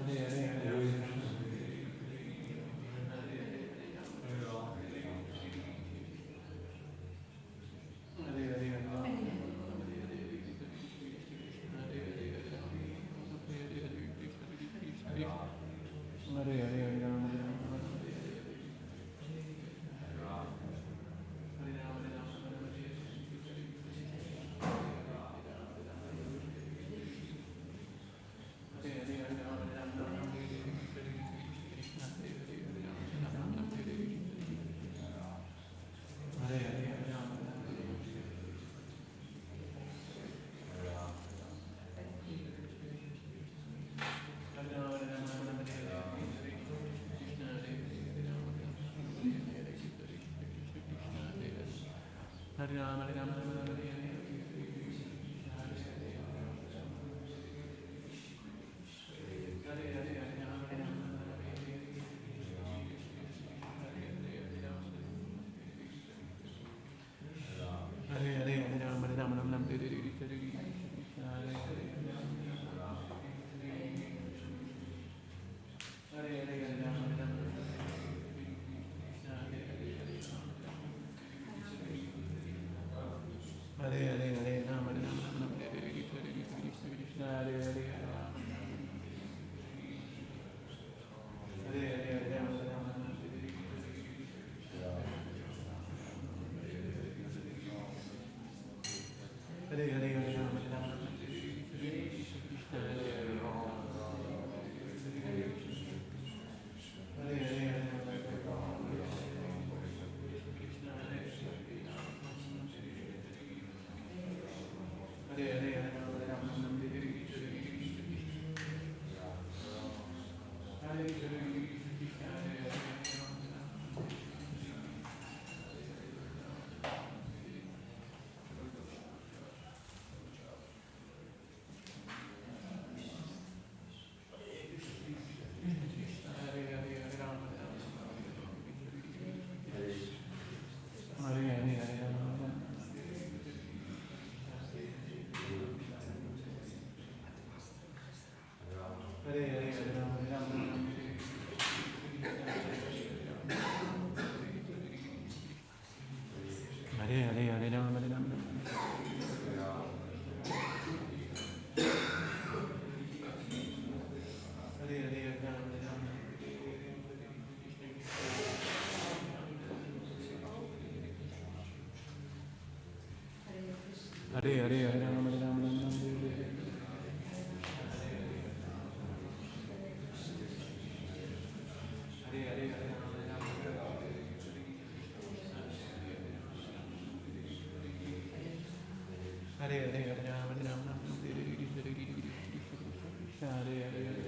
Hare Hare Hare Rama Hare Rama Rama Rama Hare Hare Hare Hare Hare Hare Rama Hare Rama Hare Hare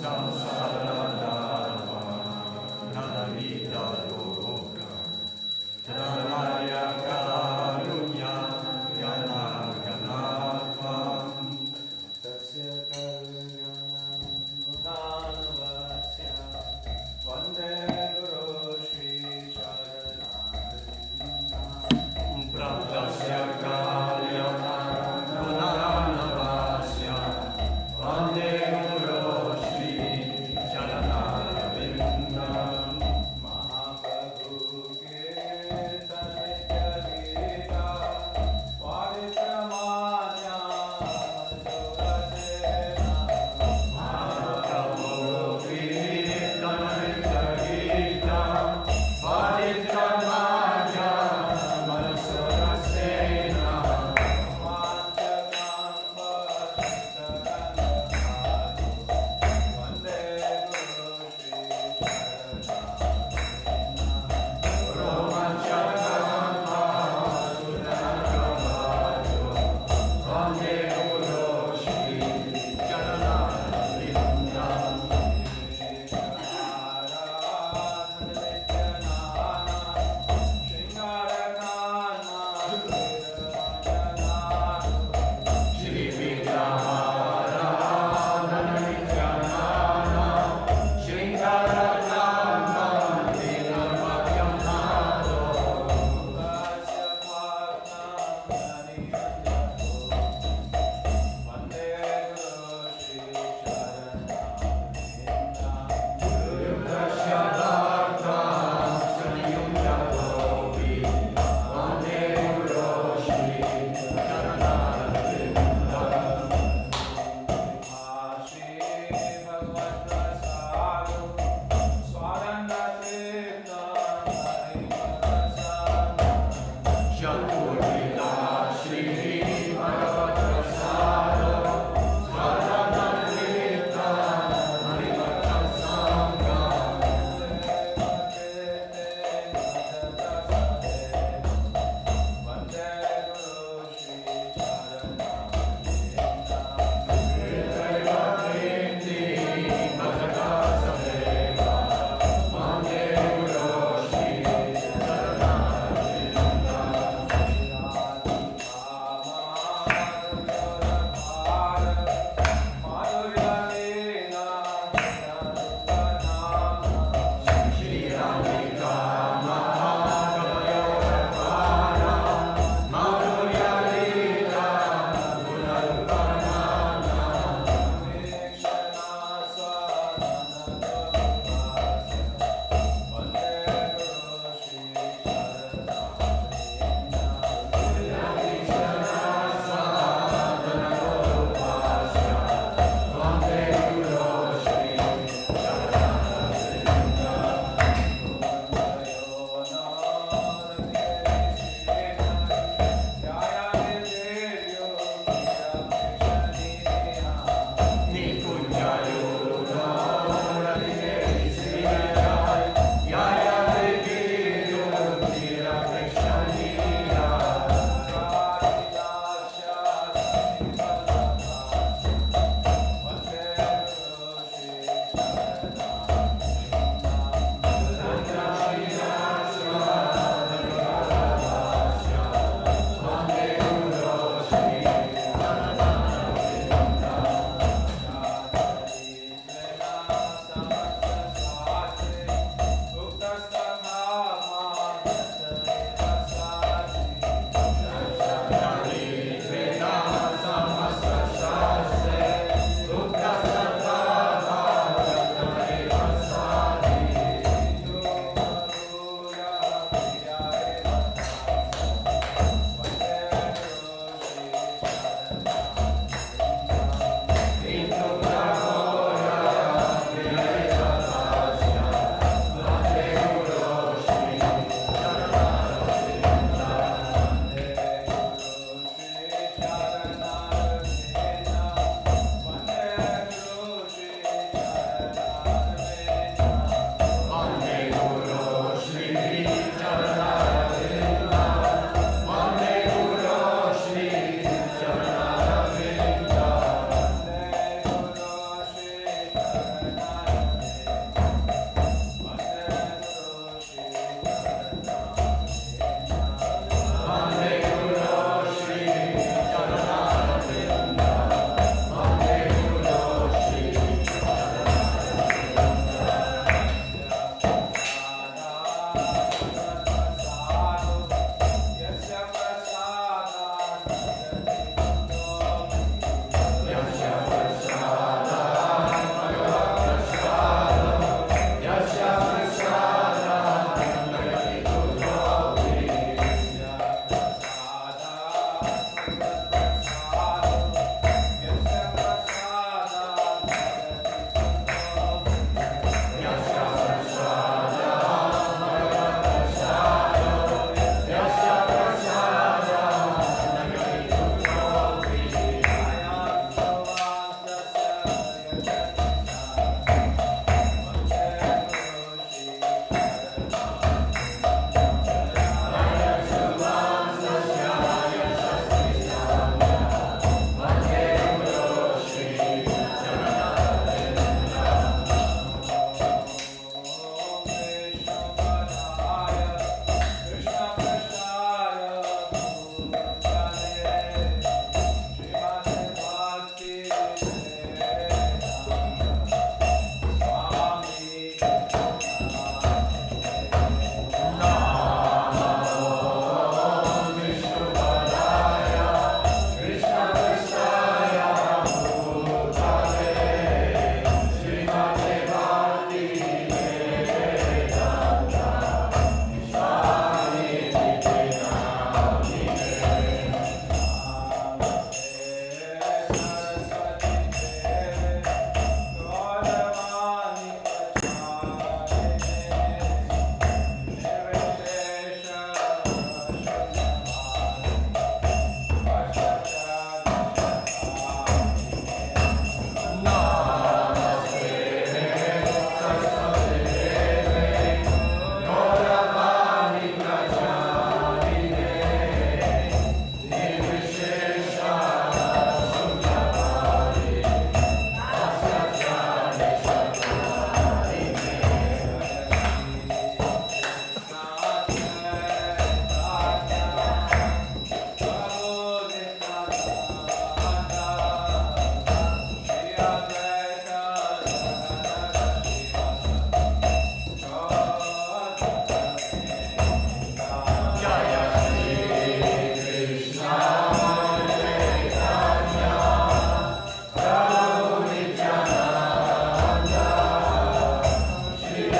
Samsara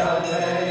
Hare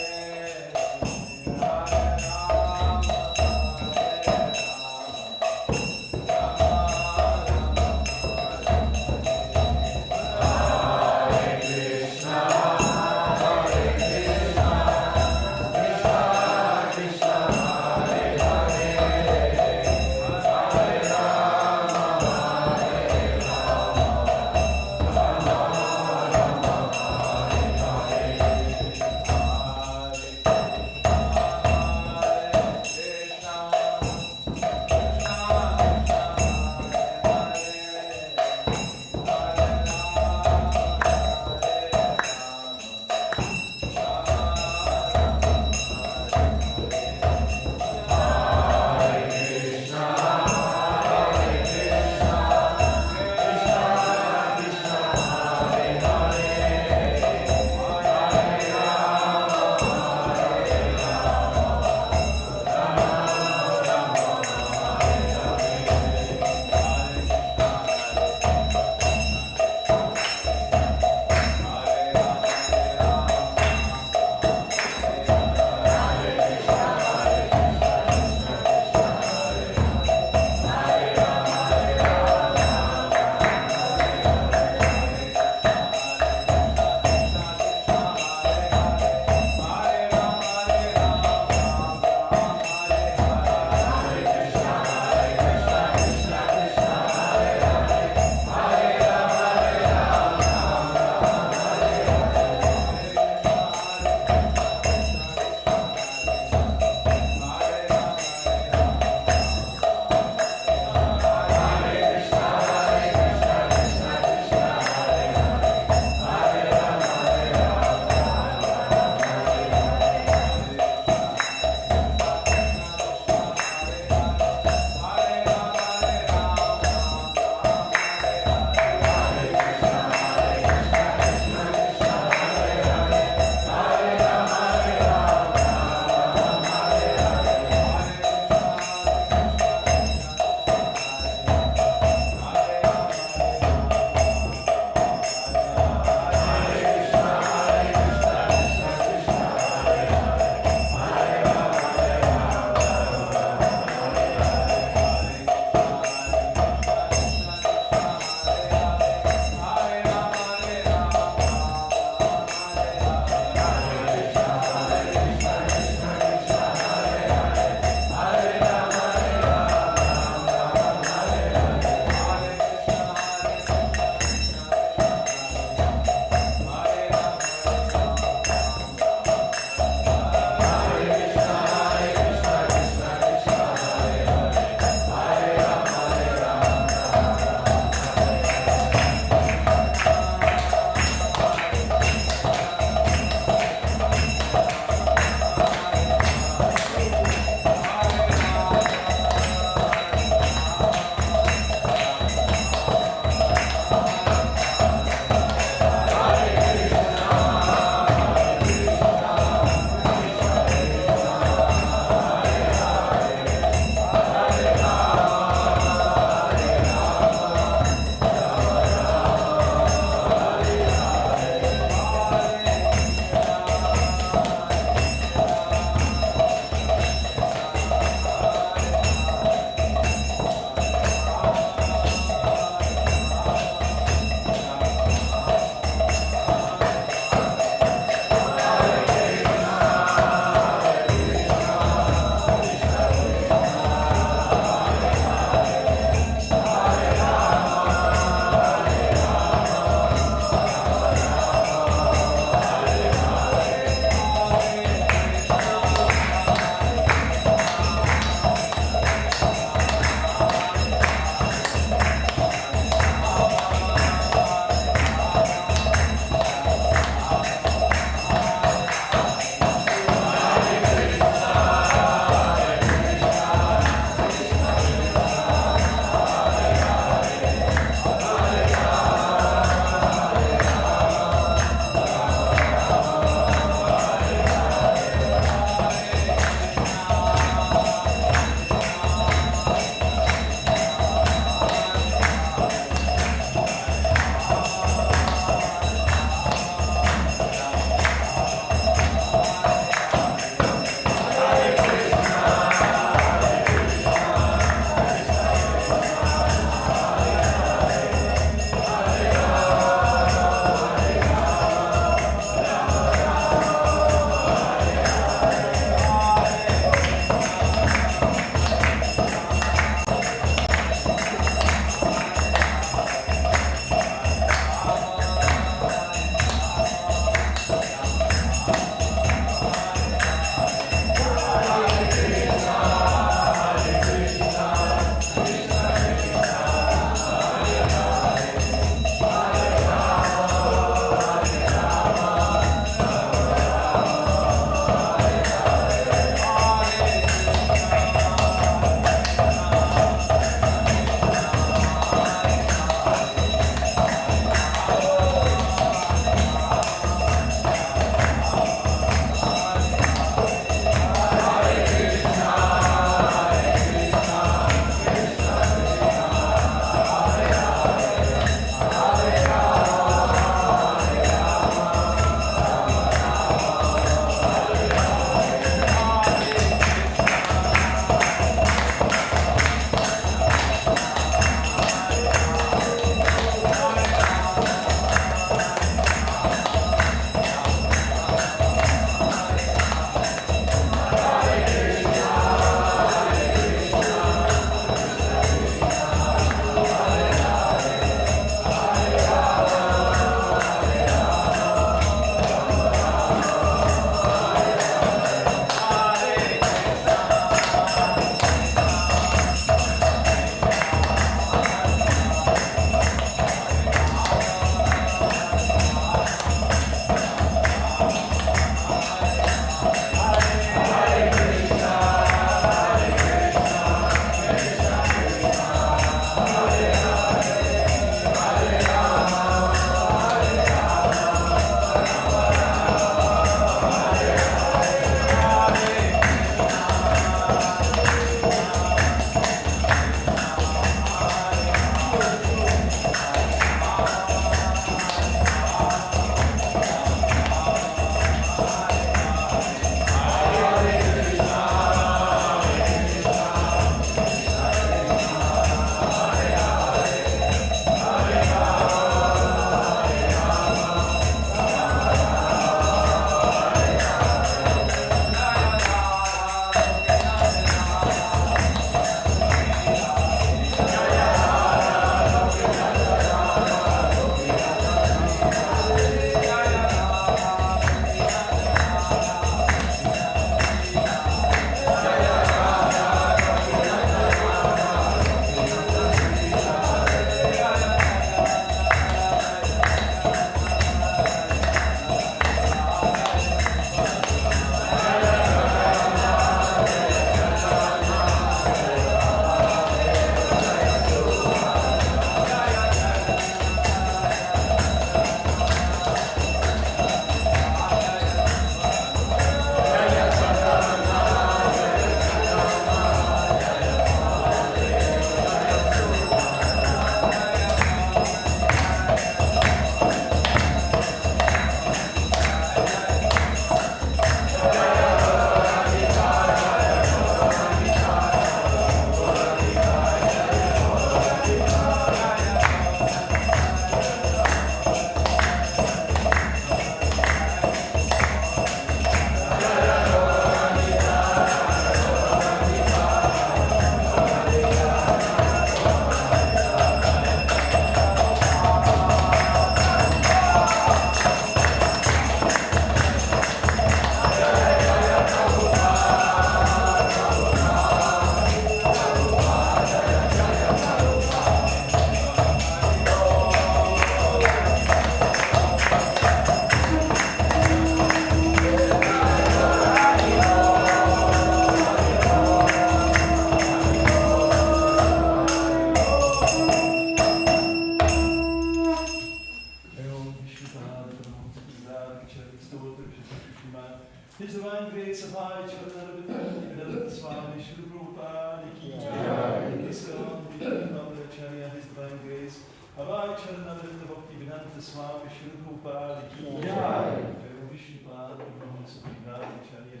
Acharya, His Divine Grace, Hare Charanavrinda Bhakti Vedanta Swami Shri Prabhupada Ki Jai, Jai Vishnupad, Acharya,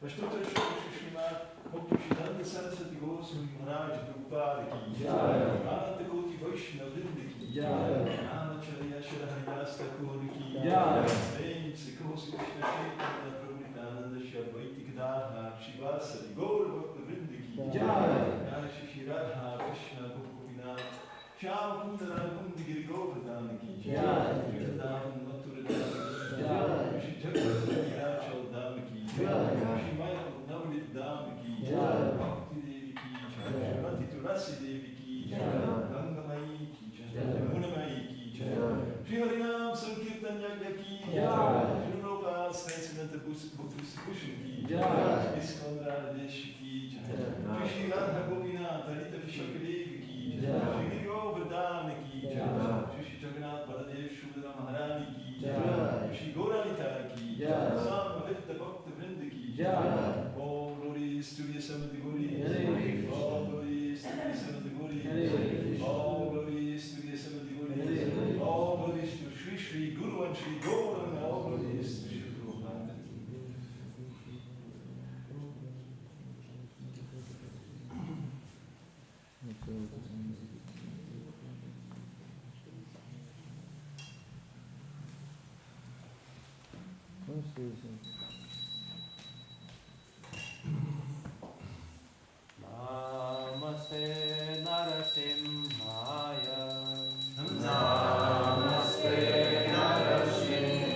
Ashtotra Shri Srimad Bhakti Saraswati Goswami Maharaj Prabhupada Ki Jai, Ananta Koti Vaishnava Ki Jai, Namacharya Shri Haridas Thakur Ki Jai, Name Sikhosi Krishna Chaitanya Prabhu Nityananda Shri Advaita Gadadhar Shivasari Gaur Bhakta Vrinda Ki Jai, Jai Shri Radha Krishna Gopinath Shyam Kundara Kundi Giri Govardhana Ki Jai, Shri Vrindavan Mathura Dhama Ki Jai, Shri Jagadhari Achal Dhama Ki Jai, Shri Michael Navnit Dhama Ki Jai, Bhakti Devi Ki Jai, Shrimati Tulasi Devi Ki Jai, Gangamai Ki Jai, Yamunamai Ki Jai, Shri Harinam Sankirtan Yagya Ki Jai, Shri Prabhupada Saints Bhushan Ki Jai, Iskon Radhadesh Ki Jai, Shri Radha Gopinath Harita Vishakadevi Ki Jai, Shri Govardhana Ki Jai, Shri Jagannath Baladev Shudra Maharani Ki Jai, Shri Gauralita Ki Jai, Samavita Bhakta Vrinda Ki Jai, All glories to the Assembled Gauris, all glories to the Assembled Gauris, all glories to the Assembled Gauris, all glories to Shri Shri Guru and Shri Gaurang, all glories to Shri Prabhupada. Namaste Narasimhaya. Namaste Narasimhaya.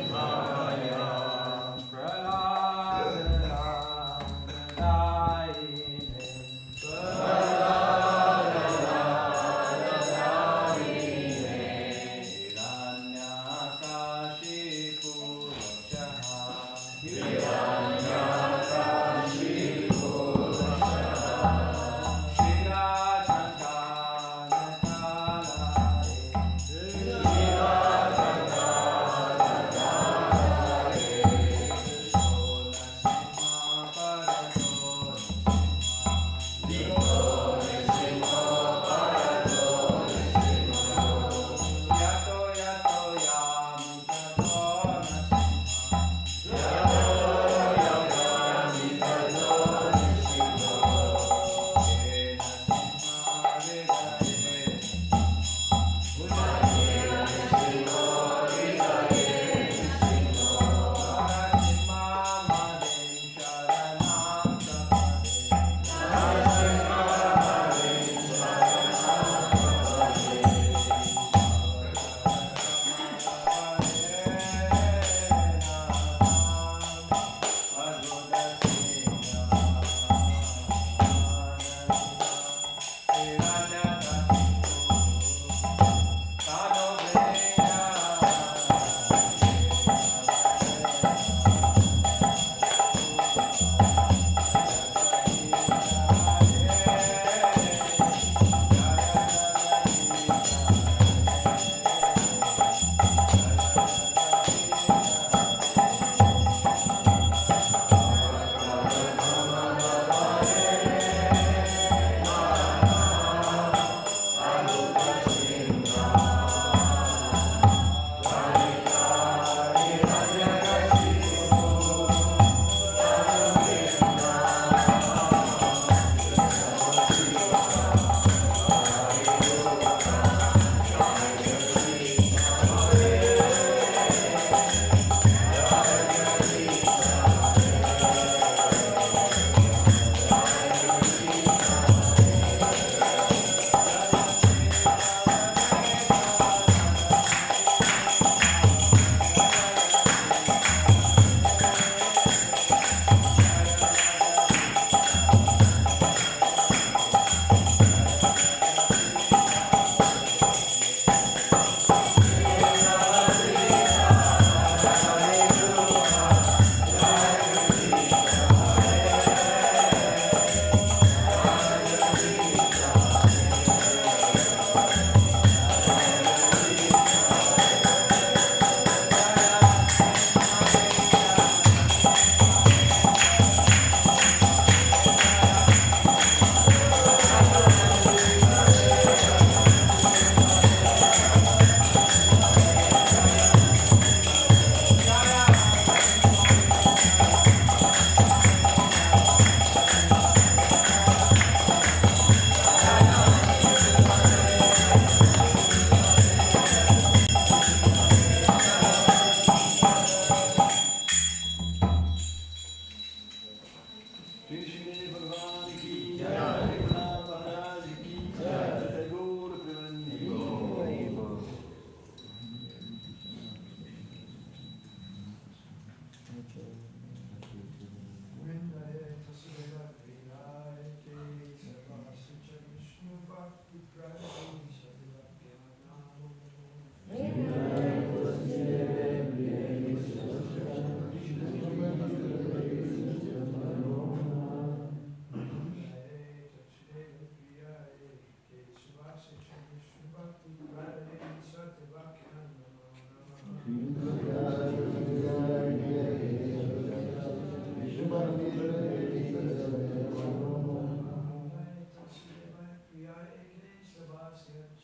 Radha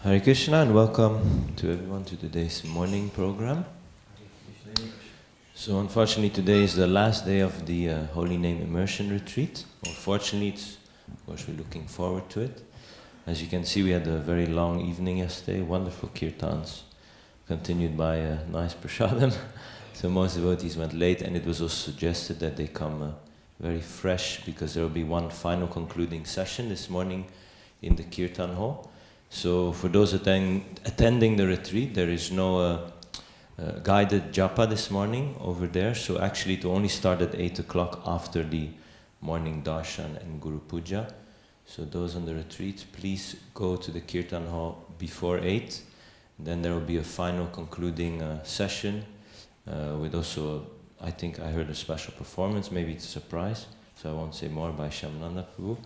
Hare Krishna and welcome to everyone to today's morning program. So unfortunately today is the last day of the Holy Name Immersion Retreat. Or fortunately, of course we're looking forward to it. As you can see, we had a very long evening yesterday, wonderful kirtans, continued by a nice prasadam. So most devotees went late, and it was also suggested that they come very fresh, because there will be one final concluding session this morning in the Kirtan hall. So for those attending the retreat, there is no guided japa this morning over there. So actually it will only start at 8 o'clock after the morning darshan and Guru Puja. So those on the retreat, please go to the Kirtan hall before 8. Then there will be a final concluding session with also, I think I heard a special performance, maybe it's a surprise, so I won't say more, by Shyamananda Prabhu.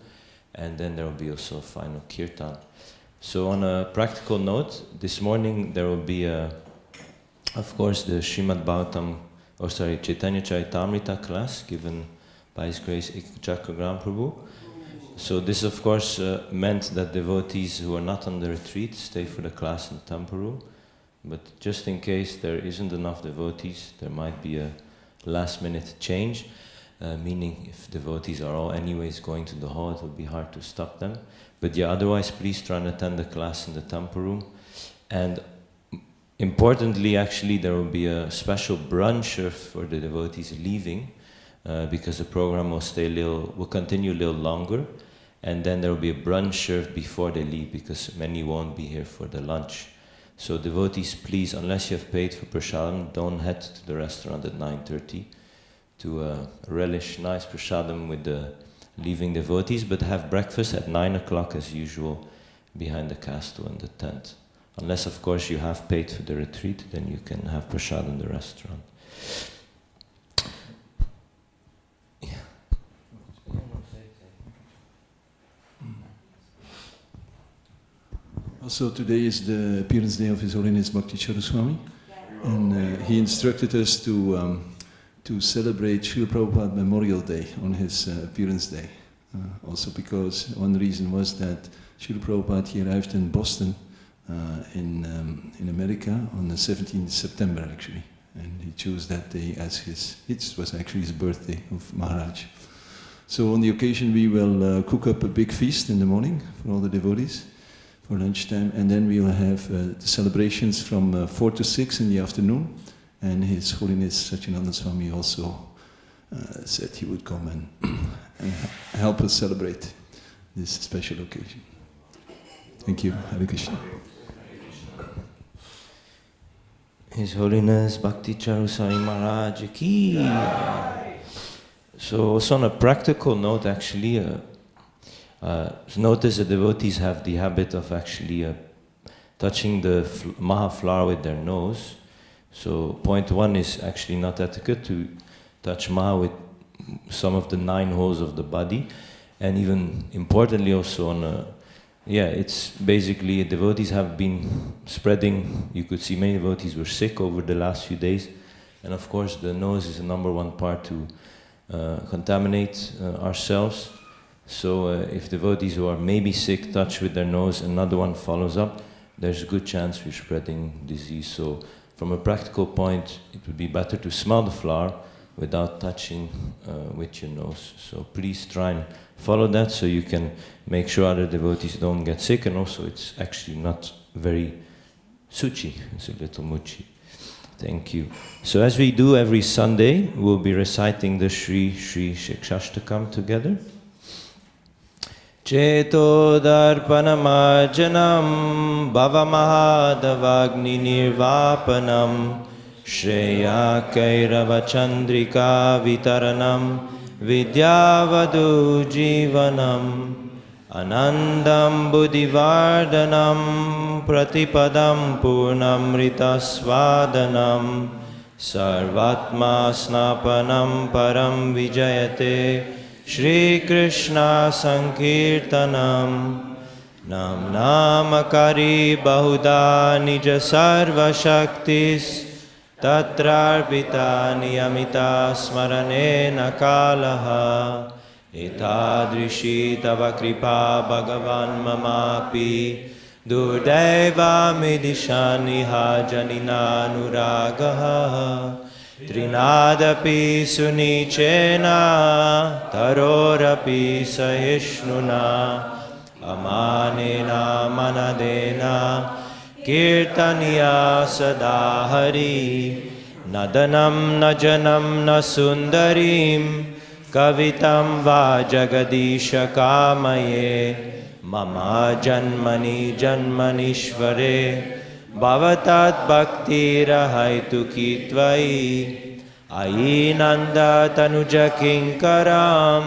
And then there will be also a final kirtan. So on a practical note, this morning there will be, of course, the Srimad Bhagavatam, Chaitanya Charitamrita class given by His Grace Chakragram Prabhu. So this, of course, meant that devotees who are not on the retreat stay for the class in the temple room. But just in case there isn't enough devotees, there might be a last-minute change, meaning if devotees are all anyways going to the hall, it will be hard to stop them. But yeah, otherwise, please try and attend the class in the temple room. And importantly, actually, there will be a special brunch for the devotees leaving, because the program will continue a little longer. And then there will be a brunch served before they leave, because many won't be here for the lunch. So devotees, please, unless you have paid for prasadam, don't head to the restaurant at 9:30 to relish nice prasadam with the leaving devotees, but have breakfast at 9 o'clock as usual behind the castle and the tent. Unless, of course, you have paid for the retreat, then you can have prasadam in the restaurant. Yeah. Also, today is the appearance day of His Holiness Bhakti Swami, and he instructed us to celebrate Srila Prabhupada Memorial Day on his appearance day. Also because one reason was that Srila Prabhupada, he arrived in Boston in America on the 17th September actually, and he chose that day as it was actually his birthday of Maharaj. So on the occasion we will cook up a big feast in the morning for all the devotees for lunchtime, and then we will have the celebrations from 4 to 6 in the afternoon. And His Holiness Satyananda Swami also said he would come and help us celebrate this special occasion. Thank you. Hare Krishna. His Holiness Bhakti Charu Swami Maharaj Ki. So also on a practical note, actually, notice the devotees have the habit of actually touching the Maha flower with their nose. So point one is actually not etiquette to touch Maha with some of the 9 holes of the body, and even importantly also on it's basically devotees have been spreading. You could see many devotees were sick over the last few days, and of course the nose is the number one part to contaminate ourselves. So if devotees who are maybe sick touch with their nose, another one follows up, there's a good chance we're spreading disease. So from a practical point, it would be better to smell the flower, without touching with your nose. So please try and follow that so you can make sure other devotees don't get sick, and also it's actually not very suchi, it's a little muchi. Thank you. So as we do every Sunday, we'll be reciting the Shri Shri Shikshashtakam together. Cheto darpanamarjanam bhavamahadavagni nirvapanam Shreya kairava chandrika vitaranam vidyavadu jivanam Anandam buddhivardhanam pratipadam purnamrita svadanam sarvatma snapanam param vijayate Shri Krishna Sankirtanam Nam Namakari Bahuda Nija Sarva Shaktis Tatrarbita Niyamita Smarane Nakalaha Etadrishi Tava Kripa Bhagavan Mamapi Durdeva Midishaniha Janina Nuragaha Trinadapi Sunichena Tarorapi Sahishnuna Amanena Manadena Kirtaniya Sadahari Nadanam Najanam Nasundarim Kavitam Va Jagadisha Kamaye Mama Janmani Janmanishvare Bhavatat Bhakti Rahaitu Kitvai Ainanda Tanuja Kinkaram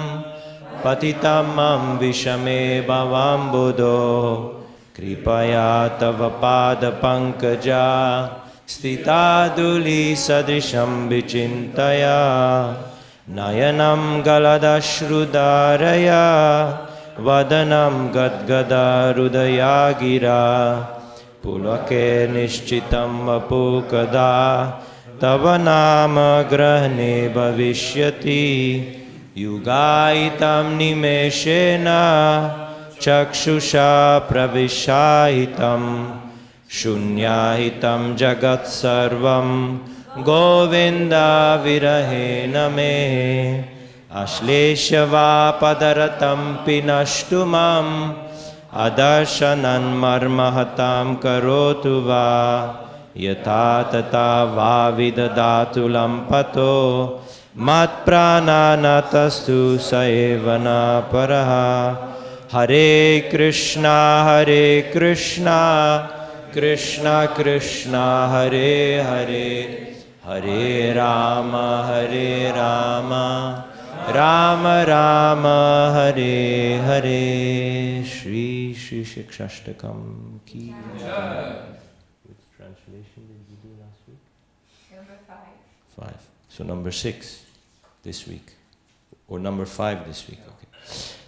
Patitamam Vishame Bhavam Buddho Kripaya Tava Pada Pankaja Stitaduli Sadrisham Vichintaya Nayanam Galadashrudaraya Vadanam Gadgada Rudaya Gira Pulake Nishchitam Apukada Tava Nama Grahne Bhavishyati Yugaitam Nimeshena Chakshusha Pravishahitam Shunyahitam Jagat Sarvam Govinda Virahena Me Ashleshava Padaratam Pinashtumam Adarshanan Marmahatam Karotu Va Yata Tata Va Vidadatu Lampato Mat Prananatastu Saevana Paraha Hare Krishna Krishna Krishna Hare Hare Hare Rama Rama Rama Hare Hare Shri Shri Shikshashtakam Ki Which translation did you do last week? Number 5. 5. So number 6 this week. Or number 5 this week, okay.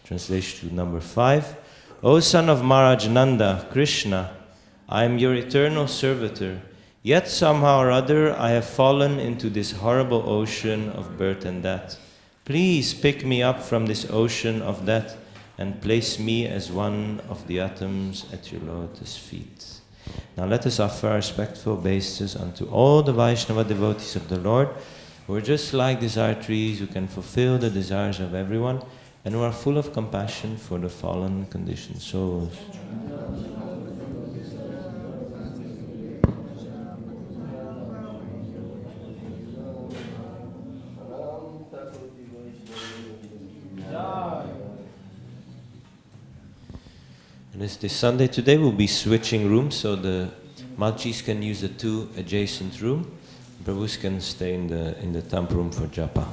Translation to number 5. O son of Maharaj Nanda, Krishna, I am your eternal servitor. Yet somehow or other I have fallen into this horrible ocean of birth and death. Please pick me up from this ocean of death and place me as one of the atoms at your lotus feet. Now let us offer our respectful obeisances unto all the Vaishnava devotees of the Lord, who are just like desire trees, who can fulfill the desires of everyone, and who are full of compassion for the fallen conditioned souls. And this Sunday today we'll be switching rooms, so the Malchis can use the 2 adjacent rooms. Prabhus can stay in the temple room for japa.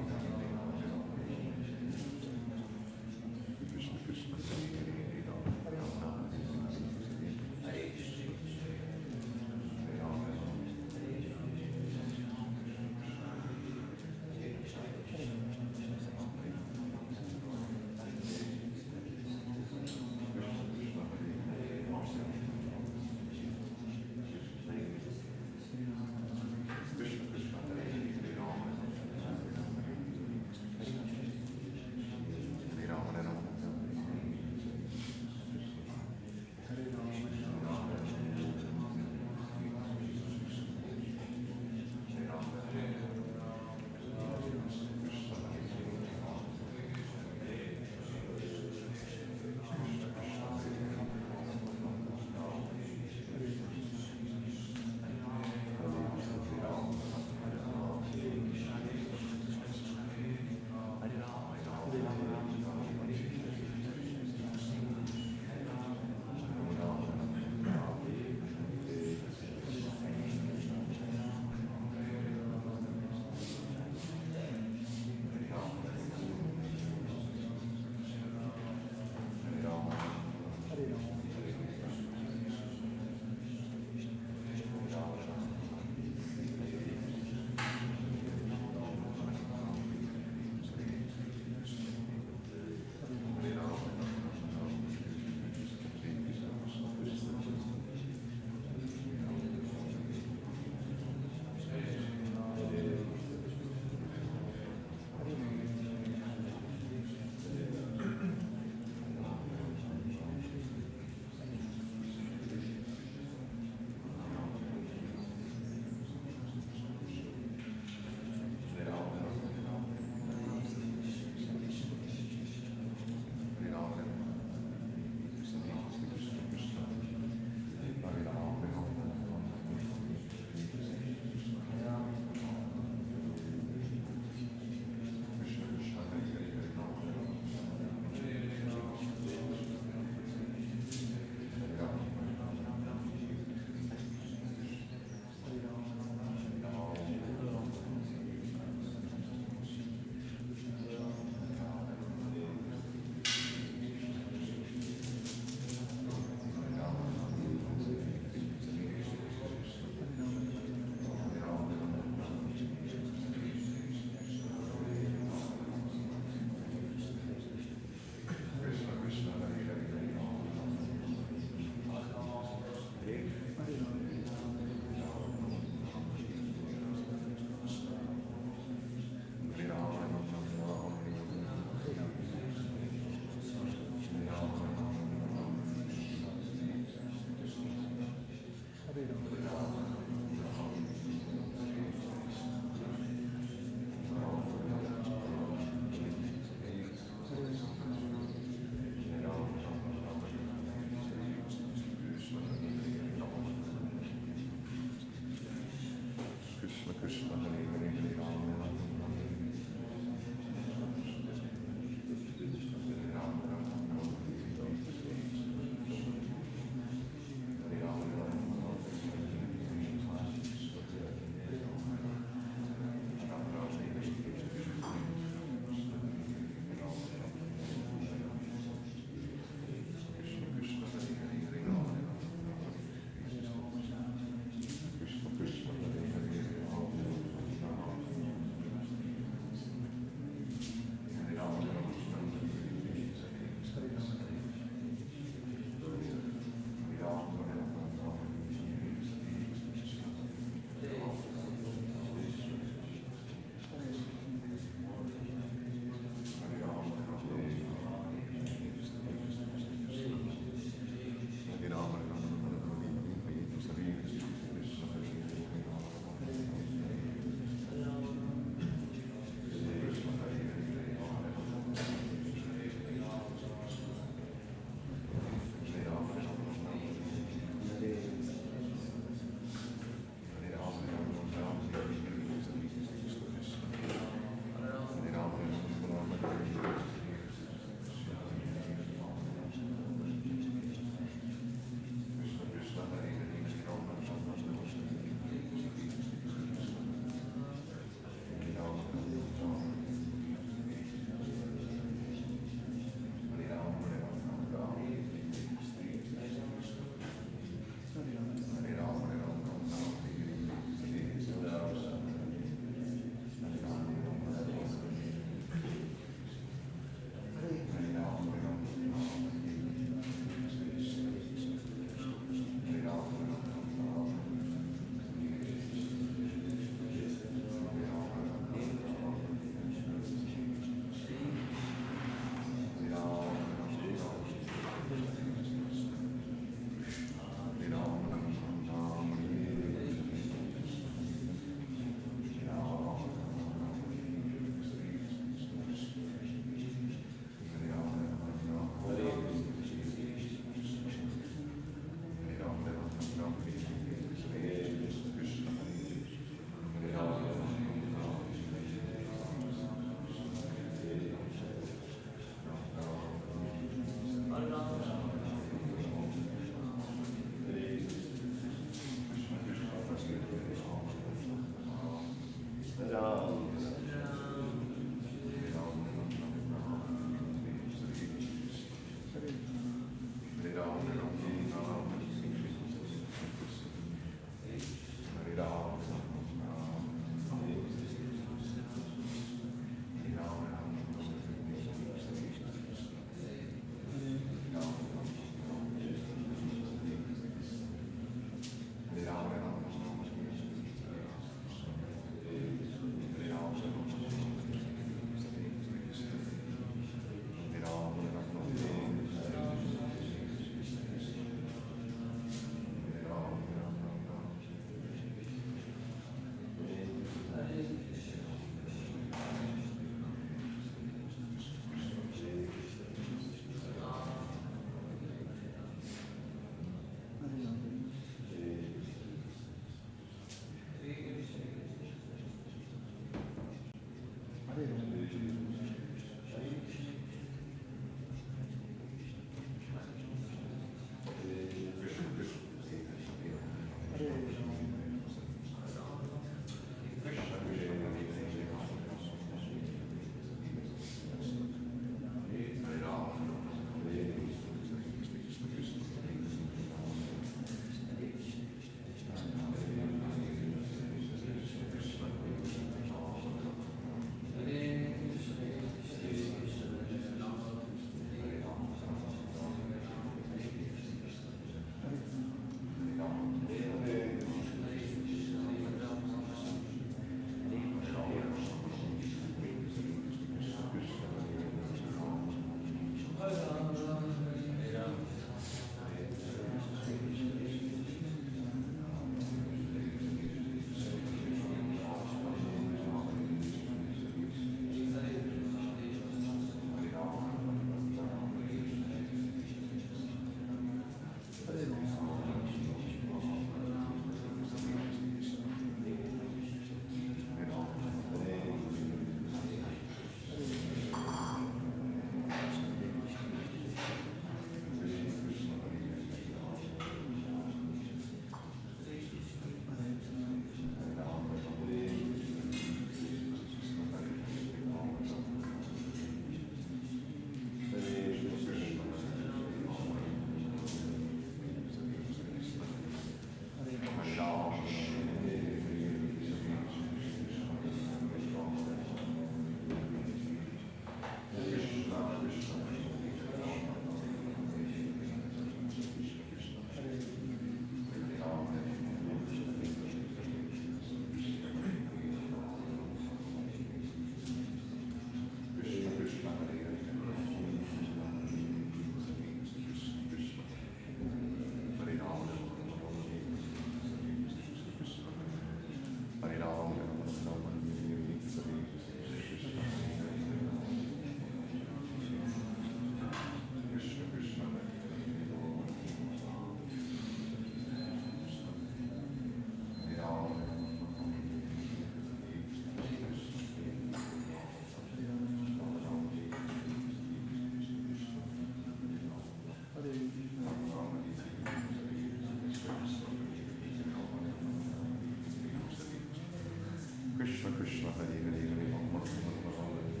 Krishna, Hare Hare, Hare Rama, Rama Rama, Hare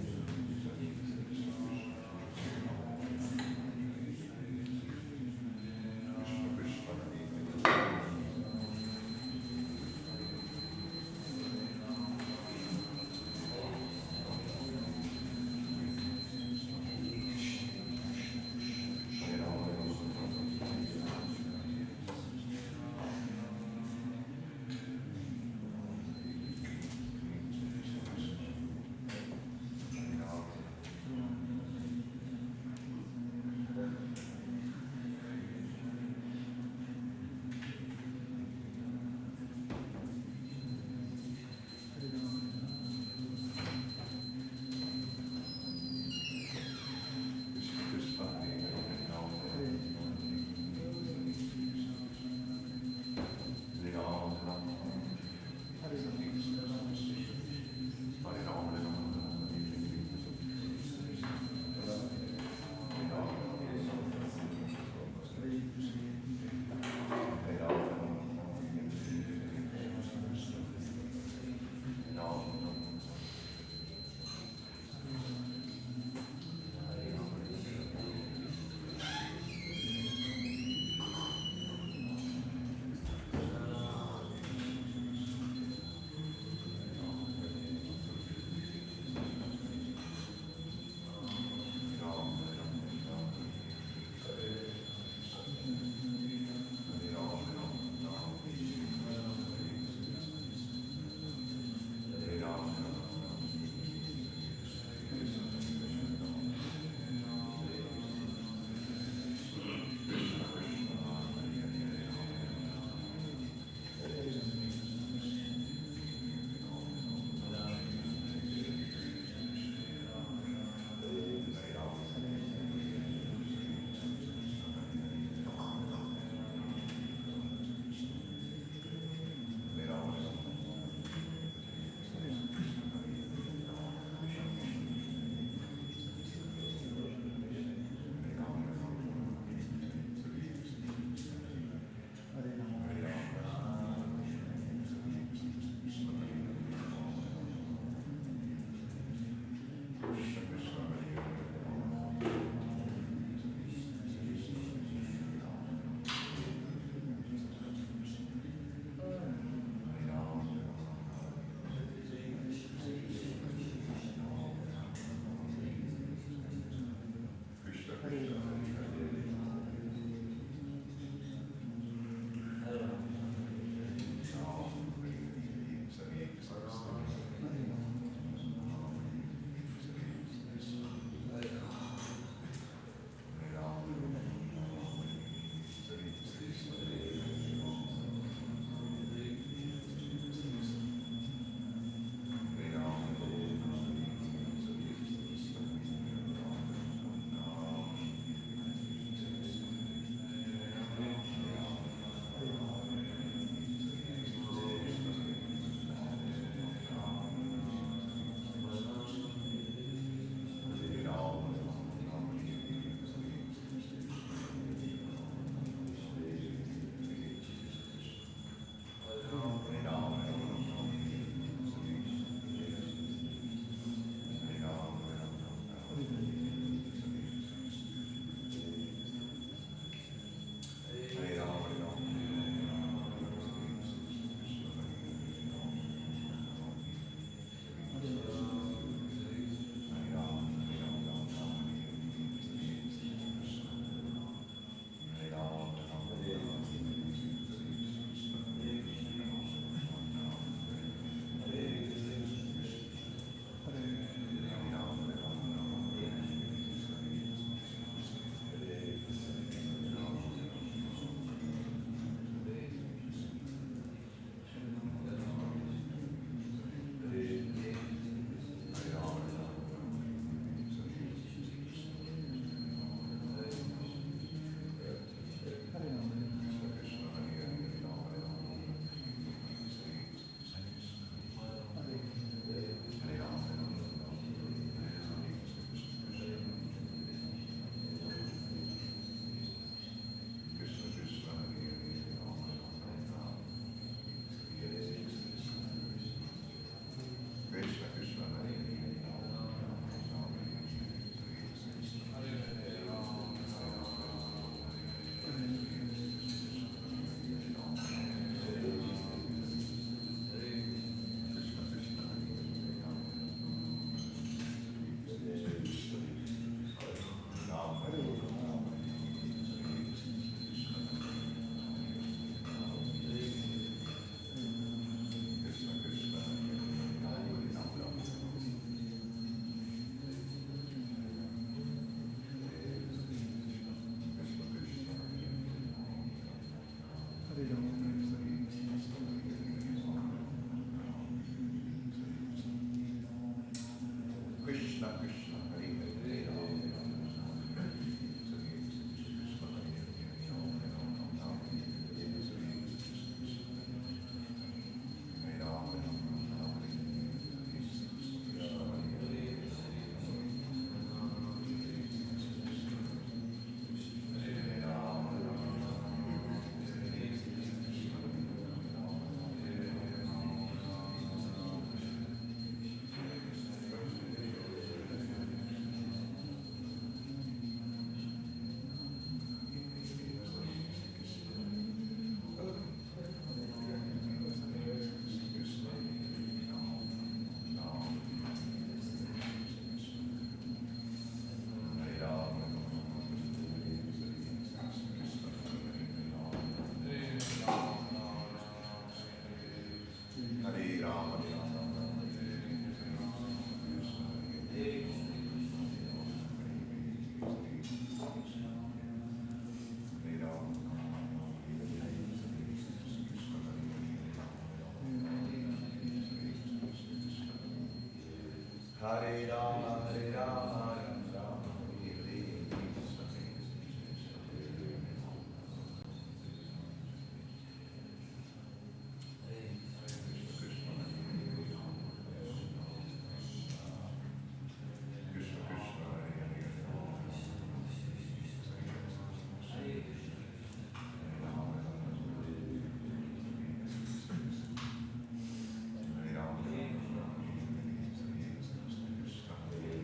Hare Rama, Rama Rama, Hare Hare. Hare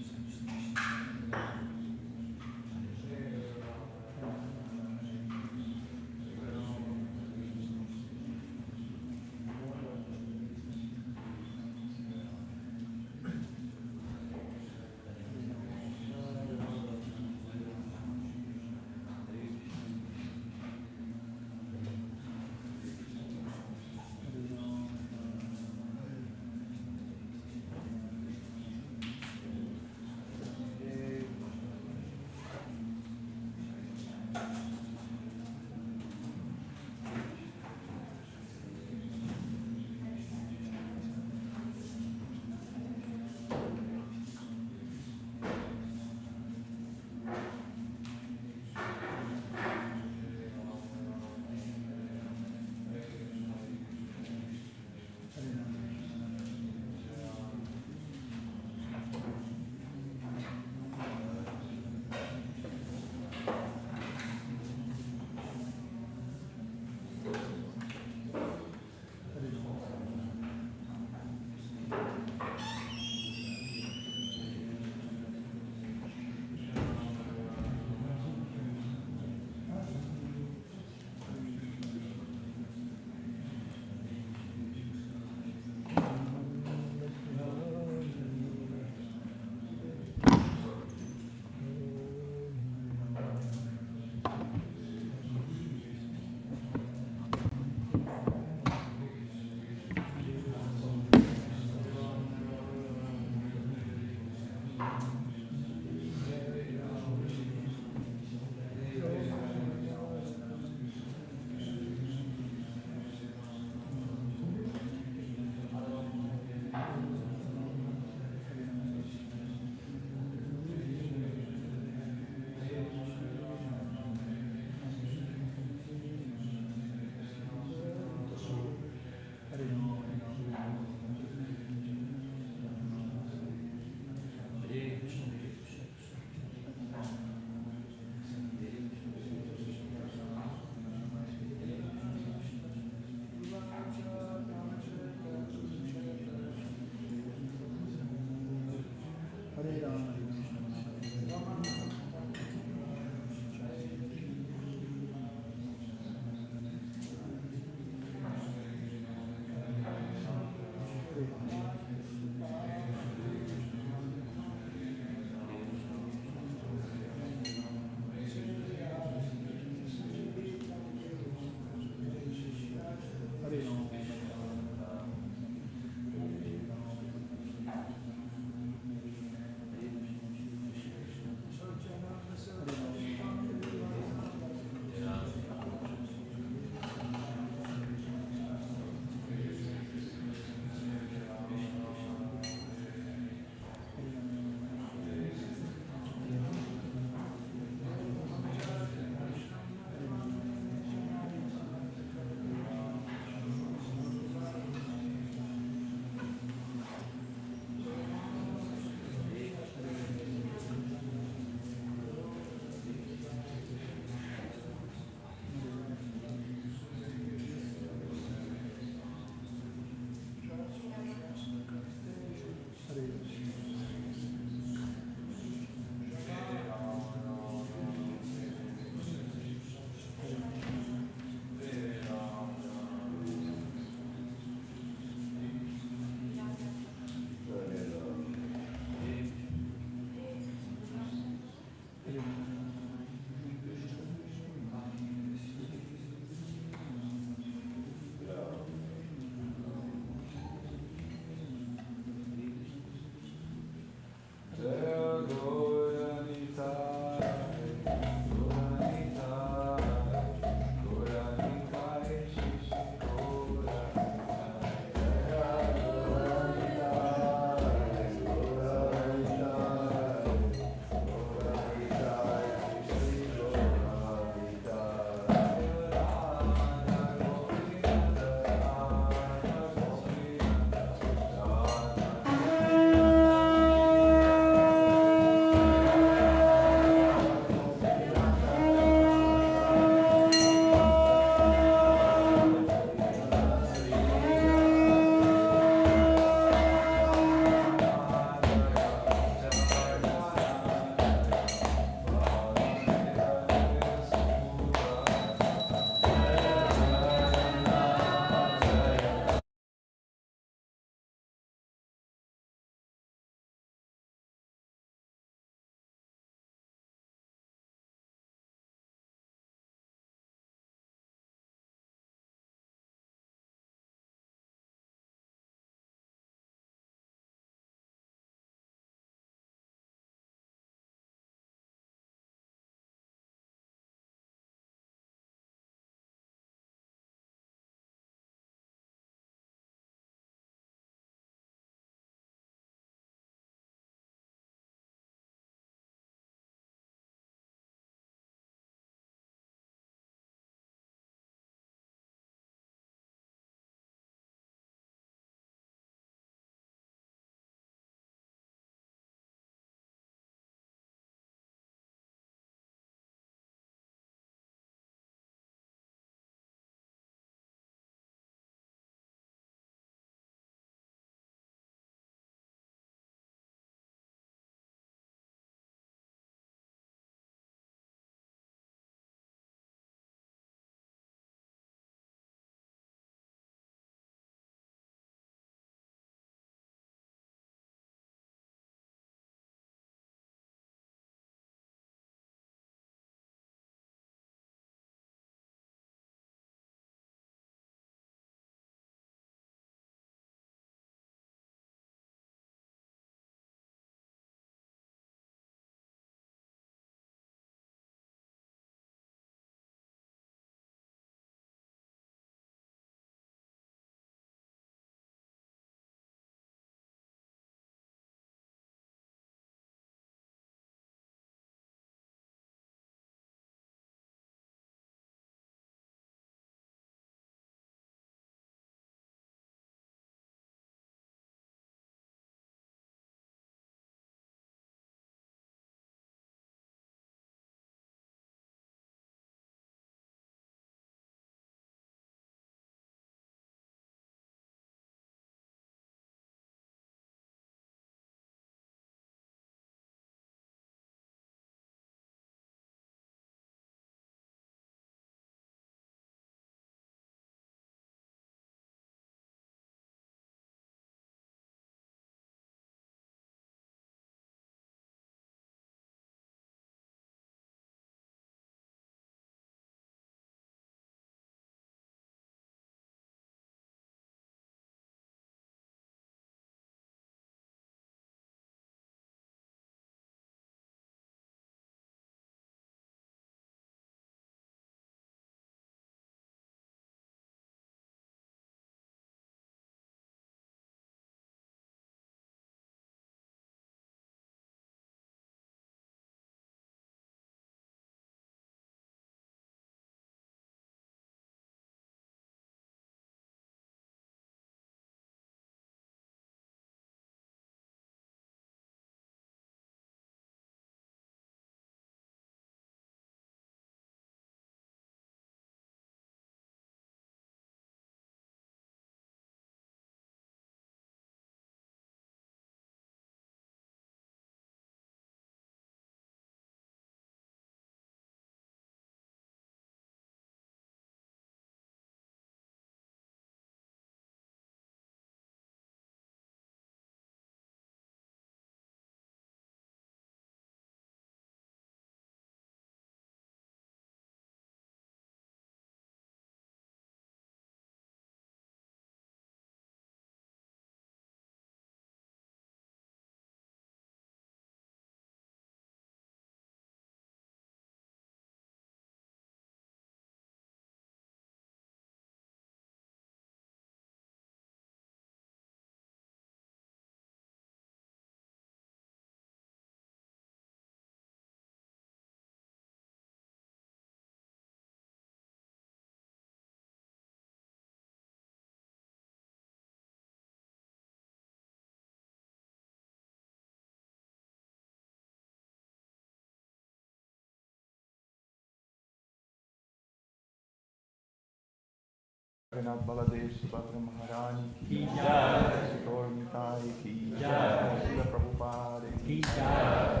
Radhadesh TV Maharani ki jai, Gormitai ki jai, Srila Prabhupada ki jai.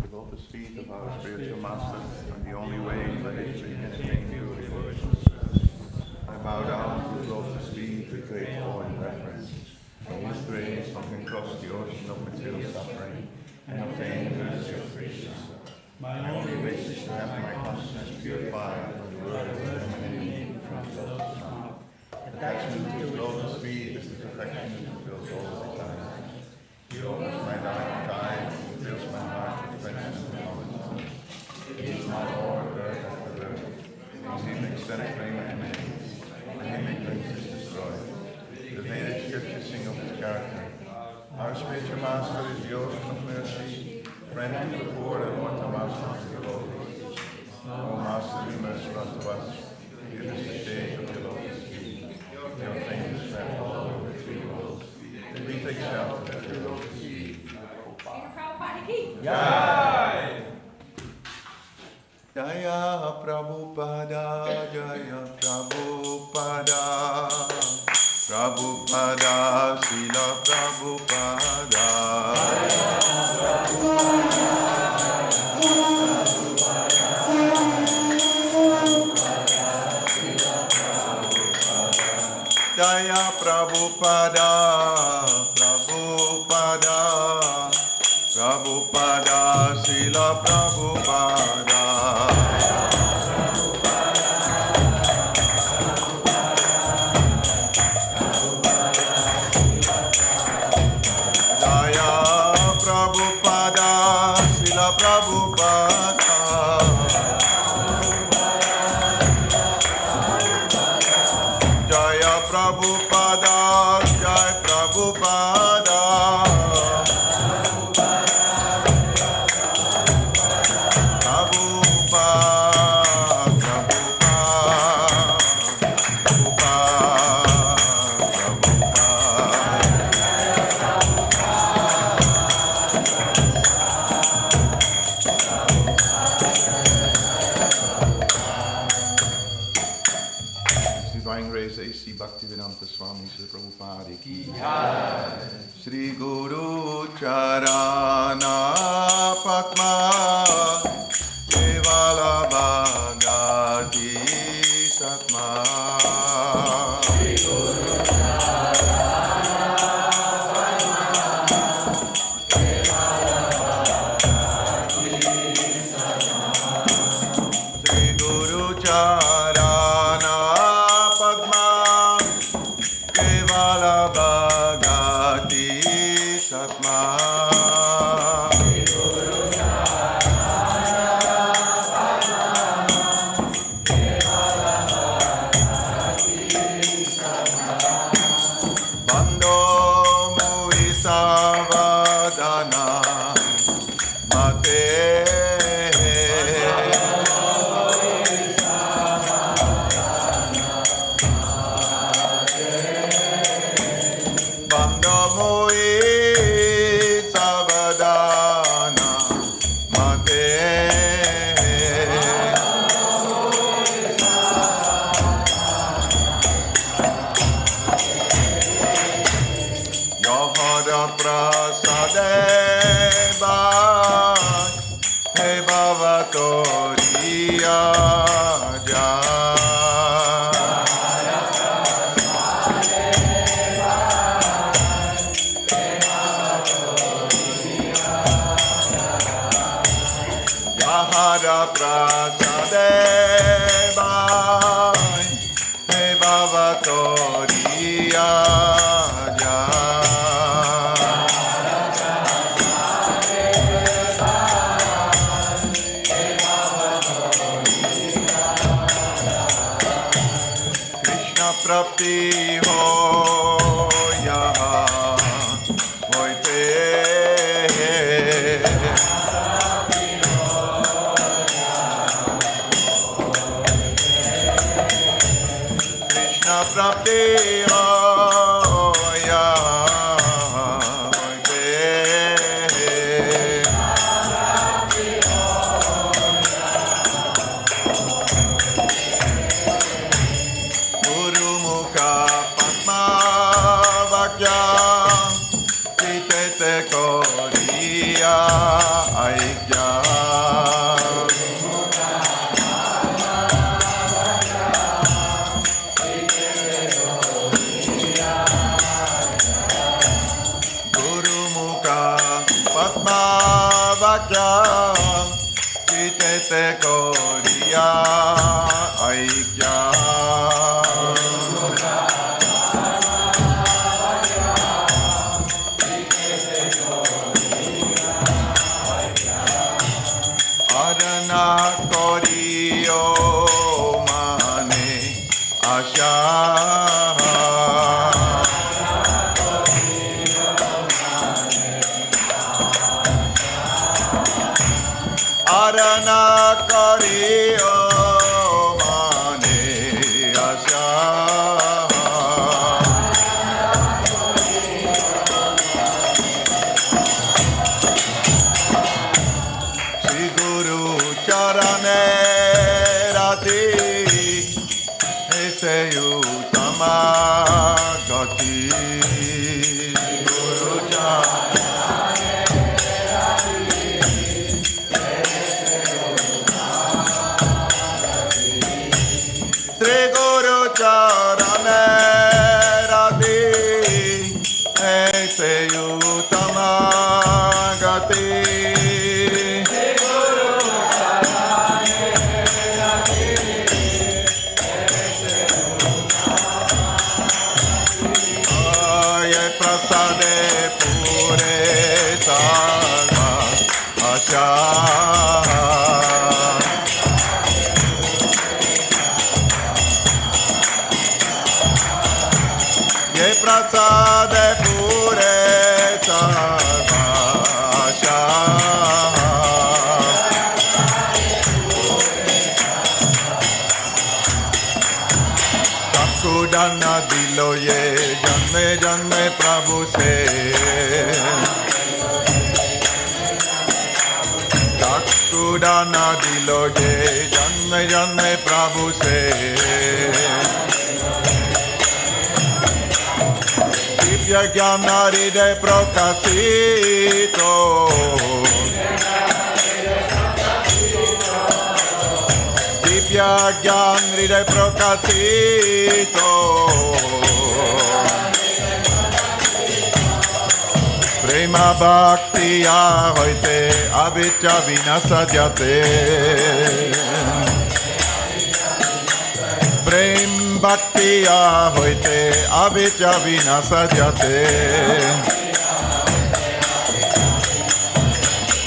The lotus feet of our spiritual master are the only way by which we can attain true devotion. I bow down to the lotus feet with great awe and reverence. From His grace, one can cross the ocean of material suffering and obtain the mercy of Krishna. My only wish is to have my consciousness purified by the words emanating from the lotus mouth. Attachment to His lotus feet is the perfection that fills all the time. He opens my dark eyes and fills my heart with questions and knowledge. He is my Lord, birth after birth. From Him ecstatic flame emanates, and Him ignorance is destroyed. The Vedic scriptures sing of His character. Our spiritual master is the ocean of mercy, friend to the poor and mortal master to the lowly. O Master, be merciful unto us. Give us the shade of your lotus feet. Your fame is spread all over the three worlds. And we take shelter at your lotus feet. Jai! Jaya Prabhupada, Jaya Prabhupada, Prabhupada, Srila Prabhupada. Jaya Prabhupada, Prabhupada, Prabhupada, Srila Prabhupada. Prabhupada, Jai Prabhupada. Bhaktivedanta Swami Srila Prabhupada ki jai. Shri Guru Charana Padma Kevala Bhagati Satma. Shri Guru Charana Padma Kevala Bhagati Satma. Shri Guru Charana Bhagati Satma. Bando Muisa Vadana Mate. Prapti ho yaha hoite. Krishna Prapti ho yaha hoite. Guru Mukha Chitete Korea Aikya Adana Korio Mane Asha Arana Kariyo Mane Asha Shri Guru Charane Rati Ese Utama Gati Guru Charane Sri Guru Charane Rati Aise Utama Gati Sri Guru Charane Rati Aise Utama Ye Prasade Pure Sarva Asha Ye prasade pure sarvasha Sabko dana dilo ye janme janme Prabhu se Sabko dana dilo ye janme janme Prabhu se Divya Gyana Hriday Prakashito Divya Gyana Hriday Prakashito Prema Bhaktiya hoite avicca vinasajate Prem Bhaktiya hoite avicca vinasajate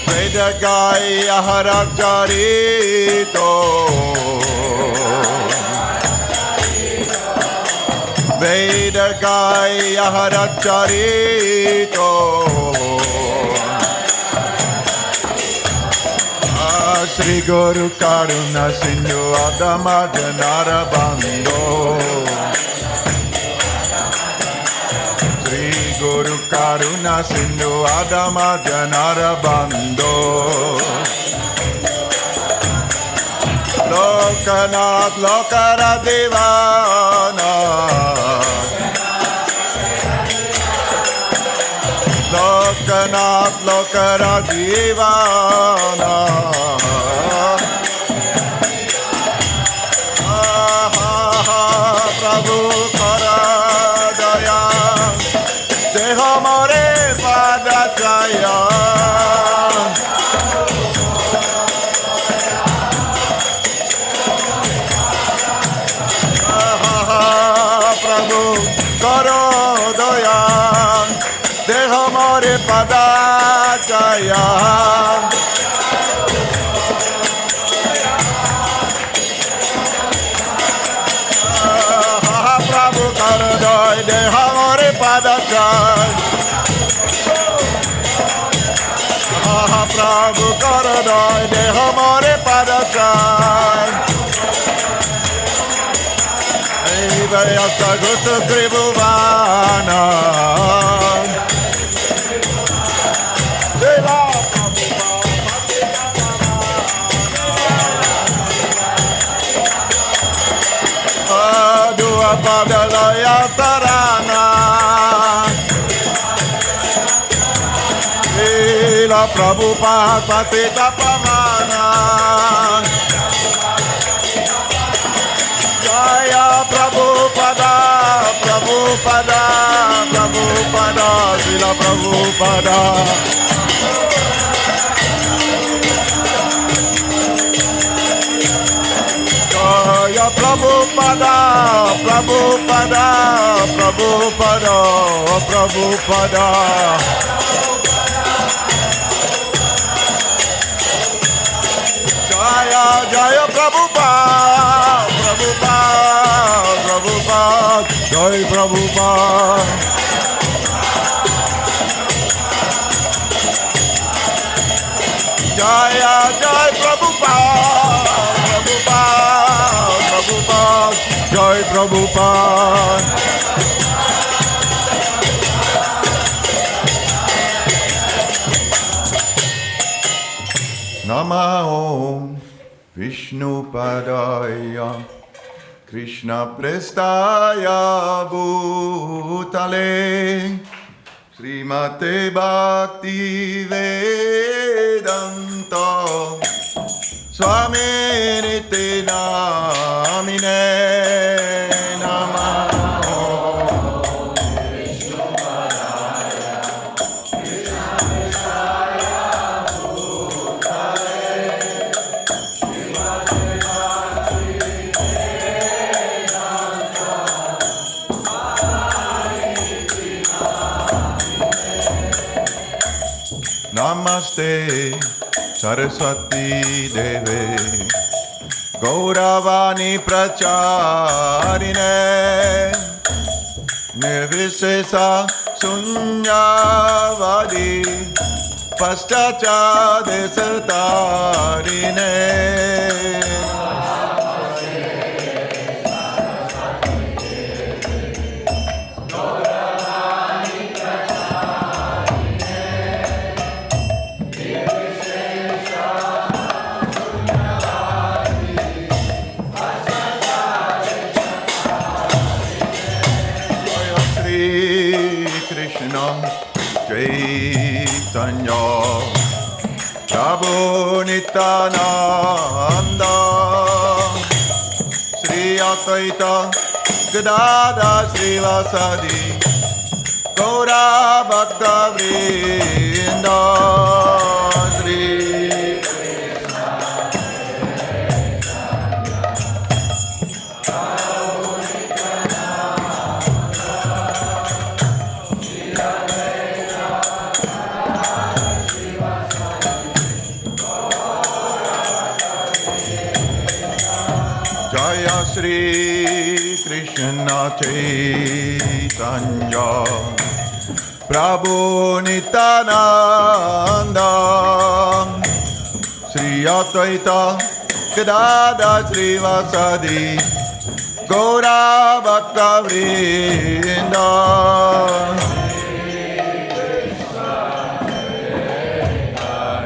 Veda Gaya Haracharito Veda Gaya Haracharito Shri Guru Karuna Sindhu Adama Janara Bando Shri Guru Karuna Sindhu Adama Janara Bando Lokanath Lokara Devana Lokanath Lokara Devana Prabhu Kara Daya Deha More Pada Jaya Prabhu Kara Daya Deha More Pada Jaya Karadoy de Hamore Padachai Prabhu Karadoy de Hamore Padachai Vayasa Gutu Tribhuvana Deva Dua Padalaya Sarana Lila Prabhupada Patita Pamana Jaya Prabhupada Prabhupada Prabhupada Lila Prabhupada Prabhupada, Prabhupada, Prabhupada, Prabhupada. Jaya, Jaya Prabhupada, Prabhupada, Prabhupada, Jai Prabhupada. Jaya, Jai Prabhupada, Prabhupada, Prabhupada, Jai Prabhupada. Namo Vishnu Padaya Krishna Prestaya Bhutale Srimate Bhakti Vedanta Swami Niti Namine Namah. Namaste Saraswati Deve Gauravani Pracharine Nirvisesa Sunyavadi Paschcha Desatarine. Chaitanya Prabhu Nityananda Sri Advaita Gadada Srivasadi Gaura Bhakta Vrinda Sri Jaya Shri Krishna Chaitanya Prabhu Nityananda Sri Advaita Gadada Srivasadi Gaura Bhakta Vrinda.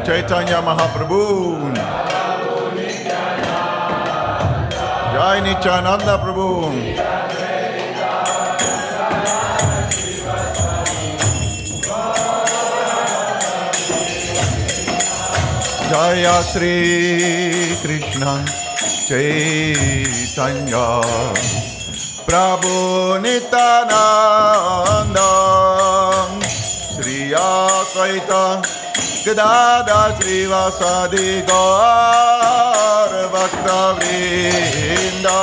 Chaitanya Mahaprabhu Jai Nityananda Prabhu. Jaya Shri Krishna Chaitanya Prabhu Nityananda Sri Advaita Gadada Srivasadi Gaura Bhakta Vrinda.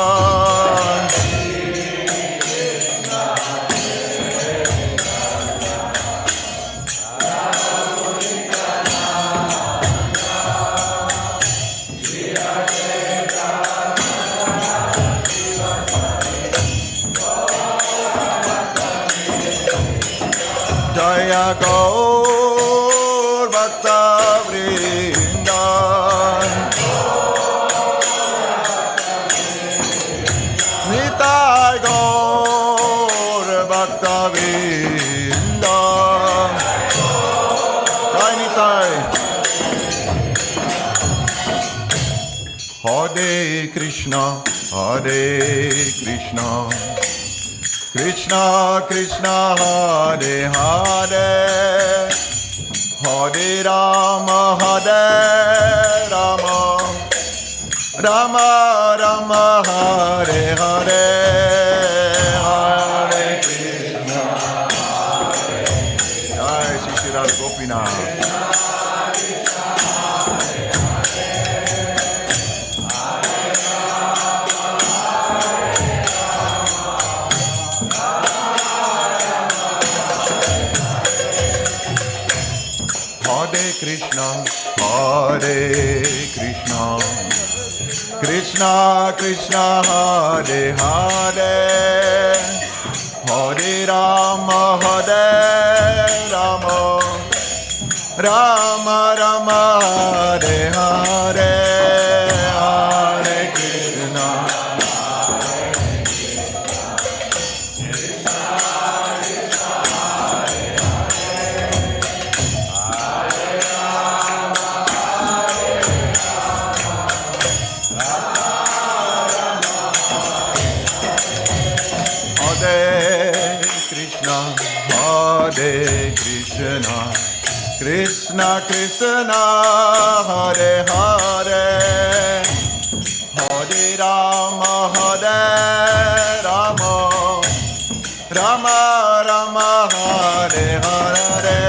Jaya Gaur Bhakta Vrinda. Nitai Gaur Bhakta Vrinda. Jai Nitai. Hare Krishna, Hare Krishna, Krishna Krishna Hare Hare, Hare Rama Hare Rama, Rama Rama Hare Hare, Hare Krishna, Jai Shri Shri Radha Gopinath. Krishna, Hare Krishna, Krishna Krishna, Hare Hare, Hare Rama, Hare Rama, Rama Rama, Hare Hare, Hare Krishna. Hare Krishna, Krishna Krishna, Hare Hare, Hare Rama, Hare Rama, Rama Rama, Hare Hare,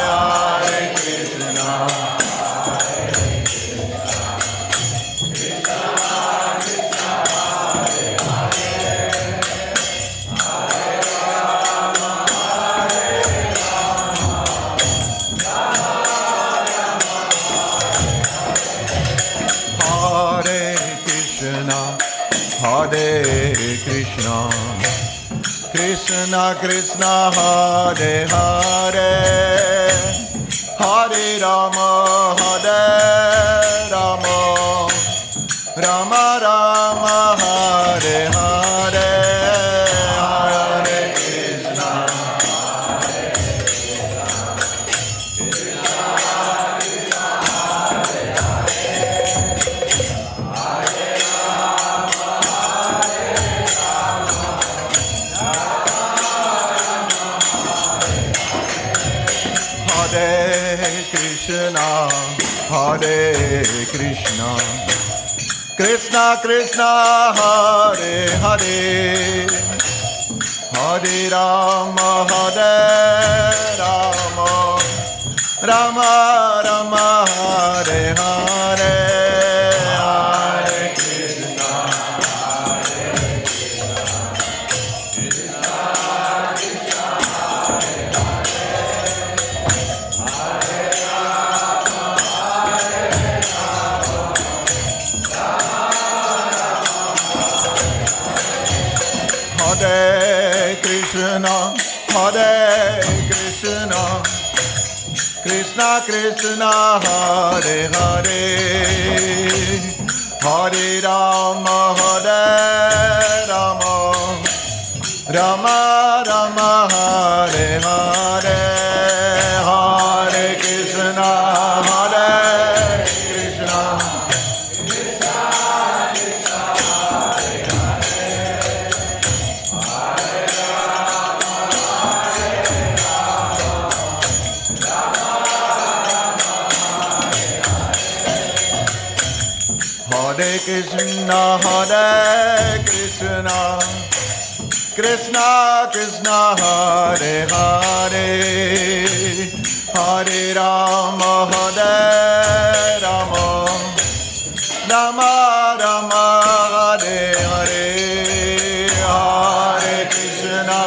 Hare Krishna. Hare Krishna, Krishna Krishna, Hare Hare, Hare Rama, Hare Rama, Rama Rama, Hare Hare, Hare Krishna. Hare Krishna, Krishna Krishna, Hare Hare, Hare Rama, Hare Rama, Rama Rama, Hare Hare, Hare Krishna. Hare Krishna, Hare Krishna, Krishna Krishna, Hare Hare, Hare Rama, Hare Rama, Rama Rama, Hare Hare, Hare Krishna, Hare Krishna. Hare Krishna, Hare Krishna, Krishna Krishna, Hare Hare, Hare Rama, Hare Rama, Rama Rama, Hare Hare, Hare Krishna,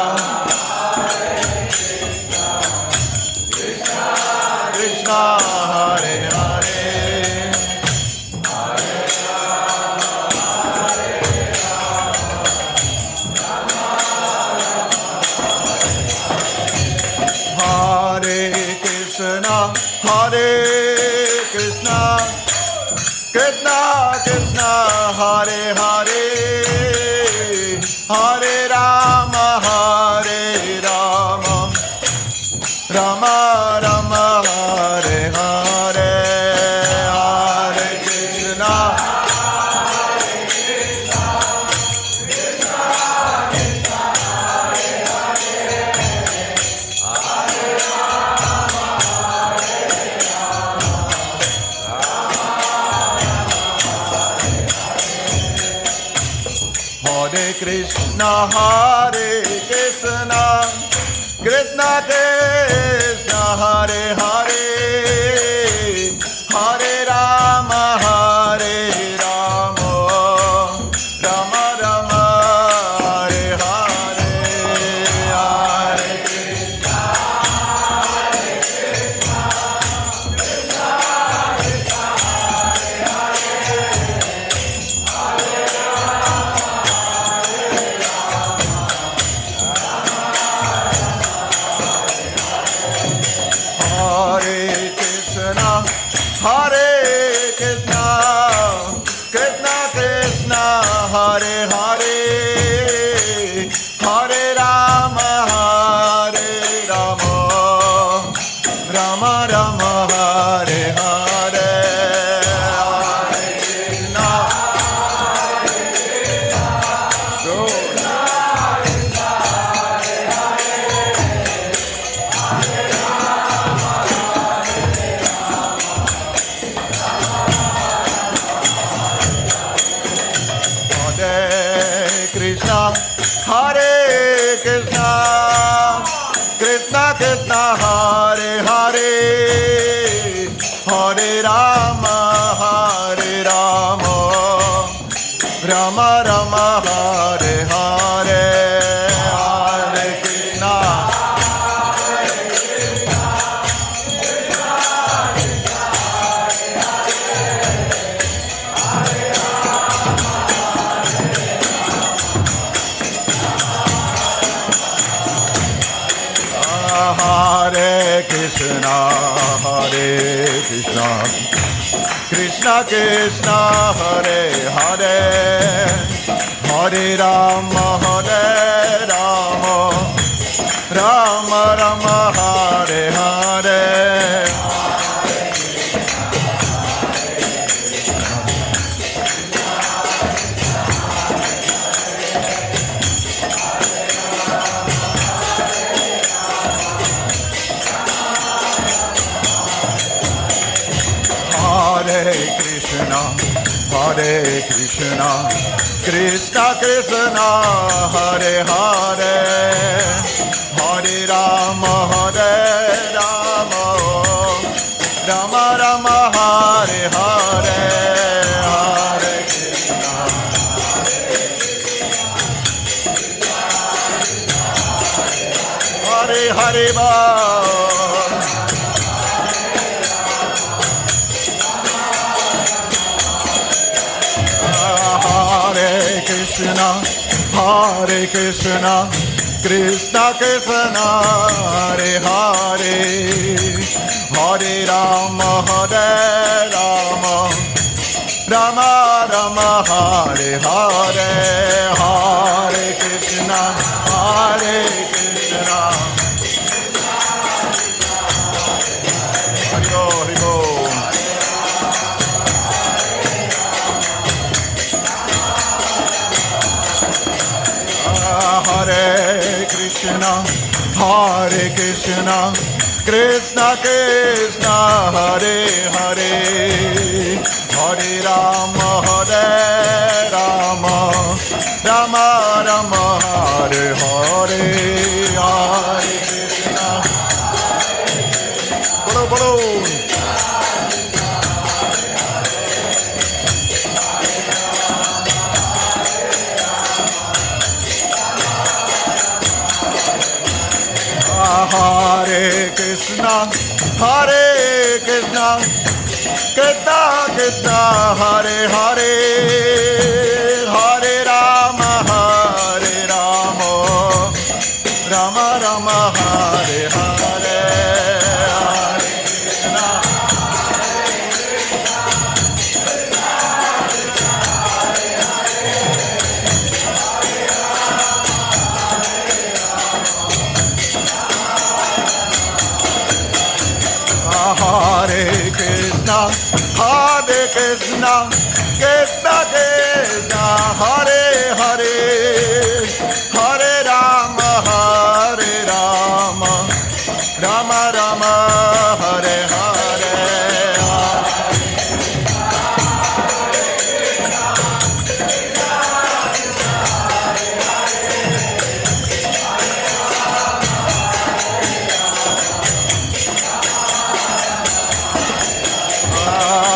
Krishna Krishna, Hare Hare. Hare Krishna, Krishna Krishna, Hare Hare, Hare Rama, Hare Rama, Rama Rama, Hare Hare, Hare Krishna. Hare Krishna, Hare Krishna, Krishna Krishna, Hare Hare, Hare Rama, Hare Rama, Rama Rama, Hare Hare, Hare Krishna, Hare Krishna, Hare Hare, Hare Rama, Hare Rama, Rama Rama, Hare Hare, Hare Krishna. Hare Krishna, Hare Krishna, Krishna Krishna, Hare Hare, Hare Rama, Hare Rama, Rama Rama, Hare Hare. Hare Krishna, Hare Krishna, Krishna Krishna, Hare Hare, Hare Rama, Hare Rama, Rama Rama, Hare Hare, Hare Krishna. Hare Hare Bol. Krishna, Hare Krishna, Krishna Krishna, Hare Hare, Hare Rama, Hare Rama, Rama Rama, Hare Hare, Hare Krishna, Hare Krishna. Hare Bo, Hare Bo. Hare Krishna, Hare Krishna, Krishna Krishna, Hare Hare, Hare Rama, Hare Rama, Rama Rama, Hare Hare, Hare Krishna. Bolo bolo. Hare Krishna, Hare Krishna, Krishna Krishna, Hare Hare, Hare Rama, Hare Rama, Rama Rama, Hare Hare, Hare Krishna. Hare Krishna, Hare Krishna, Krishna Krishna, Hare Hare, Hare Rama, Hare Rama, Rama Rama, Hare Hare.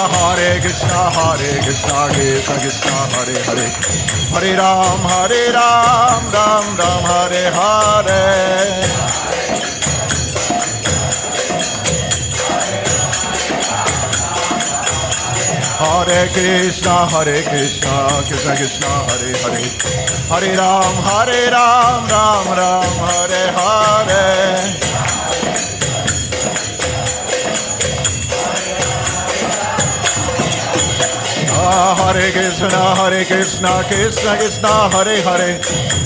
Hare Krishna, Hare Krishna, Krishna Krishna, Hare Hare, Hare Ram, Ram Ram, Hare Hare. Hare Krishna, Krishna Krishna, Hare Hare, Hare Ram, Ram Ram, Hare Hare. Hare Krishna, Krishna Krishna, Hare Hare,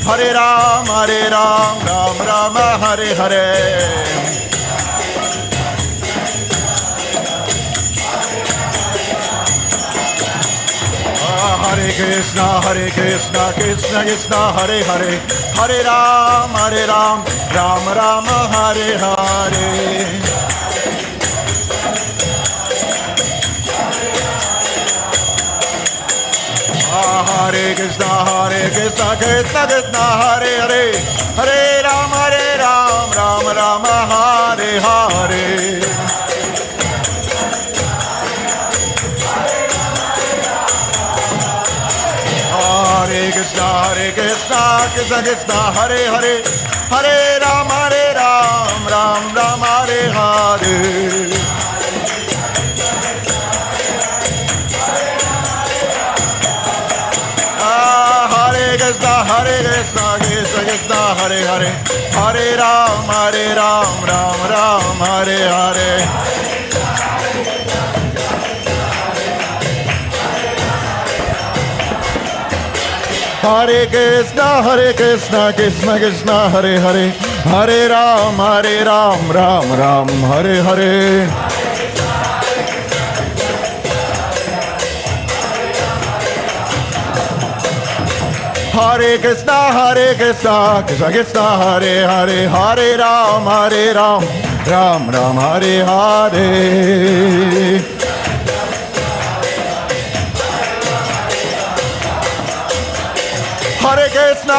Hare Ram, Ram Ram, Hare Hare. Hare Krishna, Krishna Krishna, Hare Hare, Hare Ram, Ram Ram, Hare Hare. Hare Krishna, Krishna Krishna, Hare Hare, Hare Ram, Ram Ram, Hare Hare. Hare. Hare Krishna, Krishna Krishna, Hare Hare, Hare Ram, Ram Ram, Hare Hare. Hare Krishna, Krishna Krishna, Hare Hare, Hare Ram, Ram Ram, Hare Hare. Hare Krishna, Krishna Krishna, Hare Hare, Hare Ram, Ram Ram, Hare Hare. Hare Krishna, Krishna Krishna, Hare Hare, Hare Ram, Ram Ram, Hare Hare. Hare Krishna,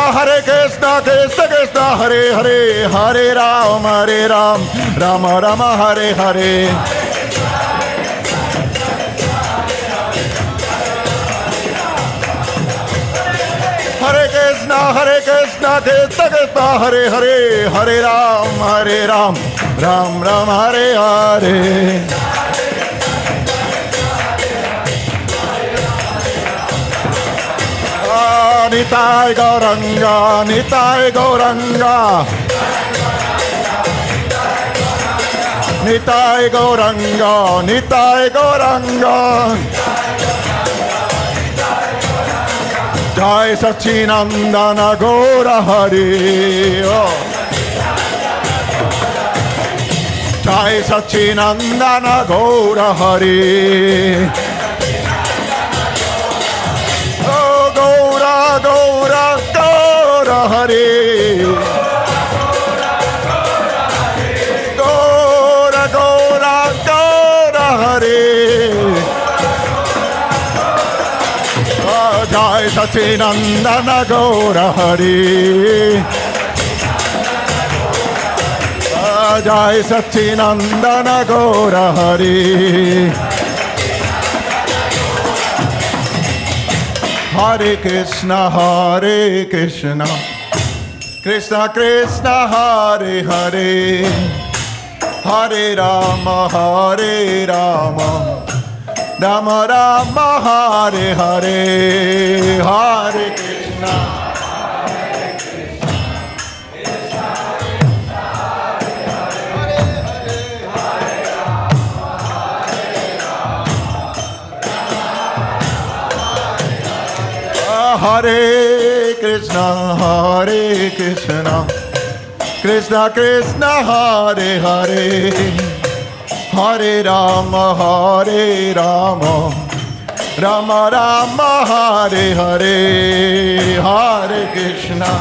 Krishna Krishna, Hare Hare, Hare Ram, Ram Ram, Hare Hare. Hare Krishna, Krishna Krishna, Hare Hare, Hare Ram, Ram Ram, Hare Hare. Nitai Gauranga, Nitai Gauranga, Nitai Gauranga, Nitai Gauranga. Jai Sachinandana Gaura Hari. Jai Sachinandana Gaura Hari. Gaura, Gaura, Gaura Hari. Gaura, Gaura, Gaura Hari. Jai Sachinandana Gaura Hari. Jai Sachinandana Gaura Hari. Hare Krishna, Krishna Krishna, Hare Hare, Hare Rama, Rama Rama, Hare Hare, Hare Krishna. Hare Krishna, Krishna Krishna, Hare Hare, Hare Rama, Rama Rama, Hare Hare, Hare Krishna.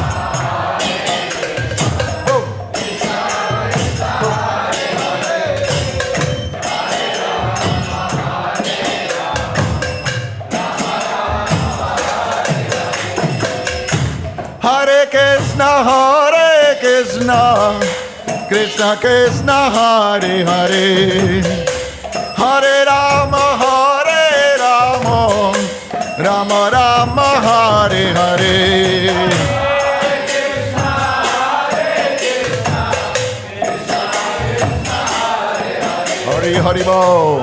Hare Krishna, Krishna Krishna, Hare Hare, Hare Rama, Rama Rama, Hare Hare. Hari Hari Bol.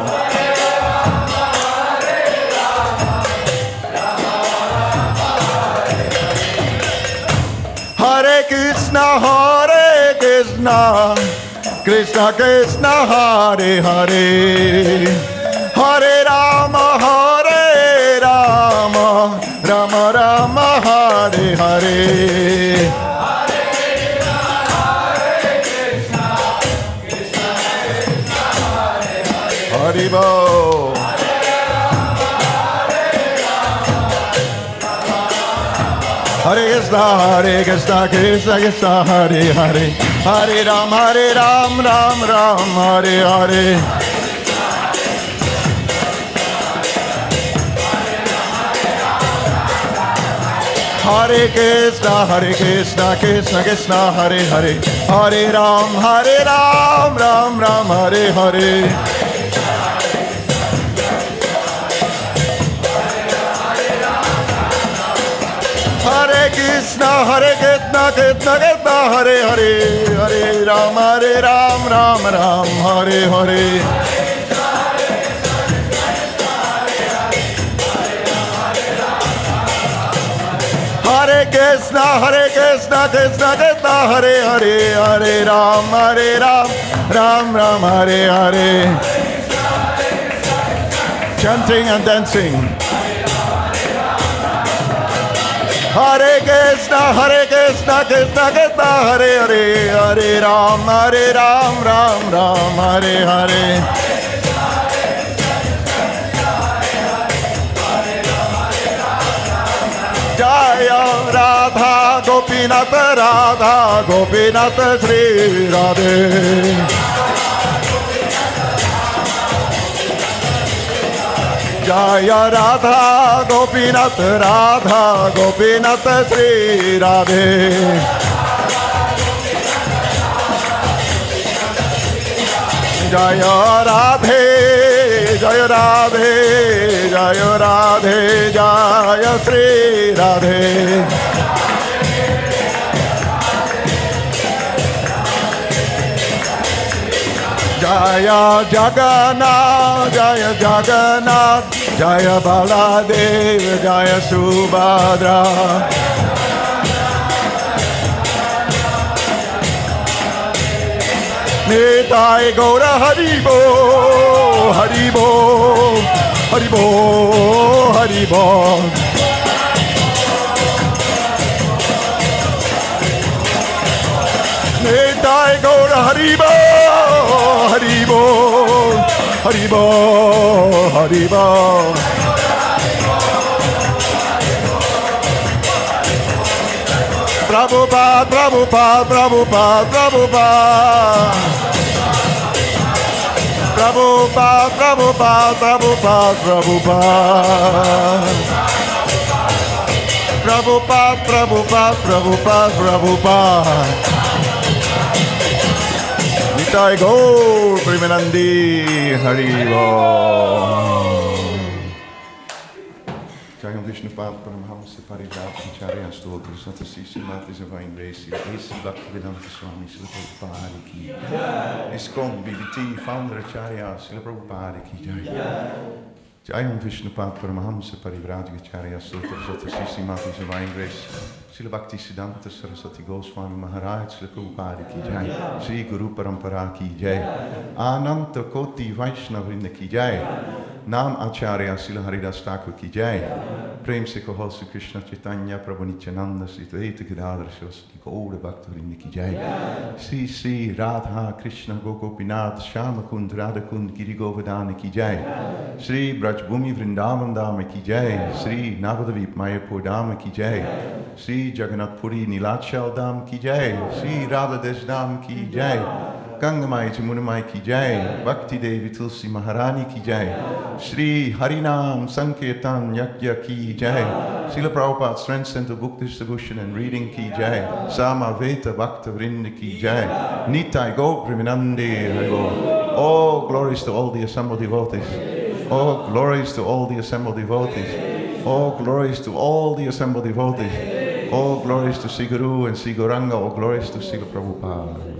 Hare Krishna, Krishna Krishna, Hare Hare, Hare Rama, Rama Rama, Hare Hare. Hari Bol. Hare Krishna, Krishna Krishna, Hare Hare, Hare Ram, Ram Ram, Hare Hare. Hare Krishna, Krishna Krishna, Hare Hare, Hare Ram, Ram Ram, Hare Hare. Hare Krishna, Krishna Krishna, Hare Hare, Hare Ram, Ram Ram, Hare Hare. Hare Krishna, Krishna Krishna, Hare Hare, Hare Ram, Ram Ram, Hare Hare. Chanting and dancing. Hare Krishna, Krishna Krishna, Hare Hare, Hare Ram, Ram Ram, Hare Hare. Jaya Radha Gopinath, Radha Gopinath, Sri Radhe. Jaya Radha Gopinath, Radha Gopinath, Sri Radhe. Jaya Radhe, Jaya Radhe, Jaya Radhe, Jaya Sri Radhe. Jaya Jagannath, Jaya Jagannath, Jaya Baladeva, Jaya Subhadra. Nitai Gaura Haribo, Haribo, Haribo, Haribo. Nitai Gaura Haribo, Haribo, Haribo, Haribo. Prabhupada, Prabhupada, Prabhupada, Prabhupada. Prabhupada, Prabhupada, Prabhupada, Prabhupada. Prabhupada, Prabhupada, Prabhupada, Prabhupada. Nitai Gaur Premanandi Haribo. Jayam Vishnu Pad Paramahamsa Parivratacharya Stotra Satasi Simati Divine Grace A.C. Bhaktivedanta Swami Srila Prabhupada Ki ISKCON BBT Founder Acharya Srila Prabhupada Ki Jayam Vishnu Pad Paramahamsa Parivratacharya Stotra Satasi Simati Divine Grace Srila Bhaktisiddhanta Saraswati Goswami Maharaj Srila Prabhupada Ki Jai Sri Guru Parampara Ki Jai Ananta Koti Vaishnava Vrinda Ki Jai Nam Acharya Srila Haridas Thakur Ki Jai Prem Se Kaho Sri Krishna Chaitanya Prabhu Nityananda Sri Dvaita Gadadhara Saraswati Gaura Bhakta Vrinda Ki Jai Sri Sri Radha Krishna Gopinath Shama Kund Radha Kund Giri Govardhana Ki Jai Sri Braj Bhumi Vrindavan Dhama Ki Jai Sri Navadvip Mayapur Dhama Ki Jai Sri Jagannath Puri Nilachal Dham Ki Jai Sri Radhadesh Dham Ki Jai Gangamai Jamunamai Ki Jai Bhakti Devi Tulsi Maharani Ki Jai Sri Harinam Sankirtan Yakya Ki Jai Srila Prabhupada's Strength Center Book Distribution and Reading Ki Jai Sama Veta Bhakta Vrinda Ki Jai Nitai Gaur Premanandi Haribo. All glories to all the assembled devotees. All glories to all the assembled devotees. All glories to all the assembled devotees. All glories to Sri Guru and Sri Gauranga. All glories to Srila Prabhupada.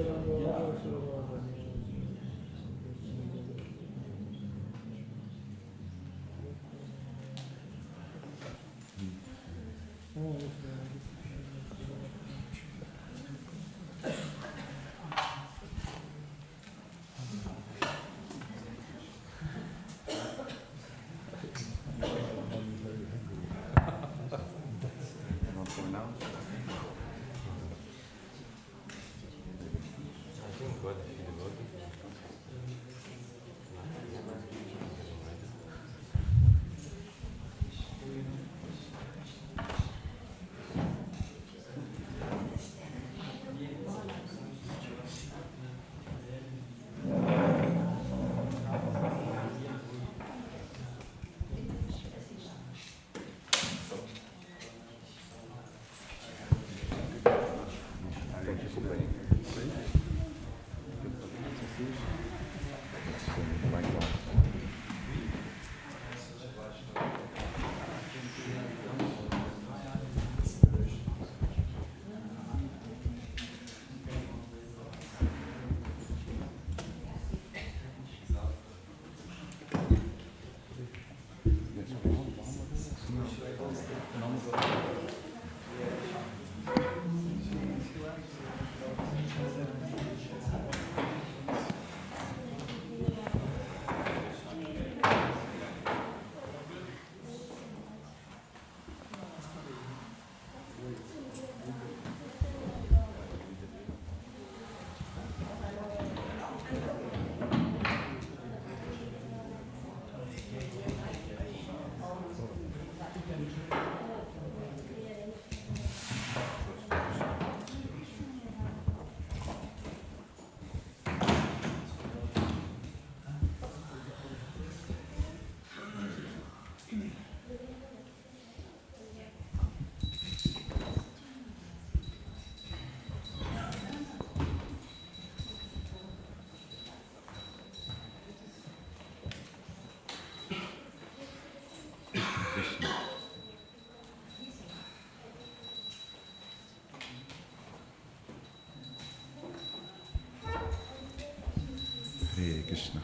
Hare Krishna.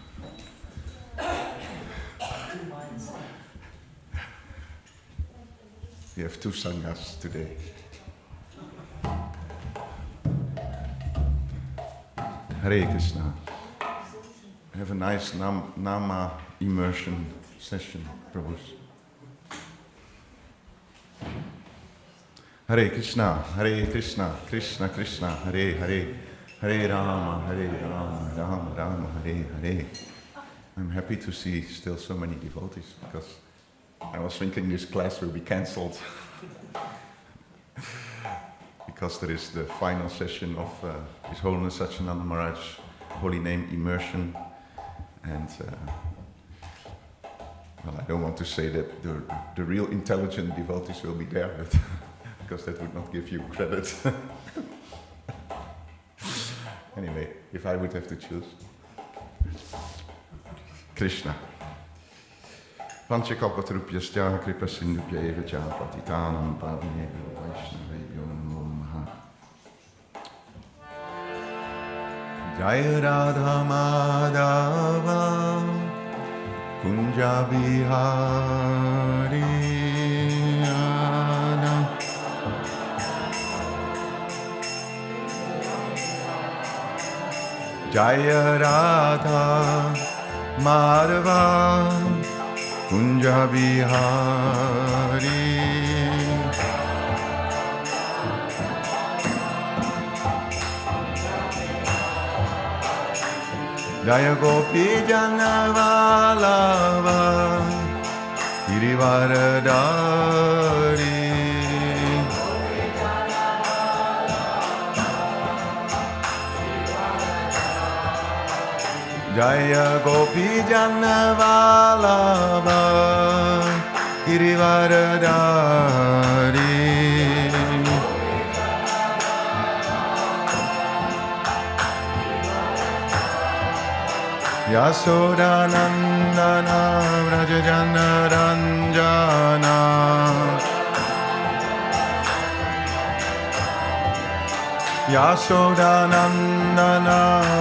We have two sanghas today. Hare Krishna. Have a nice Nama immersion session, Prabhus. Hare Krishna, Krishna Krishna, Hare Hare, Hare Rama, Rama Rama, Hare Hare. I'm happy to see still so many devotees because I was thinking this class will be cancelled because there is the final session of His Holiness Satyananda Maharaj Holy Name Immersion, and well, I don't want to say that the real intelligent devotees will be there, but because that would not give you credit. Anyway, if I would have to choose. Krishna. Panchakalpatarupyasya kripasindhubhya eva cha patitanam pavanebhyo vaishnavebhyo namo namaha. Jaya Radha Madhava Kunja Bihari Radha. Jaya Radha Madhava Kunja Bihari. Jaya Gopi Janavalava Girivaradari. Jaya Gopi Janavalava Girivaradari. Yasodanandana Vrajajana Ranjana. Yasodanandana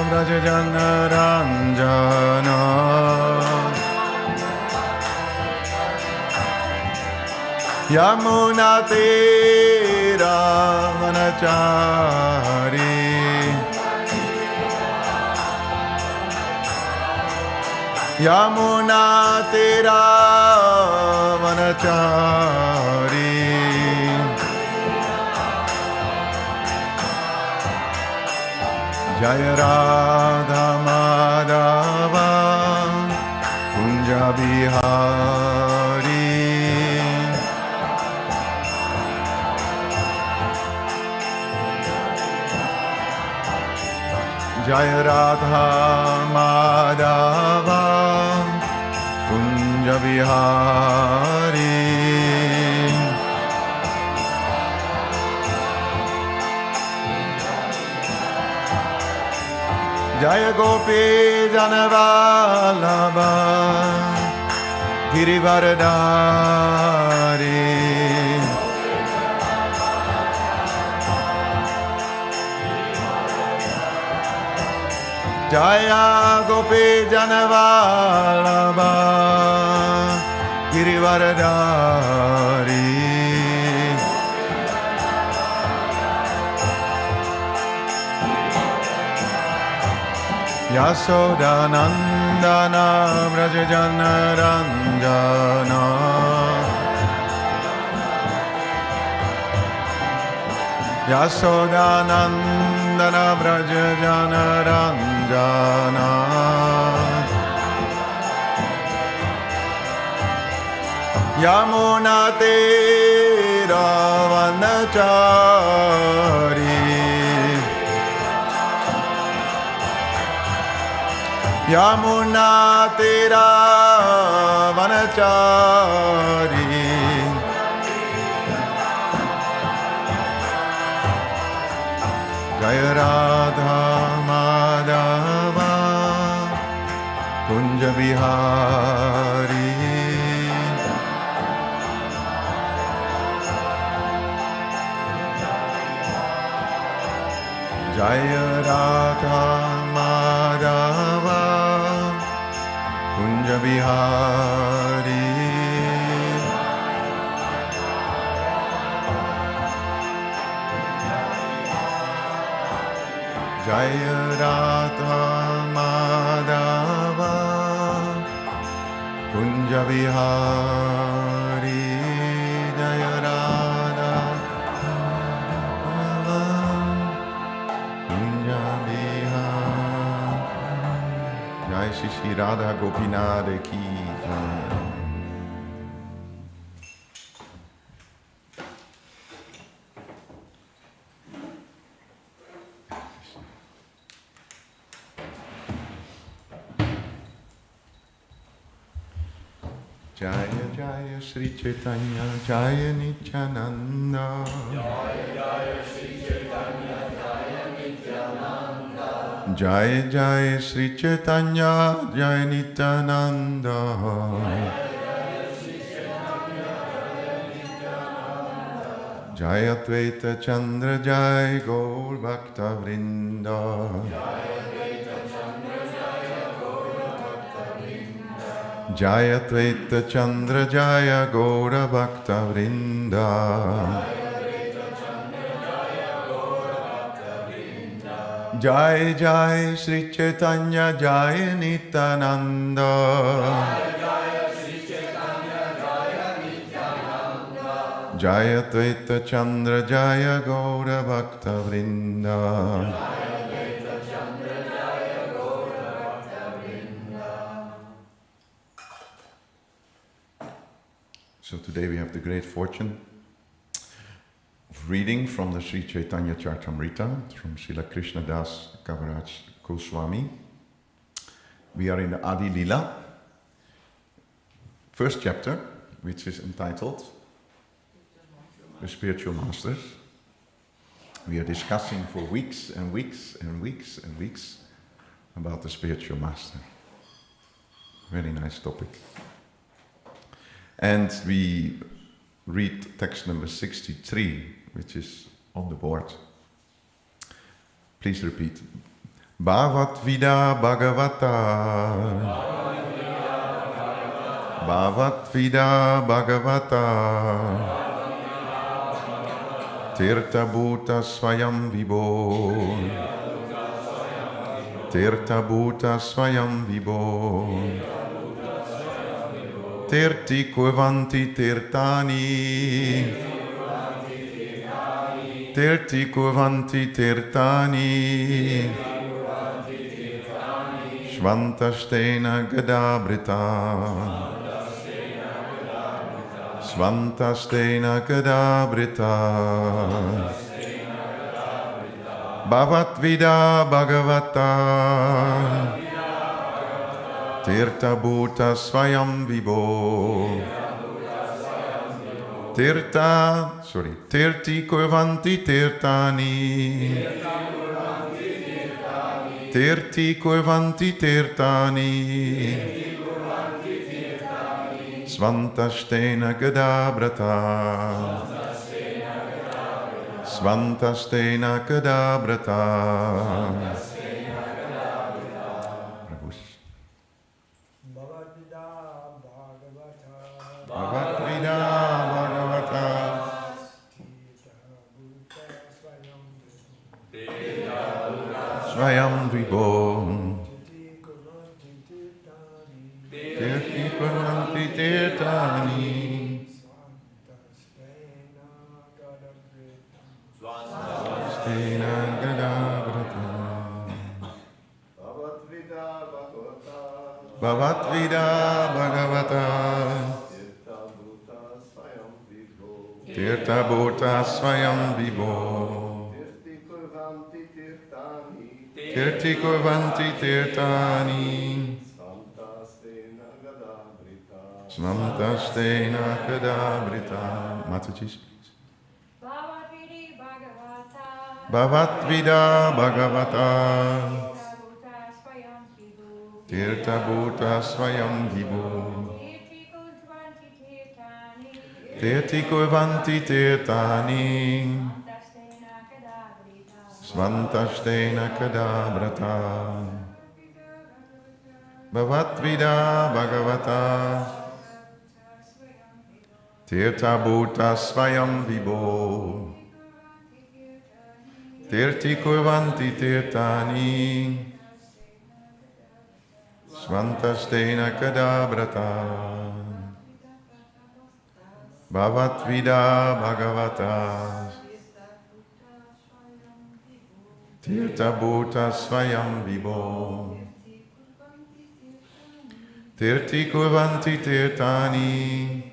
Vrajajana Ranjana. Yamuna Tira Vanachari. Yamuna Tira Vanachari. Jaya Radha Madhava Kunja Bihari. Jaya Radha Madhava Kunja Bihari. Jaya Gopi Janavalabha Girivaradari. Jaya Gopi Janavalabha Girivaradari. Yasodanandana Vrajajana Ranjana. Yasodanandana Vrajajana Ranjana. Yamuna Tera Vanachari Yamuna Tera Vanachari Jaya Radha Madhava Kunja Bihari Jaya Radha Madhava Kunja Bihari Jaya Radha Madhava Kunja Bihari Jaya Radha Madhava Kunja Bihari Jai Shri Radha Gopinade Ki Jaya Jaya Sri Chaitanya Jaya Nityananda Jaya Jaya Sri Chaitanya Jaya Nityananda Jaya Jaya Sri Chaitanya Jaya Nityananda Jaya Advaita Chandra Jaya Gaur Bhakta Vrinda Jaya Advaita Chandra Jaya Gaura Bhakta Vrinda Jai Jai Sri Chaitanya Jaya Nityananda Jaya Advaita Chandra Jaya Gaura Bhakta Vrinda So today we have the great fortune of reading from the Sri Chaitanya Charitamrita from Srila Krishna Das Kaviraj Goswami. We are in the Adi Lila, first chapter, which is entitled The Spiritual Masters. We are discussing for weeks and weeks and weeks and weeks about the spiritual master. Very nice topic. And we read text number 63, which is on the board. Please repeat. Bhavat Vida Bhagavata. Bhavat Vida Bhagavata. Tirtha Bhuta Swayam Vibho. Tirtha Bhuta Swayam Vibho. Tirti Kurvanti Tirtani Tirti Kurvanti Tirtani Svantastena Gadabrita Svantastena Gadabrita Bhavat Vida Bhagavata Tirtha Bhuta Swayam Vibho Tirti Kurvanti Tirtani Tirti Kurvanti Tirtani Svantastena Gadabrata Svantastena Gadabrata Bhagavata Bhagavata Swayam Vibho Tirti Kurvanti Tirtani Stena Gadabrata Bhavat Vida Bhagavata Tirtha Bhuta Swayam Vibho. Tirti Kurvanti Tirtani. Smamtastena Kadabrita. Mataji's, please. Bhavatvida Bhagavata. Tirtha Bhuta Swayam Vibho. Tirti Kurvanti Tirtani. Svantashtena Kadabrata. Bhavatvida Bhagavata. Tirtha Bhuta Swayam Vibho. Tirti Kurvanti Tirtani. Svantastena Kadabrata. Bhavatvida Bhagavata. Tirtha Bhuta Swayam Vibho. Tirti Kurvanti Tirtani.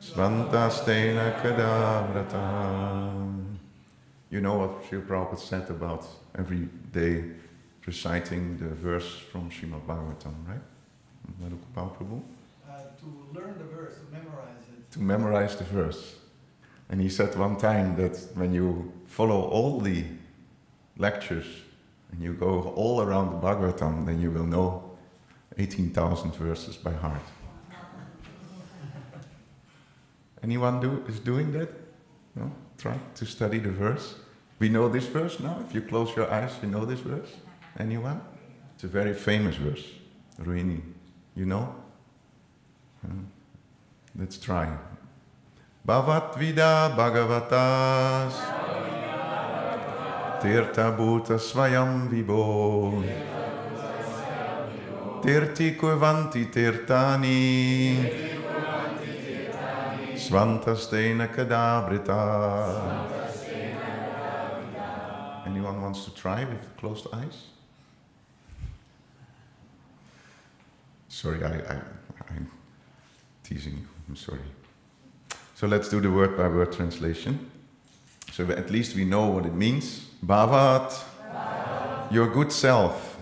Svantastena Kadabrata. You know what Srila Prabhupada said about every day reciting the verse from Srimad Bhagavatam, right? Prabhu? To learn the verse, to memorize it. To memorize the verse. And he said one time that when you follow all the lectures and you go all around the Bhagavatam, then you will know 18,000 verses by heart. Anyone is doing that? No? Try to study the verse. We know this verse now. If you close your eyes, you know this verse. Anyone? It's a very famous verse. Rohini, you know? Let's try. Bhavatvida Bhagavatas Tirtha Bhuta Swayam Vibho Tirti Kurvanti Tirtani Svantastena Kadabrita. Anyone wants to try with closed eyes? Sorry, I'm teasing you. I'm sorry. So let's do the word by word translation. So at least we know what it means. Bhavat, your good self.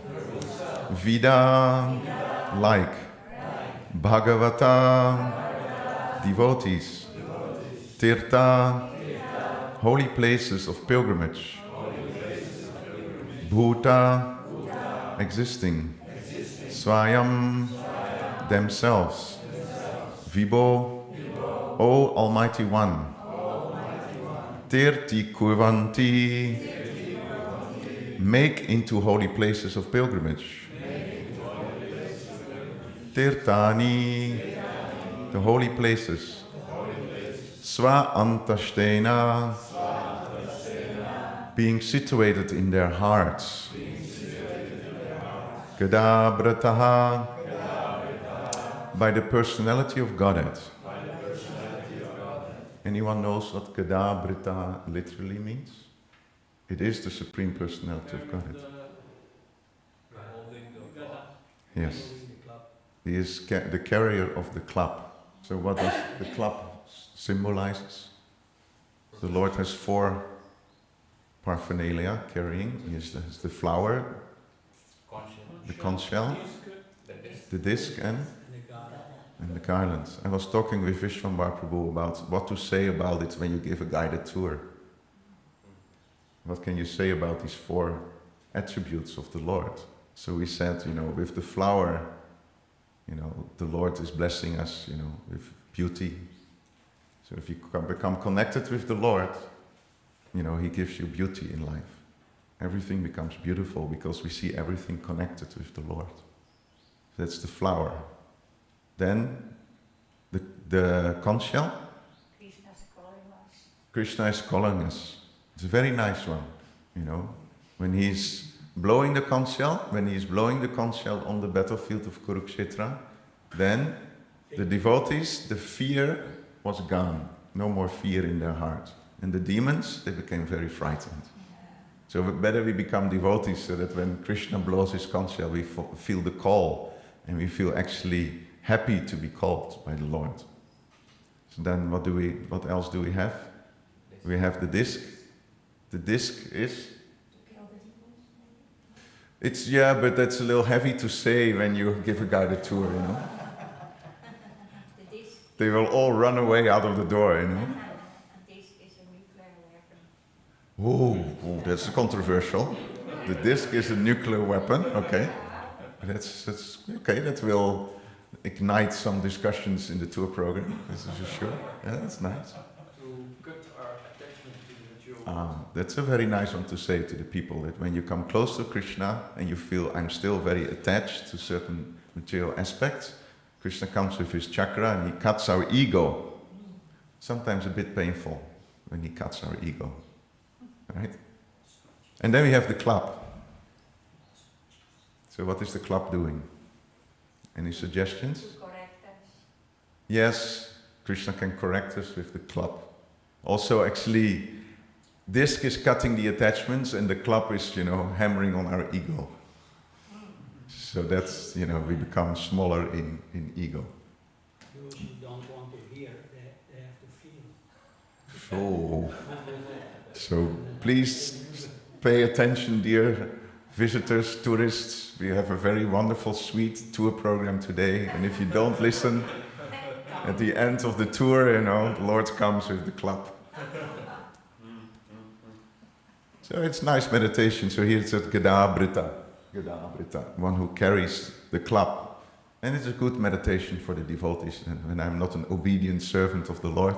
Vida, like. Bhagavata, devotees. Tirtha, holy places of pilgrimage. Bhuta, existing. Swayam, themselves. Vibho, O Almighty One. Tirti Kurvanti, make into holy places of pilgrimage. Tirtani, the holy places. Sva Antashtena, being situated in their hearts. Kadabrataha, by the personality of Godhead. Anyone knows what Kadabrita literally means? It is the Supreme Personality of Godhead. Yes. He is the carrier of the club. So what does the club symbolize? The Lord has 4 paraphernalia carrying. He has the flower, the conch shell, the disc, and the garland. I was talking with Vaishnava Prabhu about what to say about it when you give a guided tour. What can you say about these 4 attributes of the Lord? So we said, with the flower, the Lord is blessing us, with beauty. So if you become connected with the Lord, He gives you beauty in life. Everything becomes beautiful because we see everything connected with the Lord. That's the flower. Then the conch shell. Krishna is calling us. It's a very nice one, When he's blowing the conch shell, on the battlefield of Kurukshetra, then the devotees, the fear was gone. No more fear in their heart. And the demons, they became very frightened. So better we become devotees so that when Krishna blows his conch shell, we feel the call and we feel actually happy to be called by the Lord. So then what else do we have? We have the disc. The disc is? It's, yeah, but that's a little heavy to say when you give a guided tour, you know. They will all run away out of the door, you know. A disc is a nuclear weapon. Oh, that's controversial. The disc is a nuclear weapon, okay. That's okay, that will ignite some discussions in the tour program, this is for sure. Yeah, that's nice. To cut our attachment to the material. That's a very nice one to say to the people, that when you come close to Krishna and you feel I'm still very attached to certain material aspects, Krishna comes with his chakra and he cuts our ego. Sometimes a bit painful when he cuts our ego, right? And then we have the club. So what is the club doing? Any suggestions? To correct us. Yes, Krishna can correct us with the club. Also, actually, disc is cutting the attachments and the club is, hammering on our ego. So that's, we become smaller in ego. Those who don't want to hear, they have to feel. So please pay attention, dear visitors, tourists. We have a very wonderful, sweet tour program today. And if you don't listen, at the end of the tour, the Lord comes with the club. So it's nice meditation. So here it's at Gadabrita, one who carries the club. And it's a good meditation for the devotees. And when I'm not an obedient servant of the Lord,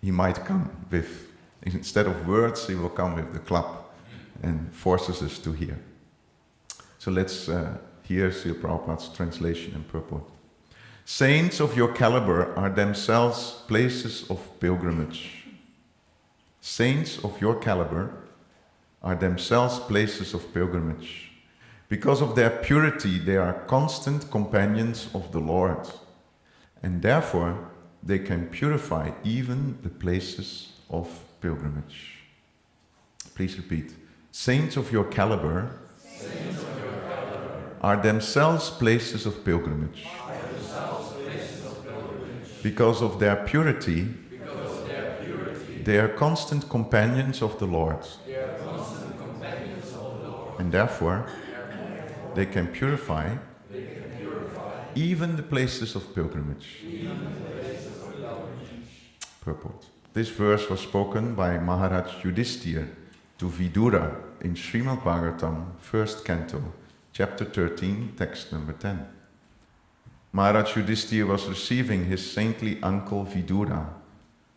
he might come with, instead of words, he will come with the club and forces us to hear. So let's hear Srila Prabhupada's translation and purport. Saints of your caliber are themselves places of pilgrimage. Saints of your caliber are themselves places of pilgrimage. Because of their purity, they are constant companions of the Lord, and therefore they can purify even the places of pilgrimage. Please repeat. Saints of your caliber are themselves places of pilgrimage. Because of their purity, they are constant companions of the Lord, and therefore they can purify even the places of pilgrimage. Purport. This verse was spoken by Maharaj Yudhishthira to Vidura in Srimad Bhagavatam, 1st canto, chapter 13, text number 10. Maharaj Yudhishthira was receiving his saintly uncle Vidura,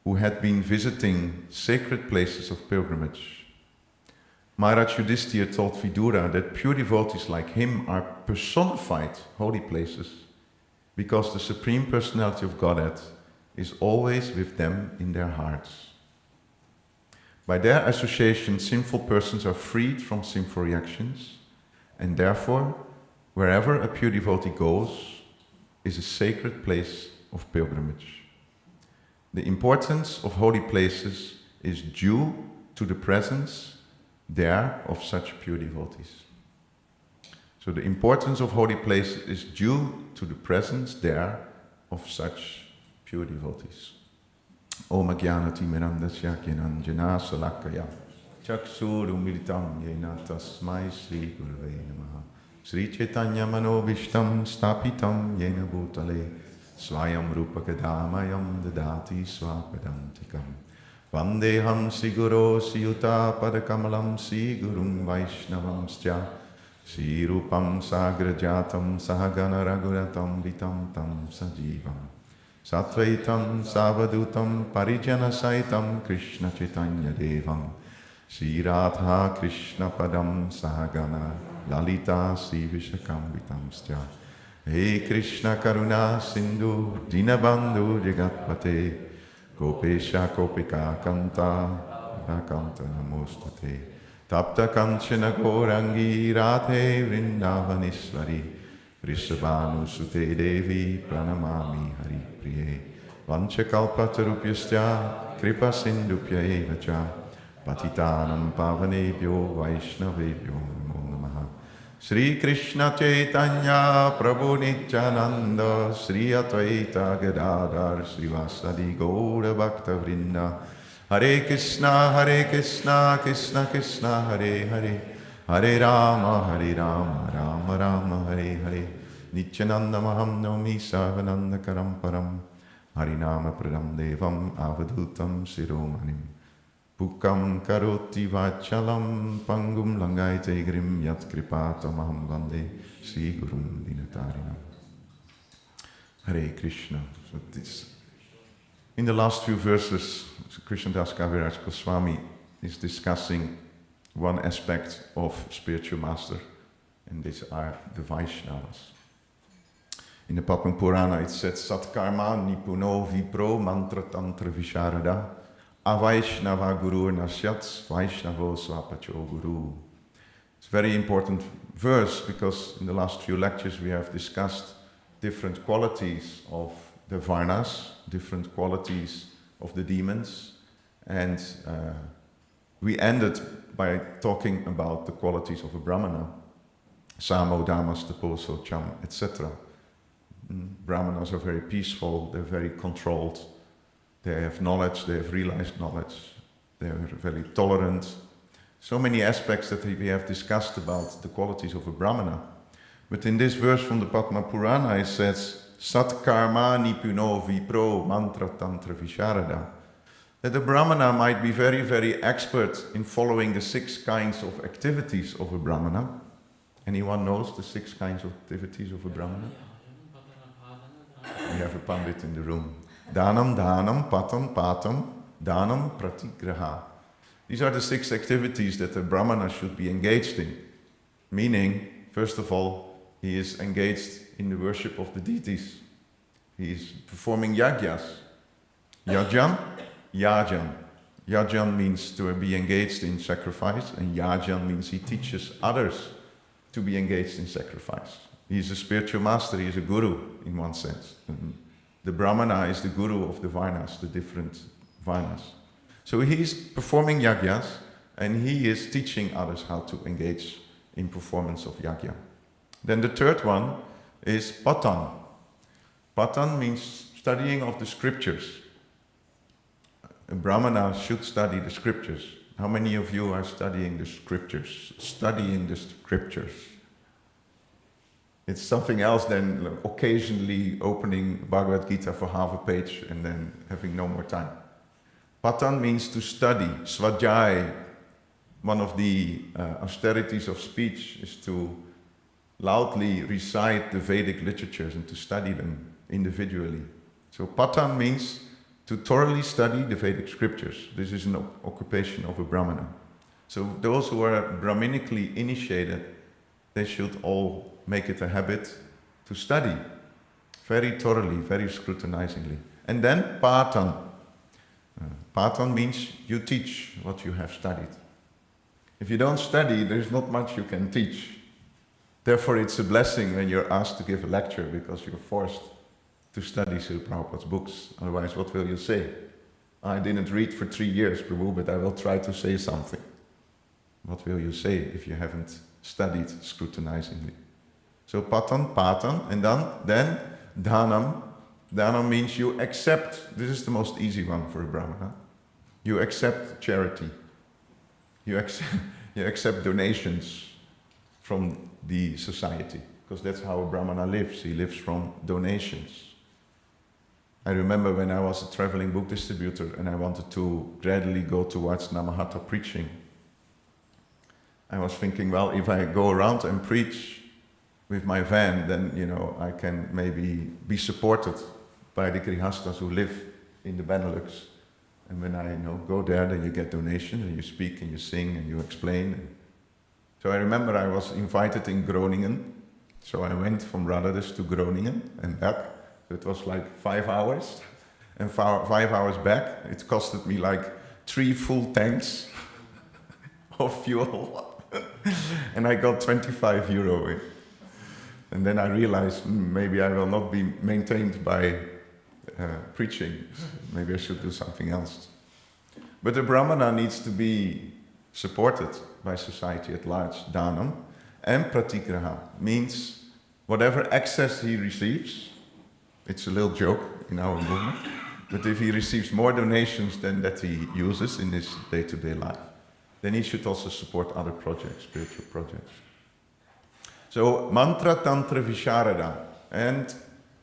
who had been visiting sacred places of pilgrimage. Maharaj Yudhishthira told Vidura that pure devotees like him are personified holy places because the Supreme Personality of Godhead is always with them in their hearts. By their association, sinful persons are freed from sinful reactions, and therefore, wherever a pure devotee goes, is a sacred place of pilgrimage. The importance of holy places is due to the presence there of such pure devotees. So the importance of holy places is due to the presence there of such pure devotees. Om Ajnanati Mirandasya Gyananjana Salakaya Chakshuru Militam Yena Tasmai Sri Gurave Namaha Sri Chaitanya Manobishtam Stapitam Yena Bhutale Swayam Rupa Kadamayam Dadati Swapadantikam Vandeham Siguro Siyuta Padakamalam Sigurum Vaishnavamscha Sri Rupam Sagrajatam Sahagana Raguratam Vitam Tam Sajivam Satvaitam Savadutam Parijana Saitam Krishna Chaitanya Devam Sri Radha Krishna Padam Sahagana Lalita Sri Vishakam Vitamscha Hey Krishna Karuna Sindhu Dinabandhu Jagatpate Gopesha Kopika Kanta Kanta Namostate Tapta Kanchana Gorangi Radhe Vrindavaniswari Vrishabhanu Sute Devi Pranamami Hari Priye Vanchakalpatarupyasya Kripa Sindhupya Evacha Patitanam Pavanebhyo Vaishnavebhyo Namo Namaha Sri Krishna Chaitanya Prabhu Nityananda Sri Advaita Gadadhar Srivasadi Gaura Bhakta Vrinda Hare Krishna Krishna Krishna Hare Hare Hare Rama Rama Rama Hare Hare Nityananda Maham Nomi Savananda Karam Harinama Pradam Devam Avadutam Siromanim Pukam Karoti Vachalam Pangum Langaite Grim Yat Kripatamaham Vande Sri Gurum Dinatarinam. Hare Krishna. So in the last few verses, Krishnadas Kaviraj Goswami is discussing one aspect of spiritual master, and these are the Vaishnavas. In the Padma Purana it said, Satkarma Nipuno Vipro Mantra Tantra Visharada Avaishnava Guru Nasyat Vaishnavo Swapacho Guru. It's a very important verse because in the last few lectures we have discussed different qualities of the Varnas, different qualities of the demons, and we ended by talking about the qualities of a Brahmana, Samo, Damas, Taposo, Cham, etc. Brahmanas are very peaceful, they're very controlled, they have knowledge, they have realized knowledge, they're very tolerant. So many aspects that we have discussed about the qualities of a Brahmana. But in this verse from the Padma Purana it says, Sat karma nipuno vipro mantra tantra visharada. That the Brahmana might be very, very expert in following the 6 kinds of activities of a Brahmana. Anyone knows the 6 kinds of activities of a Brahmana? We have a Pandit in the room. Danam, Danam, Patam, Patam, Danam, Pratigraha. These are the 6 activities that a Brahmana should be engaged in. Meaning, first of all, he is engaged in the worship of the deities. He is performing yagyas. Yajam, yajan. Yajan means to be engaged in sacrifice, and yajan means he teaches others to be engaged in sacrifice. He is a spiritual master, he is a guru in one sense. And the Brahmana is the guru of the Varnas, the different Varnas. So he is performing yagyas and he is teaching others how to engage in performance of yagya. Then the third one is patan. Patan means studying of the scriptures. A Brahmana should study the scriptures. How many of you are studying the scriptures? Studying the scriptures. It's something else than occasionally opening Bhagavad Gita for half a page and then having no more time. Patan means to study. Svajai, one of the austerities of speech, is to loudly recite the Vedic literatures and to study them individually. So patan means to thoroughly study the Vedic scriptures. This is an occupation of a Brahmana. So those who are Brahminically initiated, they should all make it a habit to study very thoroughly, very scrutinizingly. And then patan. Patan means you teach what you have studied. If you don't study, there's not much you can teach. Therefore, it's a blessing when you're asked to give a lecture because you're forced to study Srila Prabhupada's books. Otherwise, what will you say? I didn't read for 3 years, Prabhu, but I will try to say something. What will you say if you haven't studied scrutinizingly? So patan, and then dhanam. Dhanam means you accept, this is the most easy one for a Brahmana, you accept charity. You accept donations from the society, because that's how a Brahmana lives. He lives from donations. I remember when I was a traveling book distributor and I wanted to gradually go towards Namahata preaching. I was thinking, well, if I go around and preach with my van, then, I can maybe be supported by the Grihastas who live in the Benelux. And when I go there, then you get donations and you speak and you sing and you explain. So I remember I was invited in Groningen. So I went from Radhadesh to Groningen and back. It was like 5 hours. And 5 hours back, it costed me like 3 full tanks of fuel. And I got €25. And then I realized maybe I will not be maintained by preaching. Maybe I should do something else. But the Brahmana needs to be supported by society at large, dhanam. And pratigraha means whatever excess he receives, it's a little joke in our movement, but if he receives more donations than that he uses in his day-to-day life, then he should also support other projects, spiritual projects. So, mantra, tantra, visharada. And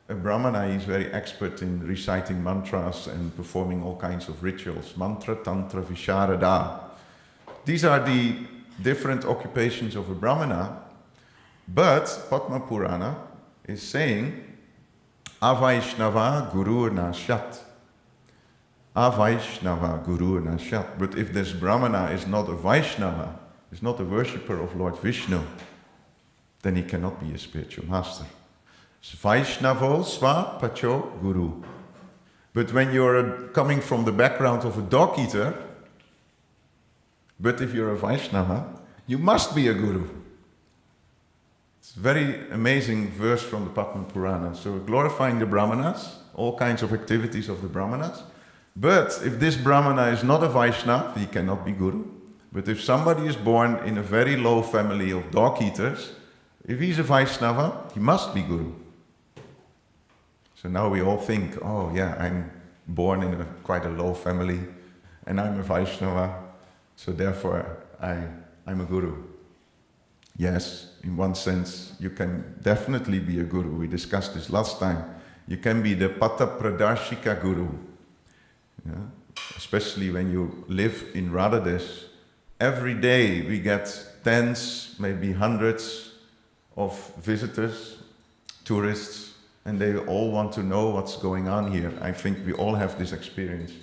a Brahmana is very expert in reciting mantras and performing all kinds of rituals. Mantra, tantra, visharada. These are the different occupations of a Brahmana, but Padma Purana is saying, Avaishnava Guru Nashat. Avaishnava Guru Nashat. But if this Brahmana is not a Vaishnava, is not a worshipper of Lord Vishnu, then he cannot be a spiritual master. Vaishnavo Sva Pacho Guru. But when you're coming from the background of a dog eater, but if you're a Vaishnava, you must be a guru. It's a very amazing verse from the Padma Purana. So we're glorifying the Brahmanas, all kinds of activities of the Brahmanas. But if this Brahmana is not a Vaishnava, he cannot be guru. But if somebody is born in a very low family of dog eaters, if he's a Vaishnava, he must be guru. So now we all think, oh yeah, I'm born in quite a low family and I'm a Vaishnava, so therefore I'm a guru. Yes, in one sense, you can definitely be a guru. We discussed this last time. You can be the Pata Pradarshika guru. Yeah? Especially when you live in Radhadesh. Every day we get tens, maybe hundreds of visitors, tourists, and they all want to know what's going on here. I think we all have this experience.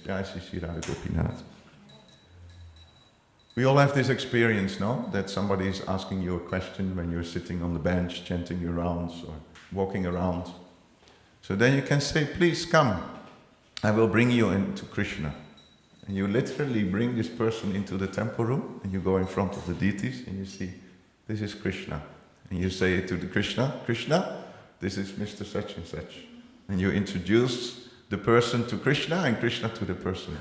We all have this experience, no? That somebody is asking you a question when you're sitting on the bench, chanting your rounds or walking around. So then you can say, please come, I will bring you into Krishna. And you literally bring this person into the temple room and you go in front of the deities and you see, this is Krishna. And you say to the Krishna, Krishna, this is Mr. Such and Such. And you introduce the person to Krishna and Krishna to the person.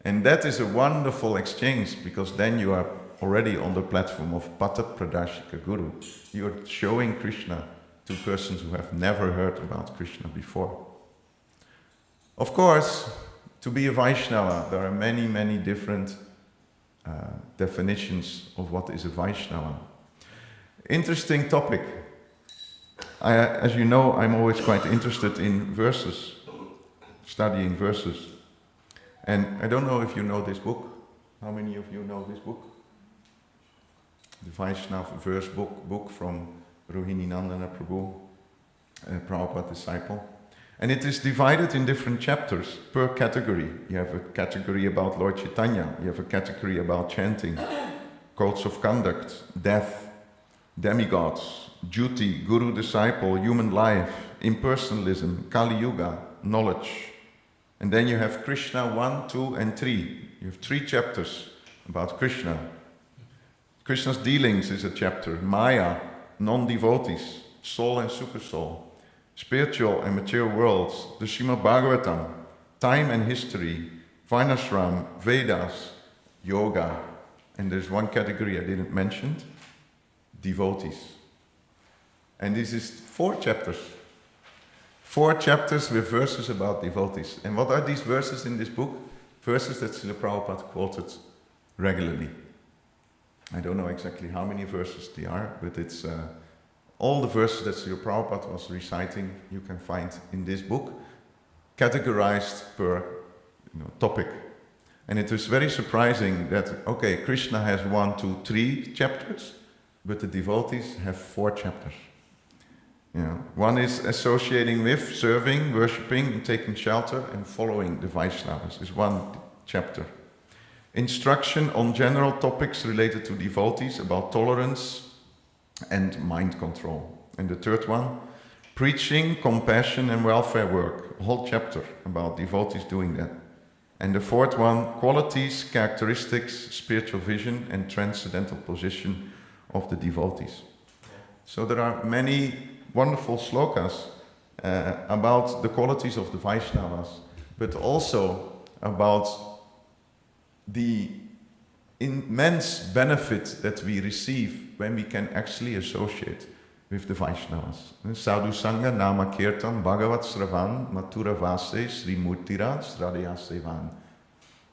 And that is a wonderful exchange, because then you are already on the platform of Pata Pradarshika Guru. You are showing Krishna to persons who have never heard about Krishna before. Of course, to be a Vaishnava, there are many, many different definitions of what is a Vaishnava. Interesting topic. As you know, I'm always quite interested in verses, studying verses. And I don't know if you know this book. How many of you know this book? The Vaishnava verse book from Rohini Nandana Prabhu, Prabhupada disciple. And it is divided in different chapters per category. You have a category about Lord Chaitanya, you have a category about chanting, codes of conduct, death, demigods, duty, guru, disciple, human life, impersonalism, Kali Yuga, knowledge. And then you have Krishna 1, 2 and 3. You have 3 chapters about Krishna. Krishna's dealings is a chapter. Maya, non-devotees, soul and supersoul, spiritual and material worlds, the Srimad Bhagavatam, time and history, Varnashram, Vedas, yoga. And there's one category I didn't mention, devotees. And this is 4 chapters. 4 chapters with verses about devotees. And what are these verses in this book? Verses that Srila Prabhupada quoted regularly. I don't know exactly how many verses they are, but it's all the verses that Srila Prabhupada was reciting you can find in this book, categorized per topic. And it was very surprising that, okay, Krishna has 1, 2, 3 chapters, but the devotees have 4 chapters. One is associating with, serving, worshipping, and taking shelter, and following the Vaishnavas is 1 chapter. Instruction on general topics related to devotees about tolerance and mind control. And the 3rd one, preaching, compassion, and welfare work, a whole chapter about devotees doing that. And the 4th one, qualities, characteristics, spiritual vision, and transcendental position of the devotees. So there are many wonderful slokas about the qualities of the Vaishnavas, but also about the immense benefit that we receive when we can actually associate with the Vaishnavas. Sadhu Sangha, Nama Kirtan, Bhagavat Sravan, Mathura Vase, Sri Murtira, Sradaya Sevan.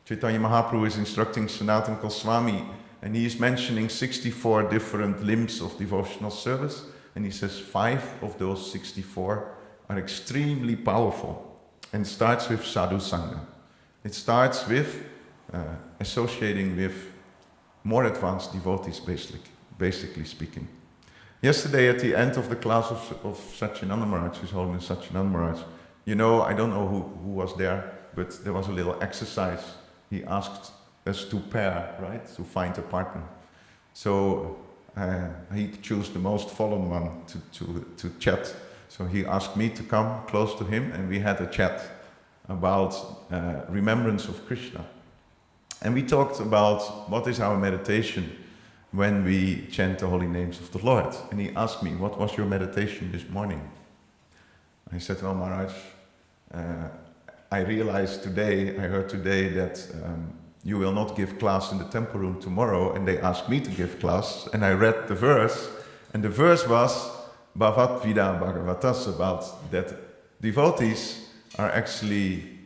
Chaitanya Mahaprabhu is instructing Sanatana Goswami, and he is mentioning 64 different limbs of devotional service, and he says 5 of those 64 are extremely powerful, and starts with Sadhu Sangha. It starts with associating with more advanced devotees, basically speaking. Yesterday, at the end of the class of Satyananda Maharaj, His Holiness Satyananda Maharaj, I don't know who was there, but there was a little exercise. He asked us to pair, right, to find a partner. So he chose the most fallen one to chat. So he asked me to come close to him, and we had a chat about remembrance of Krishna. And we talked about what is our meditation when we chant the holy names of the Lord. And he asked me, what was your meditation this morning? I said, well, Maharaj, I heard today that you will not give class in the temple room tomorrow, and they asked me to give class, and I read the verse, and the verse was Bhavat Vida Bhagavatas, about that devotees are actually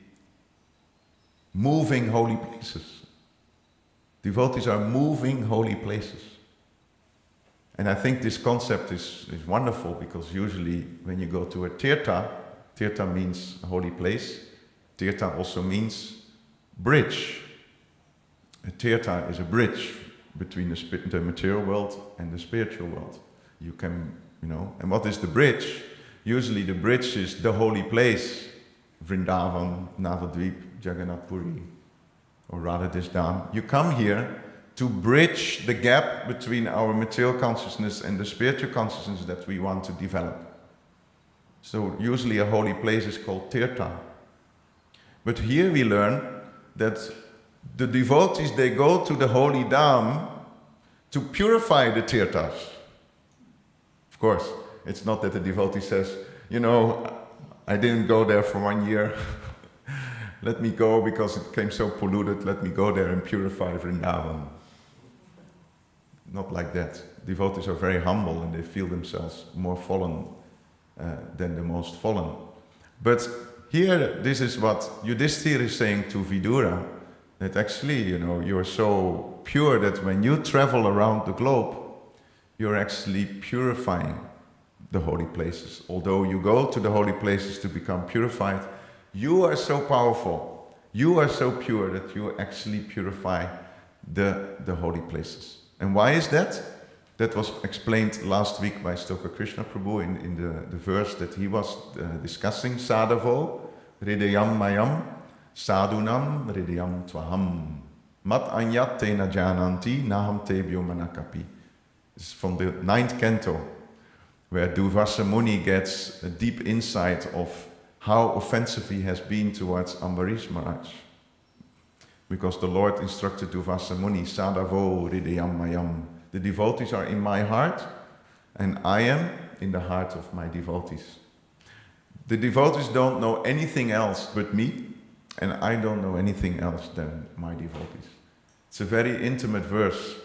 moving holy places. Devotees are moving holy places. And I think this concept is wonderful, because usually when you go to a tirtha means a holy place. Tirtha also means bridge. A tirtha is a bridge between the material world and the spiritual world. You can, and what is the bridge? Usually the bridge is the holy place. Vrindavan, Navadvip, Jagannath Puri, or Radhadesh Dham. You come here to bridge the gap between our material consciousness and the spiritual consciousness that we want to develop. So usually a holy place is called tirtha. But here we learn that the devotees, they go to the holy dham to purify the tirthas. Of course, it's not that the devotee says, I didn't go there for 1 year. Let me go because it came so polluted. Let me go there and purify Vrindavan. Not like that. Devotees are very humble, and they feel themselves more fallen than the most fallen. But here, this is what Yudhishthira is saying to Vidura, that actually, you're so pure that when you travel around the globe, you're actually purifying the holy places. Although you go to the holy places to become purified, you are so powerful, you are so pure that you actually purify the holy places. And why is that? That was explained last week by Stoka Krishna Prabhu in the verse that he was discussing. Sadhavo hridayam mayam sadhunam hridayam tvaham mat anyat te na jananti naham tebhyo manakapi. It's from the 9th canto, where Durvasa Muni gets a deep insight of how offensive he has been towards Ambarish Maharaj. Because the Lord instructed Durvasa Muni, Sadhavo hridayam mayam. The devotees are in my heart, and I am in the heart of my devotees. The devotees don't know anything else but me, and I don't know anything else than my devotees. It's a very intimate verse,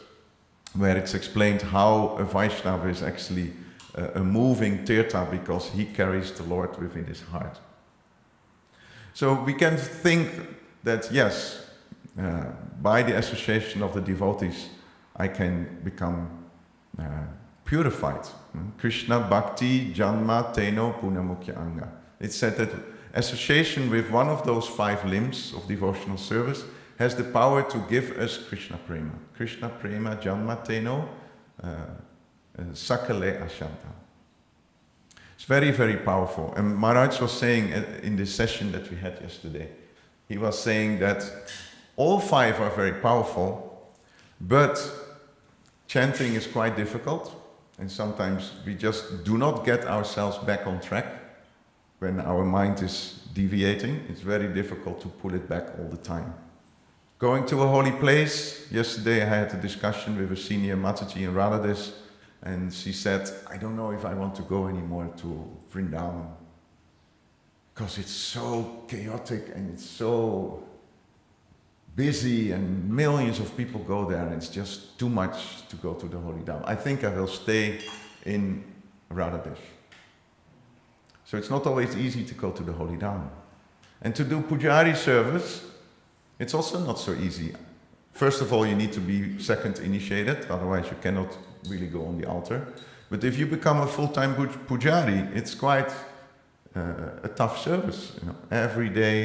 where it's explained how a Vaishnava is actually a moving tirtha, because he carries the Lord within his heart. So we can think that, yes, by the association of the devotees, I can become purified. Krishna Bhakti Janma Teno Punamukya Anga. It's said that association with one of those 5 limbs of devotional service has the power to give us Krishna Prema. Krishna Prema Janma Teno Sakale Ashanta. It's very, very powerful. And Maharaj was saying in this session that we had yesterday, he was saying that all 5 are very powerful, but chanting is quite difficult, and sometimes we just do not get ourselves back on track when our mind is deviating. It's very difficult to pull it back all the time. Going to a holy place, yesterday I had a discussion with a senior Mataji in Radhadesh, and she said, I don't know if I want to go anymore to Vrindavan, because it's so chaotic and it's so busy and millions of people go there and it's just too much to go to the Holy Dham. I think I will stay in Radhadesh. So it's not always easy to go to the Holy Dham. And to do Pujari service, it's also not so easy. First of all, you need to be second initiated, otherwise you cannot really go on the altar. But if you become a full-time Pujari, it's quite a tough service. You know, every day,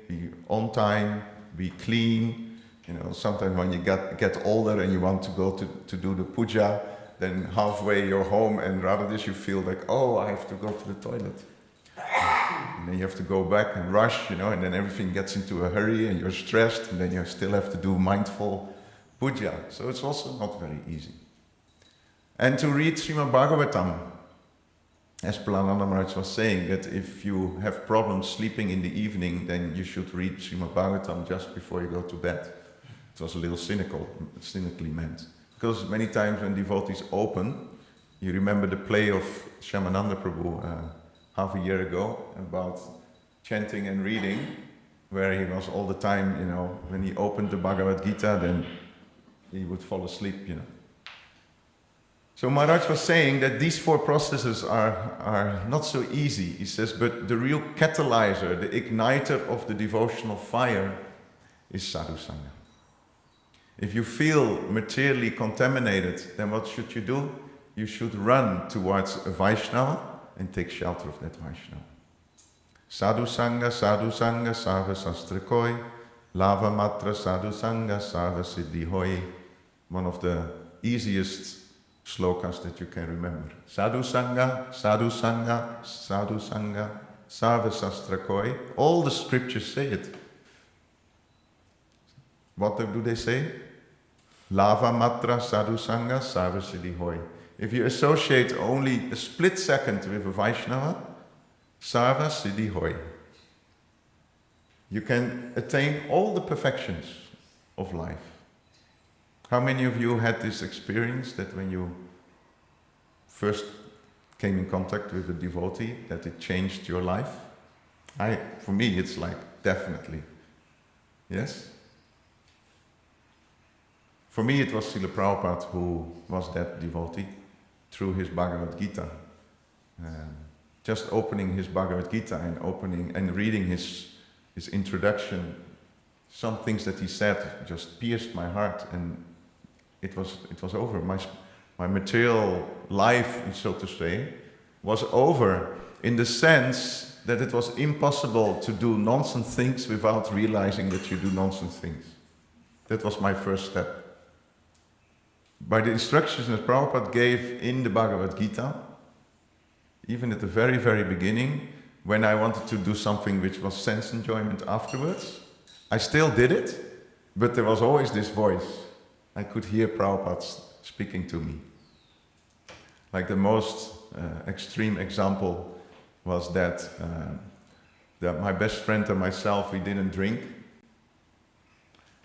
be on time, be clean. You know, sometimes when you get older and you want to go to do the puja, then halfway you're home and rather this you feel like, oh, I have to go to the toilet. And then you have to go back and rush, you know, and then everything gets into a hurry and you're stressed and then you still have to do mindful puja. So it's also not very easy. And to read Srimad Bhagavatam, as Brahmana Maharaj was saying, that if you have problems sleeping in the evening, then you should read Srimad Bhagavatam just before you go to bed. It was a little cynically meant. Because many times when devotees open, you remember the play of Shyamananda Prabhu half a year ago about chanting and reading, where he was all the time, you know, when he opened the Bhagavad Gita, then he would fall asleep, you know. So Maharaj was saying that these four processes are not so easy. He says, but the real catalyzer, the igniter of the devotional fire is sadhu sangha. If you feel materially contaminated, then what should you do? You should run towards a Vaishnava and take shelter of that Vaishnava. Sadhu sangha, sarva sastra koi, lava matra sadhu sangha, sarva siddhi hoi. One of the easiest slokas that you can remember. Sadhu sangha, sarva sastra koi. All the scriptures say it. What do they say? Lava matra sadhu sangha, sarva siddhi hoi. If you associate only a split second with a Vaishnava, sarva siddhi hoi. You can attain all the perfections of life. How many of you had this experience that when you first came in contact with a devotee, that it changed your life? For me, it's like, definitely. Yes? For me, it was Srila Prabhupada who was that devotee through his Bhagavad Gita. Just opening his Bhagavad Gita and opening and reading his introduction, some things that he said just pierced my heart, and it was over. My material life, so to say, was over in the sense that it was impossible to do nonsense things without realizing that you do nonsense things. That was my first step. By the instructions that Prabhupada gave in the Bhagavad Gita, even at the very, very beginning, when I wanted to do something which was sense enjoyment afterwards, I still did it, but there was always this voice. I could hear Prabhupada speaking to me. Like the most extreme example was that my best friend and myself, we didn't drink,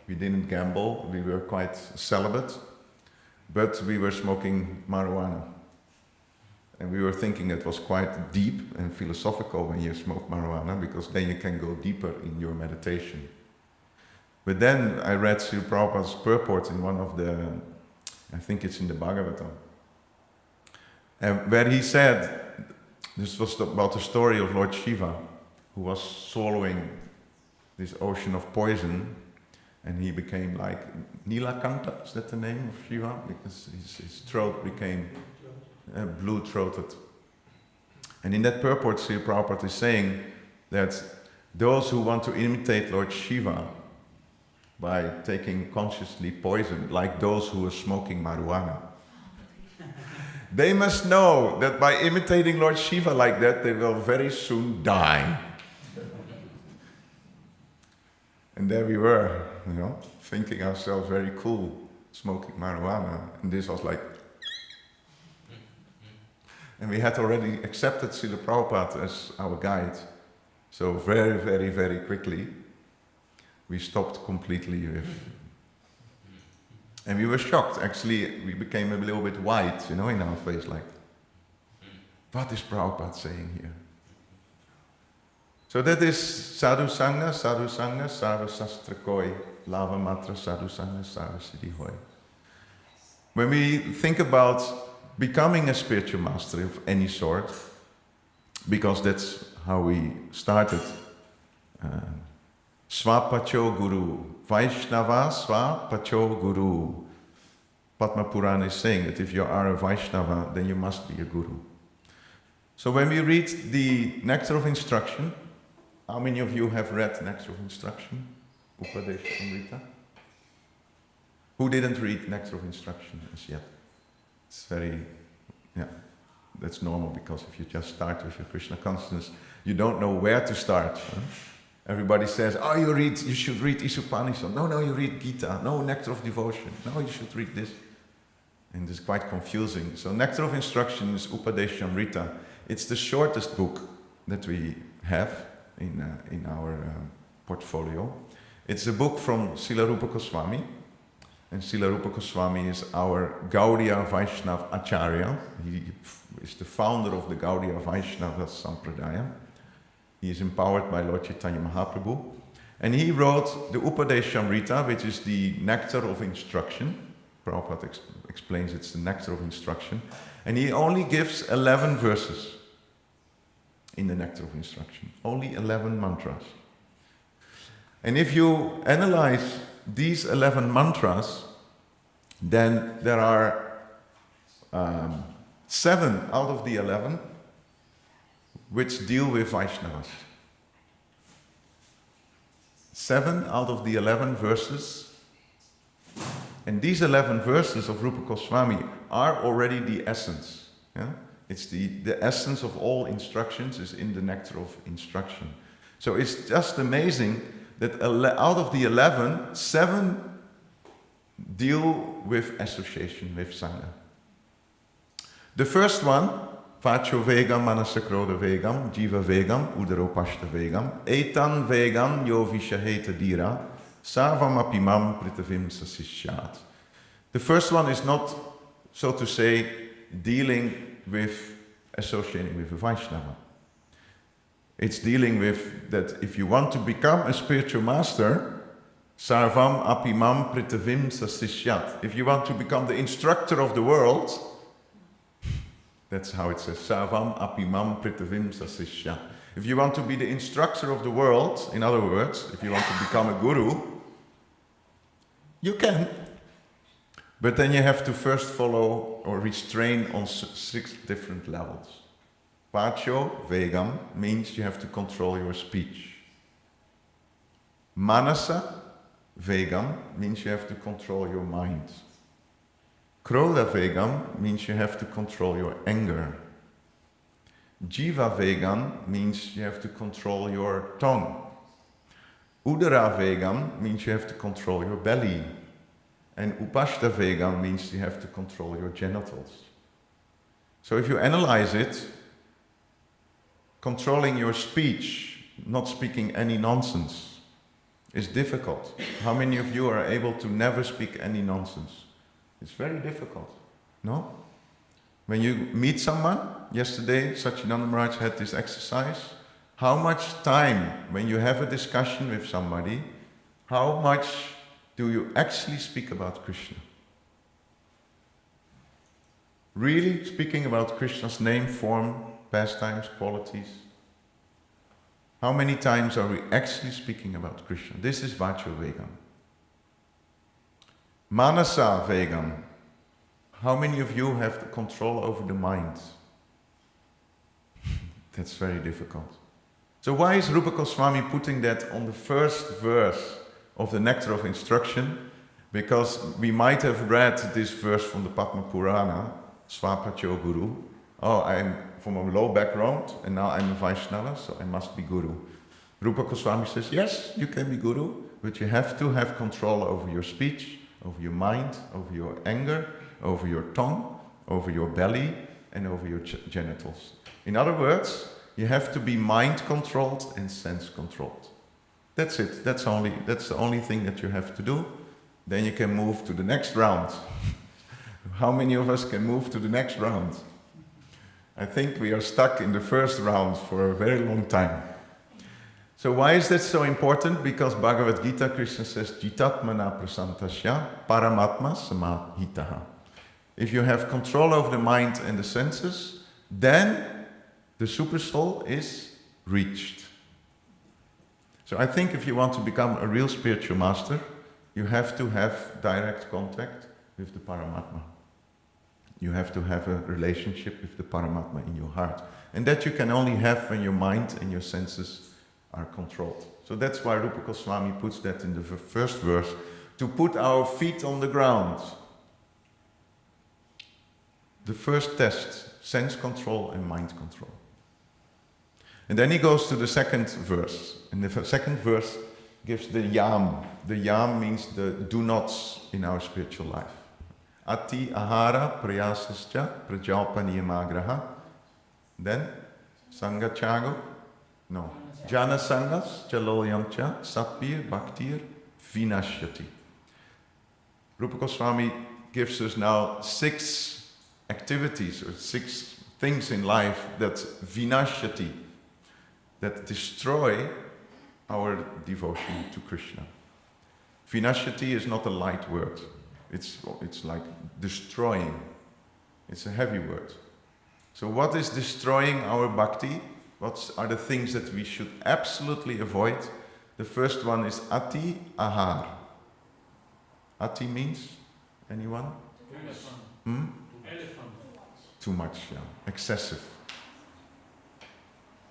we didn't gamble, we were quite celibate, but we were smoking marijuana. And we were thinking it was quite deep and philosophical when you smoke marijuana, because then you can go deeper in your meditation. But then I read Srila Prabhupada's purport in one of the, I think it's in the Bhagavatam, where he said, this was about the story of Lord Shiva, who was swallowing this ocean of poison, and he became like Nilakanta, is that the name of Shiva? Because his throat became blue-throated. And in that purport, Srila Prabhupada is saying that those who want to imitate Lord Shiva by taking consciously poison, like those who are smoking marijuana, they must know that by imitating Lord Shiva like that, they will very soon die. And there we were, you know, thinking ourselves very cool, smoking marijuana, and this was like... And we had already accepted Srila Prabhupada as our guide. So very, very, very quickly, we stopped completely with... And we were shocked, actually, we became a little bit white, you know, in our face, like, what is Prabhupada saying here? So that is sadhu sangha, sarva sastra koi, lava matra sadhu sangha, sarva siddhi hoy. When we think about becoming a spiritual master of any sort, because that's how we started, Swapacho Guru, Vaishnava Swapacho Guru. Padma Purana is saying that if you are a Vaishnava, then you must be a Guru. So when we read the Nectar of Instruction, how many of you have read Nectar of Instruction? Upadesha Amrita? Who didn't read Nectar of Instruction as yet? It's very, that's normal, because if you just start with your Krishna consciousness, you don't know where to start. Huh? Everybody says, oh, you should read Isupanishad. No, you read Gita. No, Nectar of Devotion. No, you should read this. And it's quite confusing. So Nectar of Instruction is Upadesha Amrita. It's the shortest book that we have in our portfolio. It's a book from Srila Rupa Goswami. And Srila Rupa Goswami is our Gaudiya Vaishnava Acharya. He is the founder of the Gaudiya Vaishnava Sampradaya. He is empowered by Lord Chaitanya Mahaprabhu. And he wrote the Upadeshamrita, which is the Nectar of Instruction. Prabhupada explains it's the Nectar of Instruction. And he only gives 11 verses in the Nectar of Instruction. Only 11 mantras. And if you analyze these 11 mantras, then there are 7 out of the 11 which deal with Vaishnavas. 7 out of the 11 verses, and these 11 verses of Rupa Goswami are already the essence. Yeah? It's the essence of all instructions is in the Nectar of Instruction. So it's just amazing that out of the 11, 7 deal with association with Sangha. The first one, Vacho Vegam, Manasakroda Vegam, Jiva Vegam, Udaropashta Vegam, Etan Vegam, Yo Vishaheta Dira, Sarvam Apimam Pritavim Sasishyat. The first one is not, so to say, dealing with associating with a Vaishnava. It's dealing with that if you want to become a spiritual master, Sarvam Apimam Pritavim Sasishyat. If you want to become the instructor of the world, that's how it says, Sarvam Apimam Pritavim Sasishyat. If you want to be the instructor of the world, in other words, if you want to become a guru, you can. But then you have to first follow or restrain on 6 different levels. Vacho Vegam means you have to control your speech. Manasa Vegam means you have to control your mind. Krodha Vegam means you have to control your anger. Jiva Vegam means you have to control your tongue. Udara Vegam means you have to control your belly. And Upashta Vegam means you have to control your genitals. So if you analyze it, controlling your speech, not speaking any nonsense, is difficult. How many of you are able to never speak any nonsense? It's very difficult, no? When you meet someone, yesterday Satchidananda Maharaj had this exercise. How much time, when you have a discussion with somebody, how much do you actually speak about Krishna? Really speaking about Krishna's name, form, pastimes, qualities? How many times are we actually speaking about Krishna? This is Vacho Vegam. Manasa Vegam. How many of you have the control over the mind? That's very difficult. So why is Rupa Goswami putting that on the first verse of the Nectar of Instruction? Because we might have read this verse from the Padma Purana, Swapacho Guru. Oh, I'm from a low background and now I'm a Vaishnava, so I must be Guru. Rupa Goswami says, yes, you can be Guru, but you have to have control over your speech, over your mind, over your anger, over your tongue, over your belly, and over your genitals. In other words, you have to be mind-controlled and sense-controlled. That's it. That's the only thing that you have to do. Then you can move to the next round. How many of us can move to the next round? I think we are stuck in the first round for a very long time. So why is that so important? Because Bhagavad Gita, Krishna says, Jitatmana prasantasya paramatma samahitaha. If you have control over the mind and the senses, then the supersoul is reached. So I think if you want to become a real spiritual master, you have to have direct contact with the Paramatma. You have to have a relationship with the Paramatma in your heart. And that you can only have when your mind and your senses are controlled. So that's why Rupa Goswami puts that in the first verse, to put our feet on the ground. The first test, sense control and mind control. And then he goes to the second verse. And the second verse gives the yam. The yam means the do nots in our spiritual life. Ati ahara prayasascha prajalpa niyamagraha. Then sangachago. No. Jana sangas chaloyamcha sapir bhaktir vinashyati. Rupa Goswami gives us now 6 activities or 6 things in life that vinashyati, that destroy our devotion to Krishna. Vinashyati is not a light word. It's like destroying. It's a heavy word. So what is destroying our bhakti? What are the things that we should absolutely avoid? The first one is ati ahar. Ati means, anyone? Elephant. Too much, yeah. Excessive.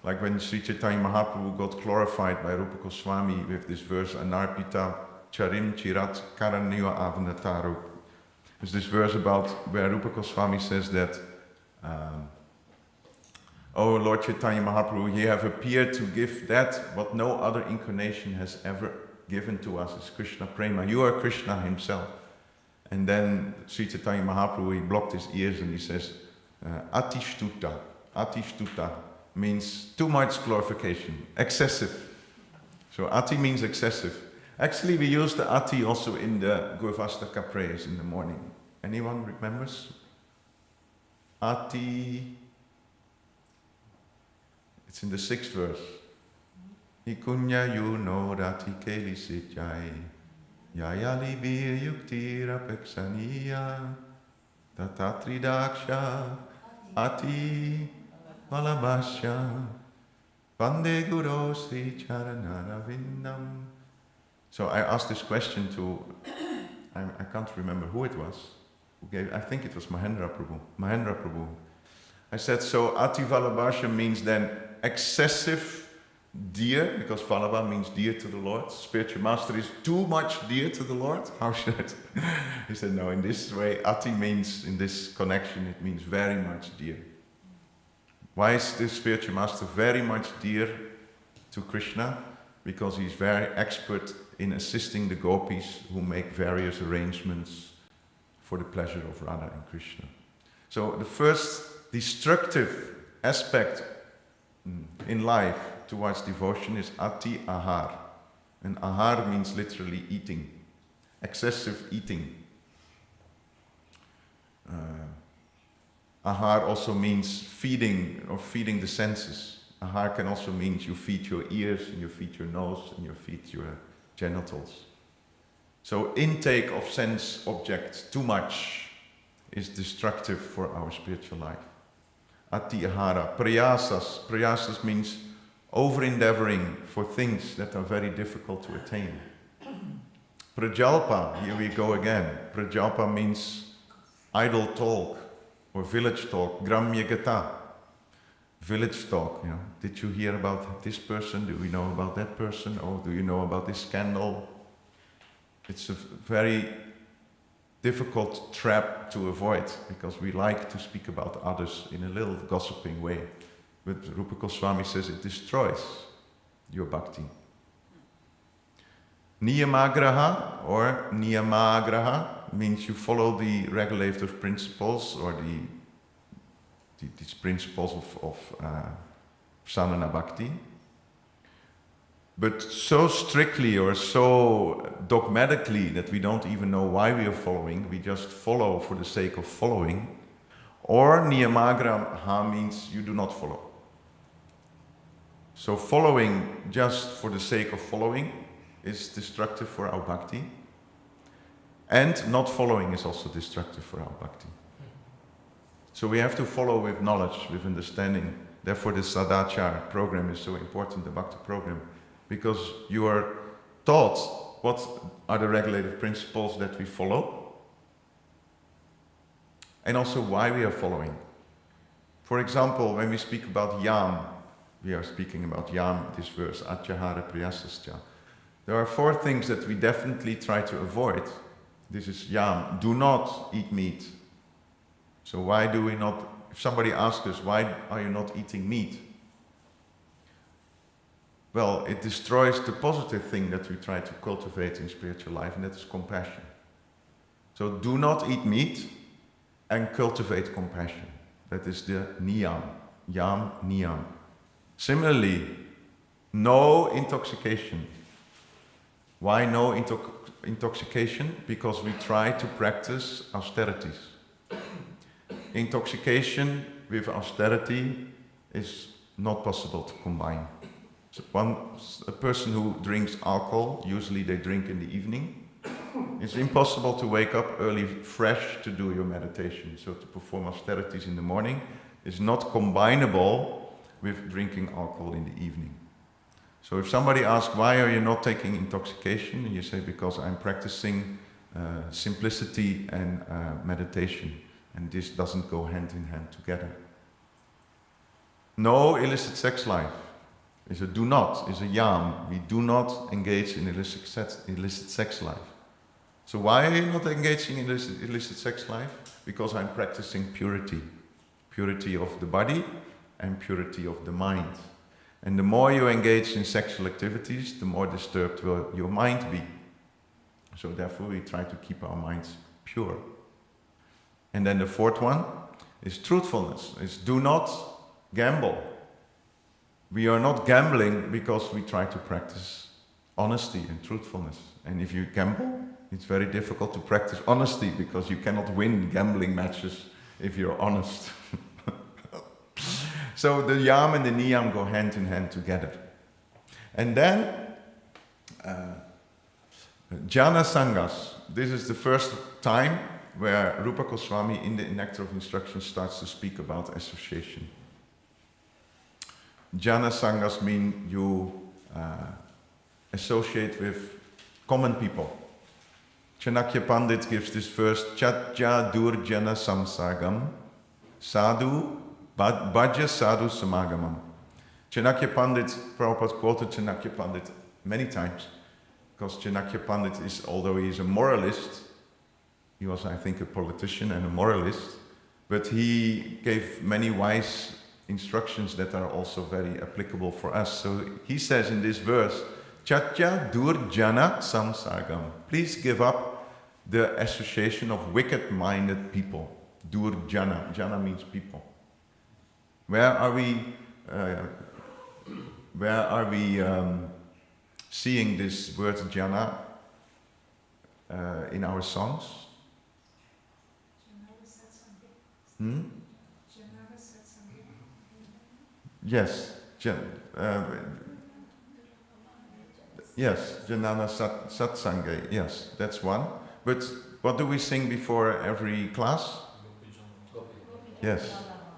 Like when Sri Chaitanya Mahaprabhu got glorified by Rupa Goswami with this verse, Anarpita Charim Chirat Karaniva Avnataru. There's this verse about where Rupa Goswami says that, Oh Lord Chaitanya Mahaprabhu, you have appeared to give that what no other incarnation has ever given to us, is Krishna Prema. You are Krishna himself. And then Sri Chaitanya Mahaprabhu, he blocked his ears and he says, Atishtuta. Atishtuta means too much glorification, excessive. So ati means excessive. Actually, we use the ati also in the Gurvastaka prayers in the morning. Anyone remembers? Ati. It's in the 6th verse. Ikunya yuno rati keli sijai. Yayali bir yukti rapeksaniya. Tatatri daksha. Ati valabhasya. Vande guru sri charanara. So I asked this question to, I can't remember who it was, who gave, I think it was Mahendra Prabhu. I said, so Ati Valabhasya means then excessive dear, because Valabha means dear to the Lord. Spiritual master is too much dear to the Lord. How should it? He said, no, in this way, Ati means, in this connection, it means very much dear. Why is this spiritual master very much dear to Krishna? Because he's very expert in assisting the gopis who make various arrangements for the pleasure of Radha and Krishna. So the first destructive aspect in life towards devotion is ati ahar. And ahar means literally eating, excessive eating. Ahar also means feeding, or feeding the senses. Ahar can also mean you feed your ears, and you feed your nose, and you feed your genitals. So intake of sense objects too much is destructive for our spiritual life. Ati ahara. Prayasas. Prayasas means over-endeavoring for things that are very difficult to attain. Prajalpa, here we go again. Prajalpa means idle talk or village talk. Gramya gata. Village talk, you know. Did you hear about this person? Do we know about that person? Or do you know about this scandal? It's a very difficult trap to avoid, because we like to speak about others in a little gossiping way. But Rupa Goswami says it destroys your bhakti. Niyamagraha or niyamagraha means you follow the regulative principles or these principles of sadhana bhakti, but so strictly or so dogmatically that we don't even know why we are following, we just follow for the sake of following. Or niyamagraha means you do not follow. So following just for the sake of following is destructive for our bhakti. And not following is also destructive for our bhakti. So we have to follow with knowledge, with understanding. Therefore the Sadachar program is so important, the bhakti program, because you are taught what are the regulative principles that we follow, and also why we are following. For example, when we speak about yam, we are speaking about yam, this verse, atyahara priyasascha. There are 4 things that we definitely try to avoid. This is yam, do not eat meat. So why do we not, if somebody asks us, why are you not eating meat? Well, it destroys the positive thing that we try to cultivate in spiritual life, and that is compassion. So do not eat meat and cultivate compassion. That is the niyam, yam niyam. Similarly, no intoxication. Why no intoxication? Because we try to practice austerities. Intoxication with austerity is not possible to combine. So a person who drinks alcohol, usually they drink in the evening, it's impossible to wake up early fresh to do your meditation. So to perform austerities in the morning is not combinable with drinking alcohol in the evening. So if somebody asks, why are you not taking intoxication? And you say, because I'm practicing simplicity and meditation. And this doesn't go hand in hand together. No illicit sex life is a do not, is a yam. We do not engage in illicit sex life. So why are you not engaging in illicit sex life? Because I'm practicing purity. Purity of the body and purity of the mind. And the more you engage in sexual activities, the more disturbed will your mind be. So therefore we try to keep our minds pure. And then the 4th one is truthfulness, is do not gamble. We are not gambling because we try to practice honesty and truthfulness. And if you gamble, it's very difficult to practice honesty because you cannot win gambling matches if you're honest. So the yam and the niyam go hand in hand together. And then jhana sangas. This is the first time where Rupa Goswami in the Nectar of Instruction starts to speak about association. Jhana sangas mean you associate with common people. Chanakya Pandit gives this verse, Chatja Durjana Samsagam Sadhu Bhaja Sadhu Samagamam. Chanakya Pandit, Prabhupada quoted Chanakya Pandit many times, because Chanakya Pandit is, although he is a moralist, he was, I think, a politician and a moralist, but he gave many wise instructions that are also very applicable for us. So he says in this verse, Chatya Durjana Samsagam. Please give up the association of wicked-minded people. Durjana. Jana means people. Where are we seeing this word jhana in our songs? Yes. Yes, Janana Satsange, yes, that's one. But what do we sing before every class? Yes.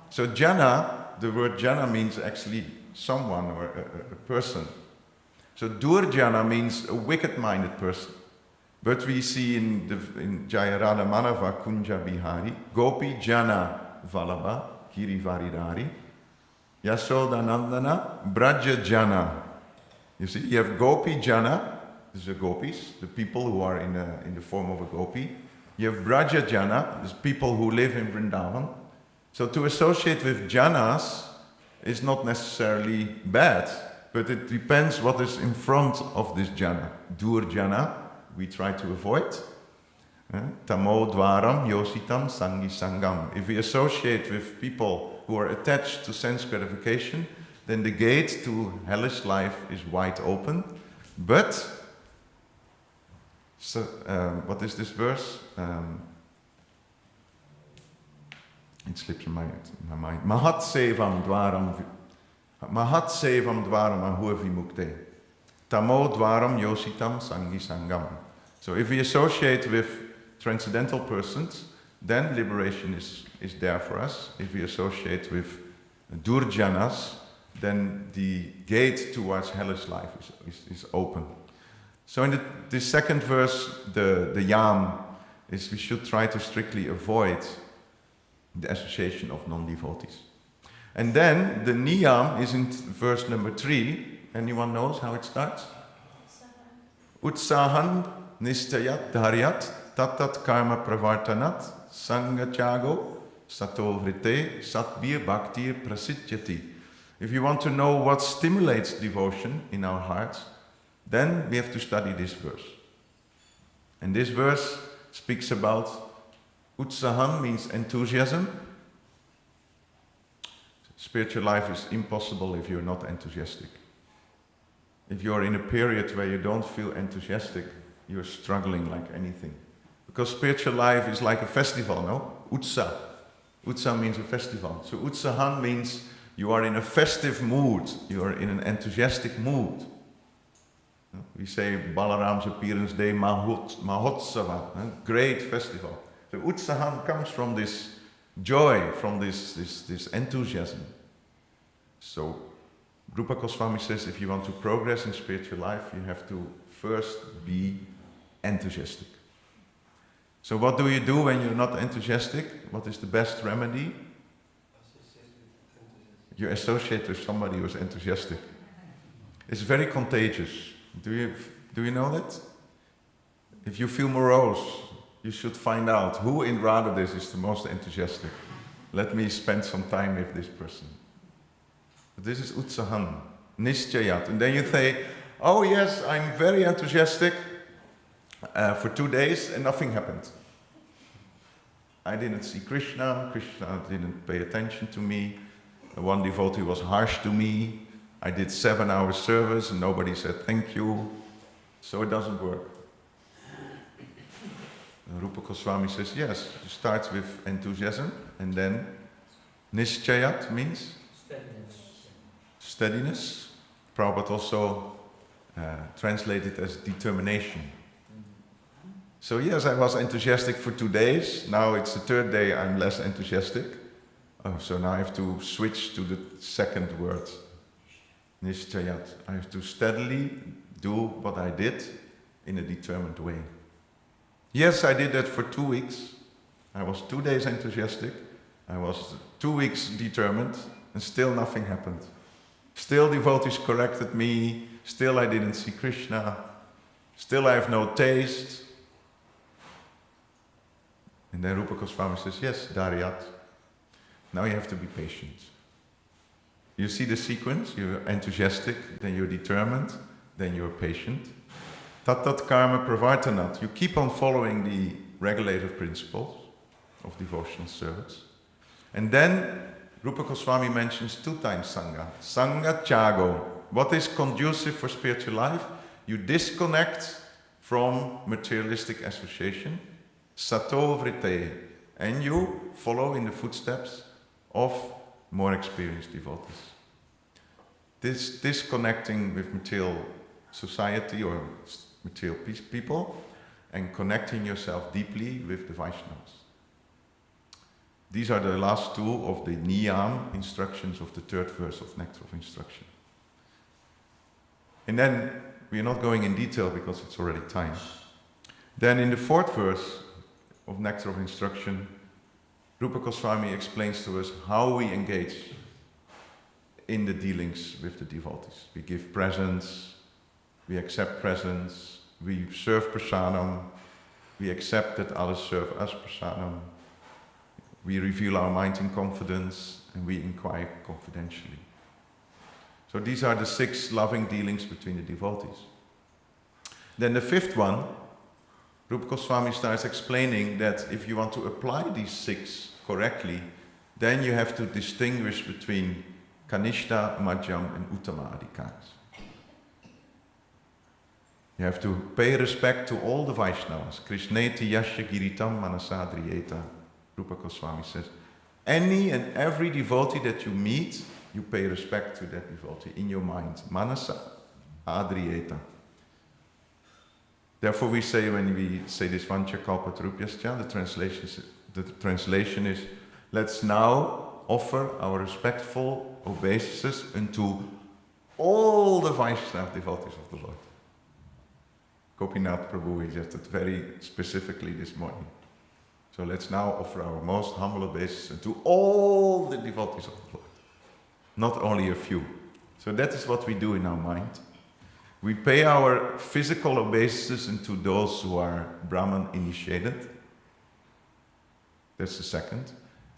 So jhana, the word jhana means actually someone or a person. So durjana means a wicked-minded person. But we see in Jaya Radha Manava Kunja Bihari, Gopi Jana Vallabha Girivaridari, Yasoda Nandana Braja Jana. You see, you have Gopi Jana, these are gopis, the people who are in the form of a gopi. You have Braja Jana, these people who live in Vrindavan. So to associate with janas is not necessarily bad, but it depends what is in front of this jana. Durjana, we try to avoid. Tamo dvaram yositam sangi sangam. If we associate with people who are attached to sense gratification, then the gate to hellish life is wide open. But, so, what is this verse? It slips in my mind. Mahat sevam dvaram Mahat sevam dvaram ahurvi mukte. Tamo dvaram yositam sangi sangam. So if we associate with transcendental persons, then liberation is there for us. If we associate with durjanas, then the gate towards hellish life is open. So in the second verse, the yam is we should try to strictly avoid the association of non-devotees. And then the niyam is in verse number 3. Anyone knows how it starts? Utsahan nistayat dharyat tatat karma pravartanat sangachago sato vrite satbir bhaktir prasidyati. If you want to know what stimulates devotion in our hearts, then we have to study this verse. And this verse speaks about utsaham means enthusiasm. Spiritual life is impossible if you're not enthusiastic. If you're in a period where you don't feel enthusiastic, you're struggling like anything. Because spiritual life is like a festival, no? Utsa. Utsa means a festival. So utsahan means you are in a festive mood. You are in an enthusiastic mood. We say Balaram's appearance day, Mahotsava, great festival. So utsahan comes from this joy, from this enthusiasm. So Rupa Goswami says if you want to progress in spiritual life, you have to first be enthusiastic. So what do you do when you're not enthusiastic? What is the best remedy? You associate with somebody who's enthusiastic. It's very contagious. Do you know that? If you feel morose, you should find out who in Radhadesh is the most enthusiastic. Let me spend some time with this person. But this is utsahan, nischayat. And then you say, oh yes, I'm very enthusiastic for 2 days and nothing happened. I didn't see Krishna, Krishna didn't pay attention to me, one devotee was harsh to me, I did 7 hours service and nobody said thank you, so it doesn't work. Rupa Goswami says, yes, it starts with enthusiasm and then nischayat means steadiness. Prabhupada also translated as determination. So yes, I was enthusiastic for 2 days. Now it's the 3rd day I'm less enthusiastic. Oh, so now I have to switch to the second word, nischayat. I have to steadily do what I did in a determined way. Yes, I did that for 2 weeks. I was 2 days enthusiastic. I was 2 weeks determined, and still nothing happened. Still devotees corrected me. Still I didn't see Krishna. Still I have no taste. And then Rupa Goswami says, yes, Daryat. Now you have to be patient. You see the sequence? You're enthusiastic, then you're determined, then you're patient. Tatat karma pravartanat. You keep on following the regulative principles of devotional service. And then Rupa Goswami mentions 2 times Sangha. Sangha chago. What is conducive for spiritual life? You disconnect from materialistic association. Sato vrite. And you follow in the footsteps of more experienced devotees. This disconnecting with material society or material people and connecting yourself deeply with the Vaishnavas. These are the last 2 of the niyam instructions of the 3rd verse of Nectar of Instruction. And then, we are not going in detail because it's already time. Then in the 4th verse of Nectar of Instruction, Rupa Goswami explains to us how we engage in the dealings with the devotees. We give presents, we accept presents, we serve prasadam, we accept that others serve us prasadam, we reveal our mind in confidence, and we inquire confidentially. So these are the 6 loving dealings between the devotees. Then the 5th one, Rupa Goswami starts explaining that if you want to apply these 6 correctly, then you have to distinguish between Kanishta, Madhyam and Uttama Adhikaris. You have to pay respect to all the Vaishnavas. Krishneti Yasya Giritam Manasadriyeta, Rupa Goswami says. Any and every devotee that you meet, you pay respect to that devotee in your mind. Manasa adriyeta. Therefore we say, when we say this Vancha Kalpatarupyascha, the translation is, let's now offer our respectful obeisances unto all the Vaishnava devotees of the Lord. Gopinath Prabhu, he said it very specifically this morning. So let's now offer our most humble obeisances to all the devotees of the Lord, not only a few. So that is what we do in our mind. We pay our physical obeisances unto those who are Brahman initiated. That's the second.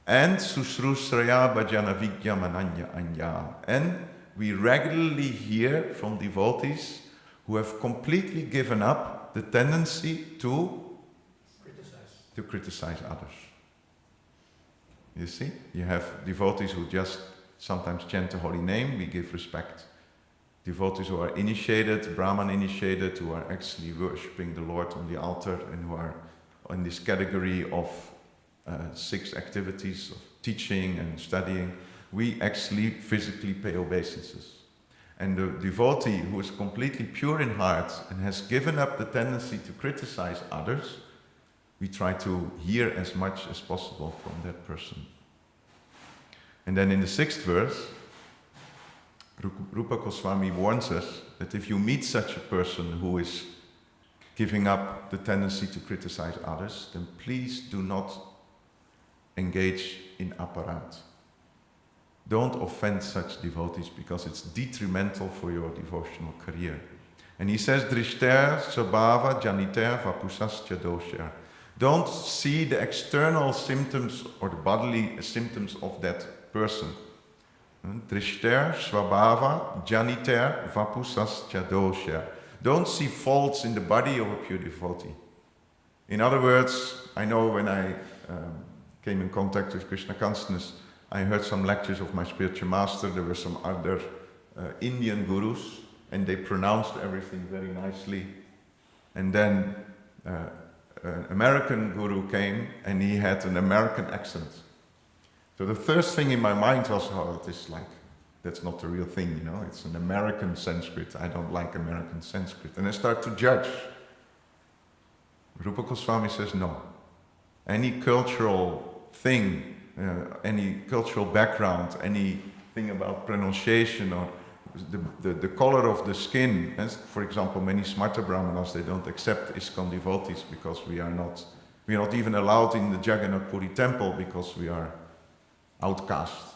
And Sushrusraya Bhajana Vigya Mananya Anya. And we regularly hear from devotees who have completely given up the tendency to criticize others. You see? You have devotees who just sometimes chant the holy name, we give respect. Devotees who are initiated, Brahman initiated, who are actually worshipping the Lord on the altar and who are in this category of 6 activities of teaching and studying, we actually physically pay obeisances. And the devotee who is completely pure in heart and has given up the tendency to criticize others, we try to hear as much as possible from that person. And then in the 6th verse, Rupa Goswami warns us that if you meet such a person who is giving up the tendency to criticize others, then please do not engage in aparat. Don't offend such devotees because it's detrimental for your devotional career. And he says, Drishter sabhava janiter vapusascha dosher. Don't see the external symptoms or the bodily symptoms of that person. Drishter svabhava janiter vapusascha dosher. Don't see faults in the body of a pure devotee. In other words, I know when I came in contact with Krishna consciousness, I heard some lectures of my spiritual master. There were some other Indian gurus, and they pronounced everything very nicely. And then an American guru came, and he had an American accent. So the first thing in my mind was, oh, that's not the real thing, you know. It's an American Sanskrit. I don't like American Sanskrit. And I start to judge. Rupa Goswami says, no. Any cultural thing, any cultural background, anything about pronunciation or the color of the skin. And for example, many Smarta Brahmanas, they don't accept ISKCON devotees because we are not even allowed in the Jagannath Puri temple because we are outcast.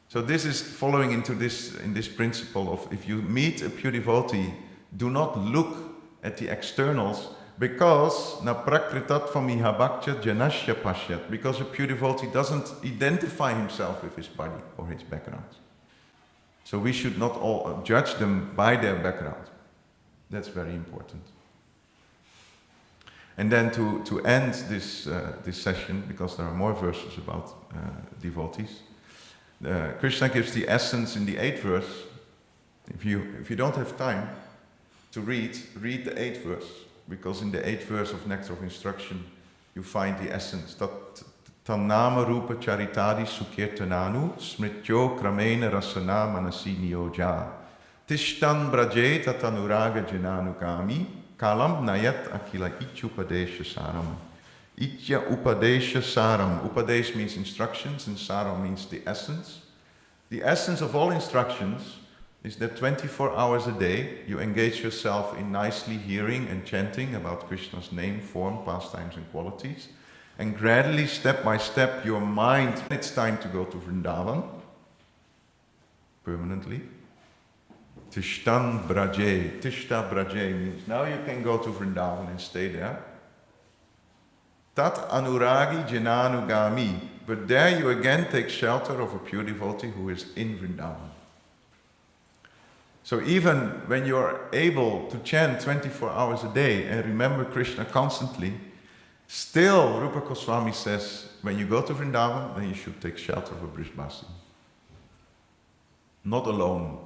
So this is following in this principle of, if you meet a pure devotee, do not look at the externals, because na prakritatvam iha bhakya janasya pashyat, because a pure devotee doesn't identify himself with his body or his background. So we should not all judge them by their background. That's very important. And then to end this session, because there are more verses about devotees, Krishna gives the essence in the 8th verse. If you don't have time to read the 8th verse, because in the 8th verse of Nectar of Instruction you find the essence. Tannama rupa charitadi sukirtananu smrityo kramena rasana manasi niyoja tishtan braje tatanuraga jananukami kalam nayat akila ityupadesha saram. Itya upadesha saram. Upadesh means instructions and saram means the essence. The essence of all instructions is that 24 hours a day you engage yourself in nicely hearing and chanting about Krishna's name, form, pastimes and qualities. And gradually, step by step, your mind, it's time to go to Vrindavan, permanently. Tishtan braje. Tishta braje means now you can go to Vrindavan and stay there. Tat anuragi jananugami. But there you again take shelter of a pure devotee who is in Vrindavan. So even when you're able to chant 24 hours a day and remember Krishna constantly, still Rupa Goswami says, when you go to Vrindavan, then you should take shelter of a Brijbasi. Not alone.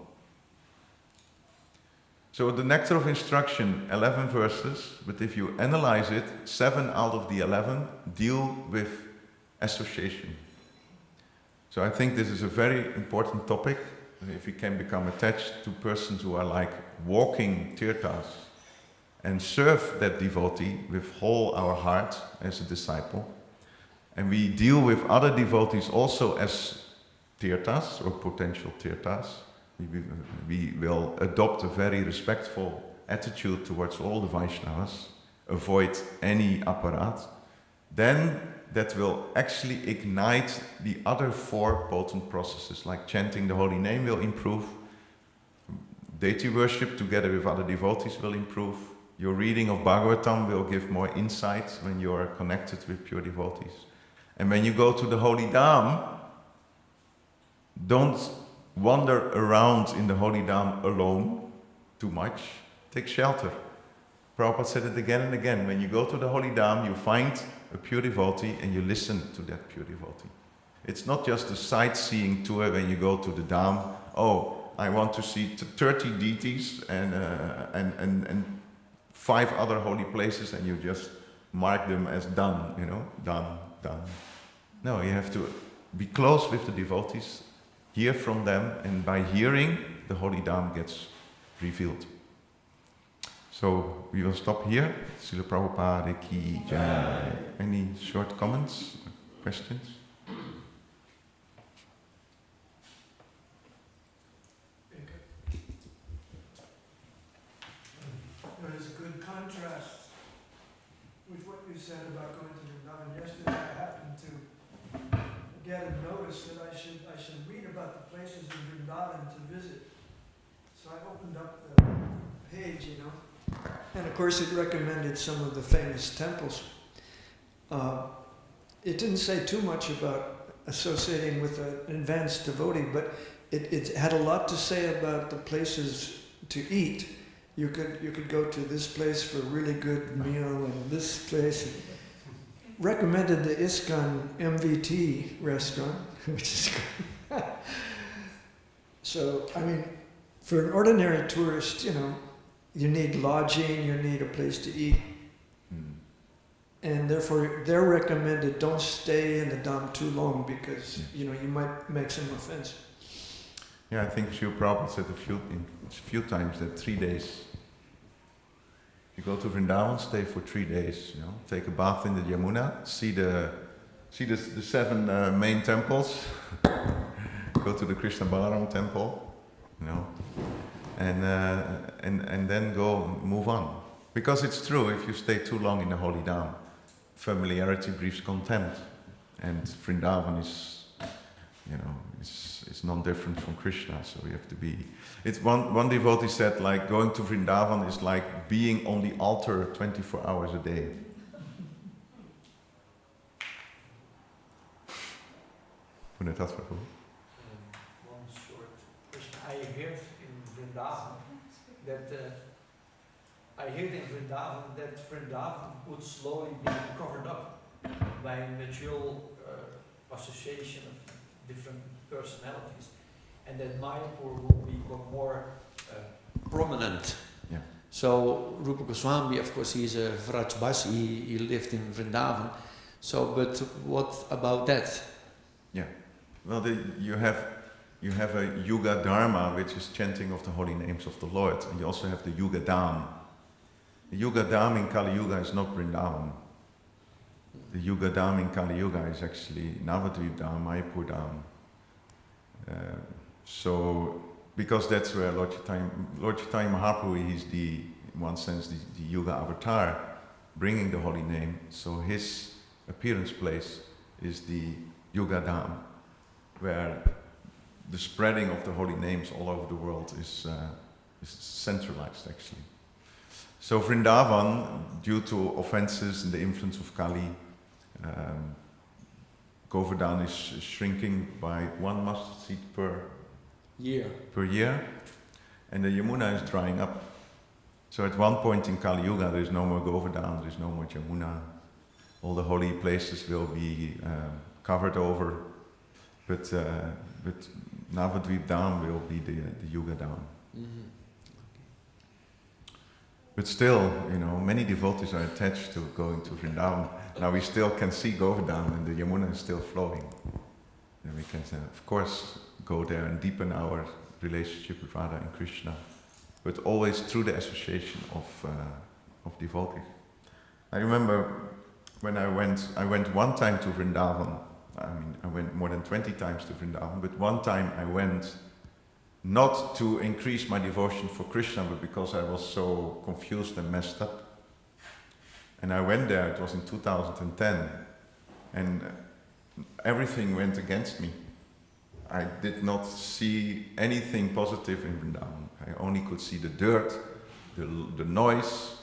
So the Nectar of Instruction, 11 verses, but if you analyze it, 7 out of the 11 deal with association. So I think this is a very important topic. If we can become attached to persons who are like walking tirthas and serve that devotee with whole our heart as a disciple, and we deal with other devotees also as tirthas or potential tirthas, we will adopt a very respectful attitude towards all the Vaishnavas, avoid any apparat, then that will actually ignite the other 4 potent processes, like chanting the holy name will improve, deity worship together with other devotees will improve, your reading of Bhagavatam will give more insight when you are connected with pure devotees. And when you go to the holy dham, don't wander around in the holy dham alone too much, take shelter. Prabhupada said it again and again, when you go to the holy dham, you find a pure devotee and you listen to that pure devotee. It's not just a sightseeing tour when you go to the dham, oh, I want to see 30 deities and 5 other holy places, and you just mark them as done, done. No, you have to be close with the devotees, hear from them, and by hearing, the holy dham gets revealed. So we will stop here. Srila Prabhupada ki jai. Any short comments, questions? There is a good contrast with what you said about going to Vrindavan. Yesterday I happened to get a notice that I should read about the places in Vrindavan to visit. So I opened up the page, and of course it recommended some of the famous temples. It didn't say too much about associating with an advanced devotee, but it had a lot to say about the places to eat. You could go to this place for a really good meal, and this place. Recommended the ISKCON MVT restaurant, which is good. So, for an ordinary tourist, you need lodging, you need a place to eat. And therefore, they're recommended don't stay in the dham too long because, you might make some offense. Yeah, I think Srila Prabhupada said a few times that 3 days. You go to Vrindavan, stay for 3 days, take a bath in the Yamuna, see the 7 main temples, go to the Krishna Balaram temple, and then go move on. Because it's true, if you stay too long in the holy dham, familiarity breeds contempt, and Vrindavan is, it's non-different from Krishna, so we have to be. It's one devotee said, like going to Vrindavan is like being on the altar 24 hours a day. Hoe net dat voor hoe? One short question. I heard in Vrindavan that Vrindavan would slowly be covered up by a natural association of different personalities, and that Mayapur will become more prominent. Yeah. So Rupa Goswami, of course, he is a Vrajbasi, he lived in Vrindavan. So, but what about that? Yeah. Well, you have a Yuga Dharma, which is chanting of the holy names of the Lord, and you also have the Yuga Dham. The Yuga Dham in Kali Yuga is not Vrindavan. The Yuga Dham in Kali Yuga is actually Navadvip Dham, Mayapur Dham. So, because that's where Lord Chaitanya Mahaprabhu is in one sense, the Yuga avatar, bringing the holy name. So his appearance place is the Yuga Dham, where the spreading of the holy names all over the world is centralized actually. So Vrindavan, due to offenses and the influence of Kali, Govardhan is shrinking by 1 mustard seed per year, and the Yamuna is drying up. So at one point in Kali Yuga there is no more Govardhan, there is no more Yamuna. All the holy places will be covered over, but Navadvip Dham will be the Yuga Dham. Mm-hmm. But still, many devotees are attached to going to Vrindavan. Now we still can see Govardhan and the Yamuna is still flowing. then we can, of course, go there and deepen our relationship with Radha and Krishna, but always through the association of devotees. I remember when I went one time to Vrindavan. I mean, I went more than 20 times to Vrindavan, but one time I went not to increase my devotion for Krishna, but because I was so confused and messed up. And I went there, it was in 2010, and everything went against me. I did not see anything positive in Vrindavan. I only could see the dirt, the noise,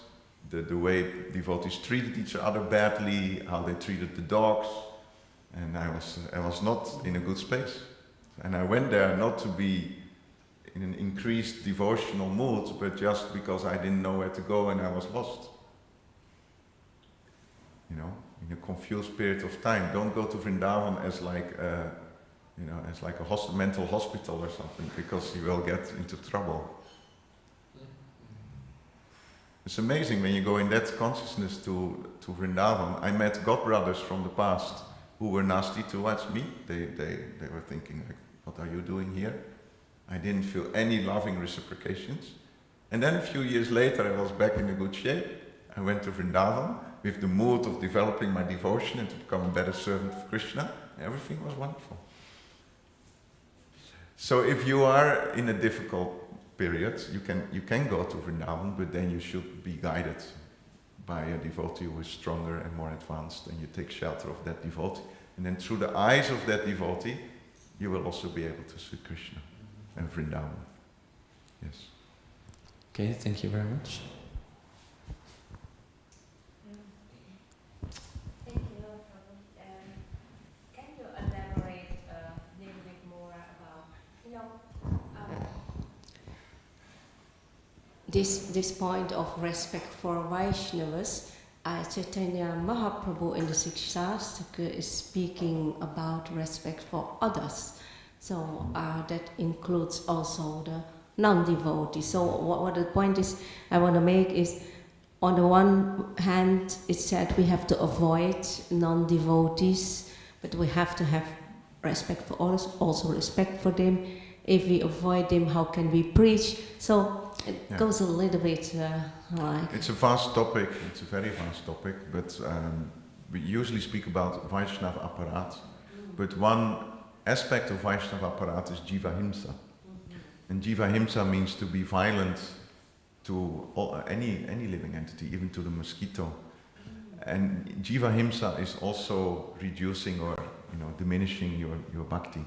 the way devotees treated each other badly, how they treated the dogs, and I was not in a good space. And I went there not to be in an increased devotional mood, but just because I didn't know where to go and I was lost. You know, in a confused period of time. Don't go to Vrindavan as like a mental hospital or something, because you will get into trouble. It's amazing when you go in that consciousness to Vrindavan. I met godbrothers from the past who were nasty towards me. They were thinking, like, what are you doing here? I didn't feel any loving reciprocations. And then a few years later I was back in a good shape. I went to Vrindavan with the mood of developing my devotion and to become a better servant of Krishna. Everything was wonderful. So if you are in a difficult period, you can go to Vrindavan, but then you should be guided by a devotee who is stronger and more advanced, and you take shelter of that devotee. And then through the eyes of that devotee, you will also be able to see Krishna and Vrindavan. Yes. Okay, thank you very much. Thank you, Prabhu. Can you elaborate a little bit more about, this point of respect for Vaishnavas? Chaitanya Mahaprabhu in the Sikshastra is speaking about respect for others. So that includes also the non-devotees. So what the point is I want to make is, on the one hand, it said we have to avoid non-devotees, but we have to have respect for others, also respect for them. If we avoid them, how can we preach? So it goes a little bit like... It's a vast topic, it's a very vast topic, but we usually speak about Vaishnava apparat, but one aspect of Vaishnava apparat is Jiva Himsa. And Jiva Himsa means to be violent to any living entity, even to the mosquito. And Jiva Himsa is also reducing or diminishing your bhakti.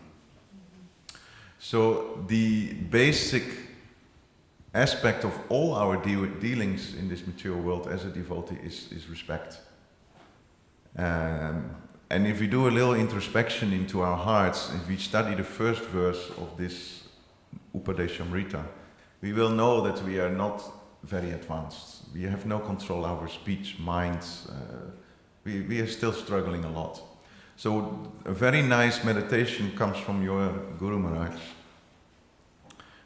So the basic aspect of all our dealings in this material world as a devotee is respect. And if we do a little introspection into our hearts, if we study the first verse of this Upadeshamrita, we will know that we are not very advanced. We have no control over speech, minds. We are still struggling a lot. So a very nice meditation comes from your Guru Maharaj.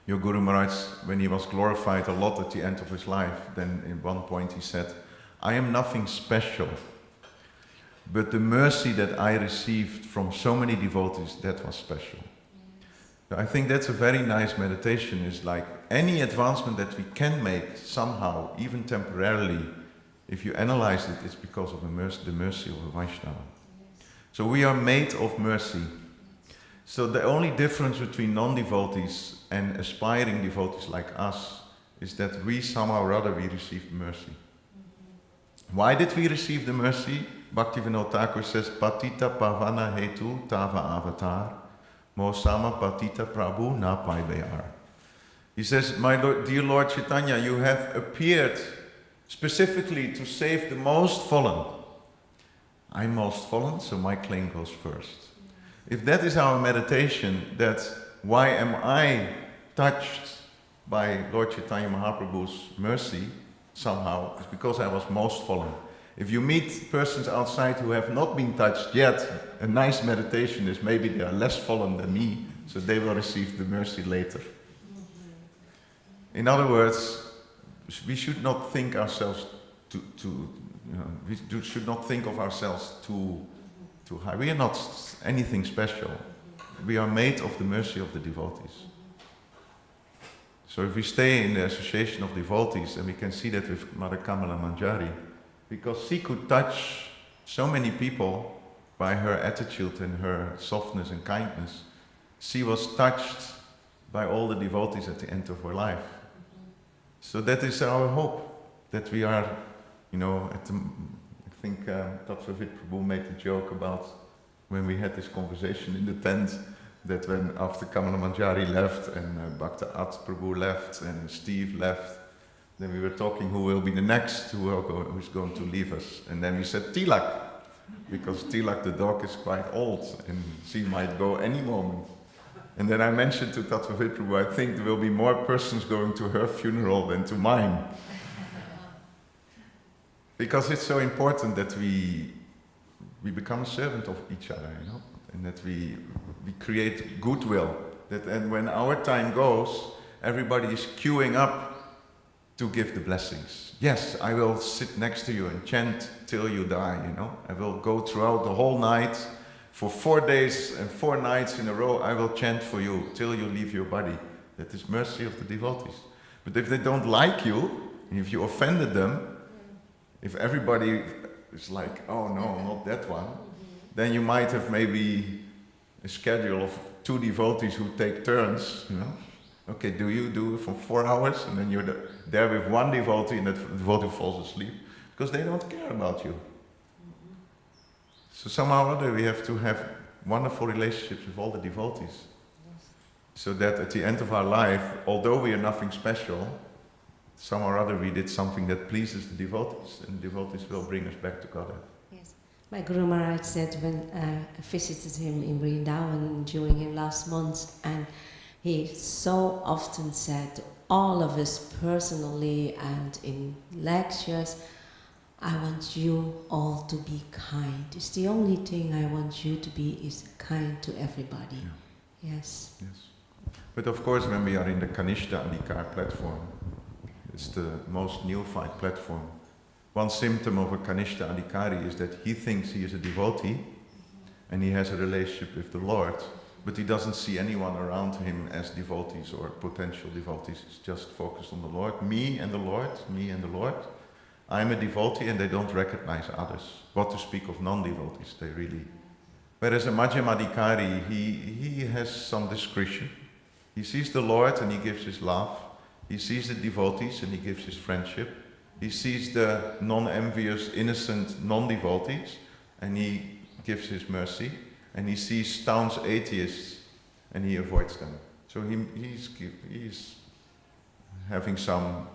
Your Guru Maharaj, when he was glorified a lot at the end of his life, then in one point he said, I am nothing special, but the mercy that I received from so many devotees, that was special. So I think that's a very nice meditation. Is like any advancement that we can make somehow, even temporarily, if you analyze it, it's because of the mercy of a Vaishnava. So we are made of mercy. So the only difference between non-devotees and aspiring devotees like us is that we somehow or other we received mercy. Why did we receive the mercy? Bhaktivinoda Thakur says, Patita Pavana Hetu Tava Avatar Mosama Patita Prabhu Na Paidayar. He says, my dear Lord Chaitanya, you have appeared specifically to save the most fallen. I'm most fallen, so my claim goes first. If that is our meditation, that why am I touched by Lord Chaitanya Mahaprabhu's mercy somehow, it's because I was most fallen. If you meet persons outside who have not been touched yet, a nice meditation is maybe they are less fallen than me, so they will receive the mercy later. In other words, we should not think ourselves we should not think of ourselves too high. We are not anything special. we are made of the mercy of the devotees. So if we stay in the association of devotees, and we can see that with Mother Kamala Manjari, because she could touch so many people by her attitude and her softness and kindness, she was touched by all the devotees at the end of her life. So that is our hope, that we are, I think Tattvavid Prabhu made a joke about when we had this conversation in the tent, that when after Kamala Manjari left and Bhakta At Prabhu left and Steve left, then we were talking who will be the next, who's going to leave us. And then we said Tilak, because Tilak the dog is quite old and she might go any moment. And then I mentioned to Tattvavid Prabhu, I think there will be more persons going to her funeral than to mine. Because it's so important that we become a servant of each other, and that we create goodwill. And when our time goes, everybody is queuing up to give the blessings. Yes, I will sit next to you and chant till you die, I will go throughout the whole night. For 4 days and 4 nights in a row, I will chant for you till you leave your body. That is mercy of the devotees. But if they don't like you, if you offended them, if everybody is like, oh no, not that one, then you might have maybe a schedule of 2 devotees who take turns, Okay, do you do it for 4 hours, and then you're there with 1 devotee, and that devotee falls asleep, because they don't care about you. So somehow or other we have to have wonderful relationships with all the devotees. So that at the end of our life, although we are nothing special, somehow or other we did something that pleases the devotees, and the devotees will bring us back to Godhead. Yes. My Guru Maharaj said when I visited him in Vrindavan during his last months, and he so often said to all of us personally and in lectures, I want you all to be kind. It's the only thing I want you to be, is kind to everybody. Yeah. Yes. But of course, when we are in the Kanishta Adhikar platform, it's the most neophyte platform. One symptom of a Kanishta Adhikari is that he thinks he is a devotee and he has a relationship with the Lord, but he doesn't see anyone around him as devotees or potential devotees. He's just focused on the Lord. Me and the Lord, me and the Lord. I'm a devotee and they don't recognize others. What to speak of non-devotees, they really... Whereas a Madhyamadhikari, he has some discretion. He sees the Lord and he gives his love. He sees the devotees and he gives his friendship. He sees the non-envious, innocent non-devotees and he gives his mercy. And he sees staunch atheists and he avoids them. So he's having some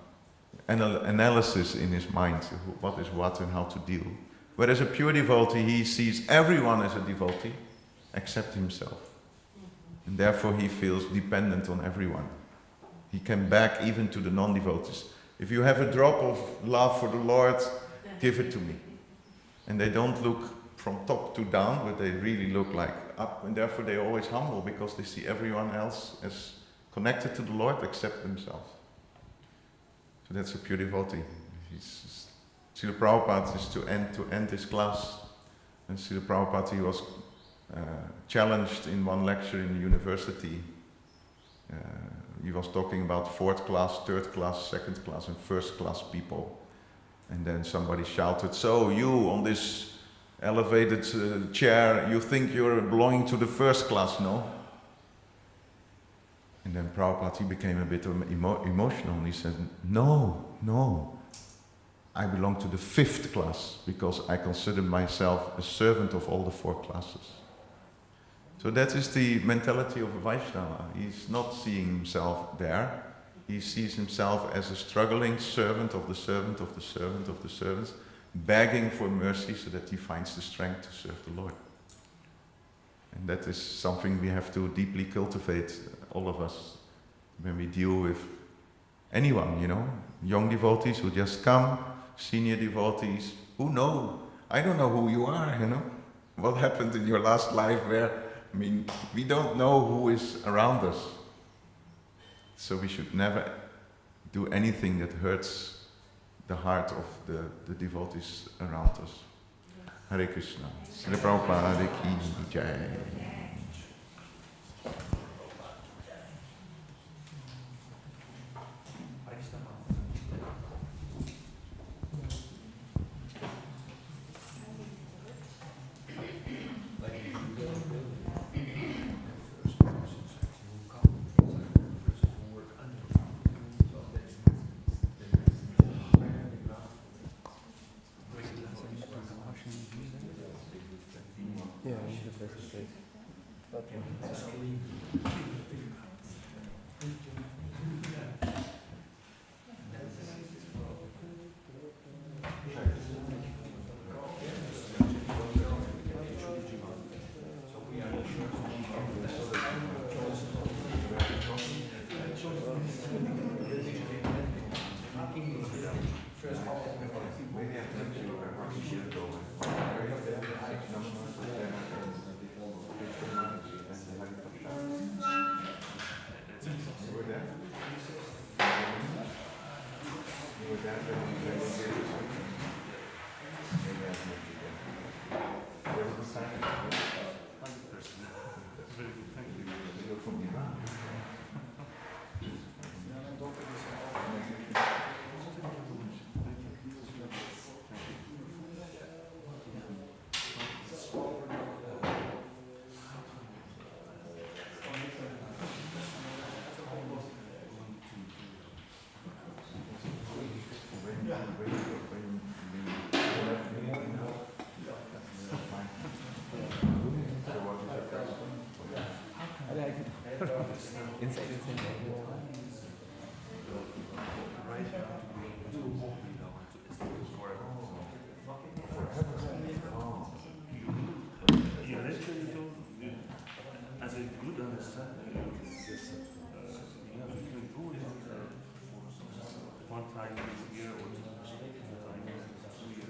analysis in his mind, what is what and how to deal. Whereas a pure devotee, he sees everyone as a devotee except himself. And therefore he feels dependent on everyone. He can back even to the non-devotees. If you have a drop of love for the Lord, give it to me. And they don't look from top to down, but they really look like up, and therefore they're always humble because they see everyone else as connected to the Lord except themselves. So that's a pure devotee. Srila Prabhupada is to end his class, and Srila Prabhupada, he was challenged in one lecture in the university. He was talking about 4th class, 3rd class, 2nd class, and 1st class people. And then somebody shouted, "So you on this elevated chair, you think you're belonging to the 1st class, no?" And then Prabhupada, he became a bit emotional and he said, no, I belong to the 5th class because I consider myself a servant of all the 4 classes. So that is the mentality of a Vaishnava. He's not seeing himself there. He sees himself as a struggling servant of the servant of the servant of the servants, begging for mercy so that he finds the strength to serve the Lord. And that is something we have to deeply cultivate, all of us, when we deal with anyone, young devotees who just come, senior devotees who know. I don't know who you are, what happened in your last life we don't know who is around us. So we should never do anything that hurts the heart of the devotees around us. Hare Krishna. Srila Prabhupada ki jai.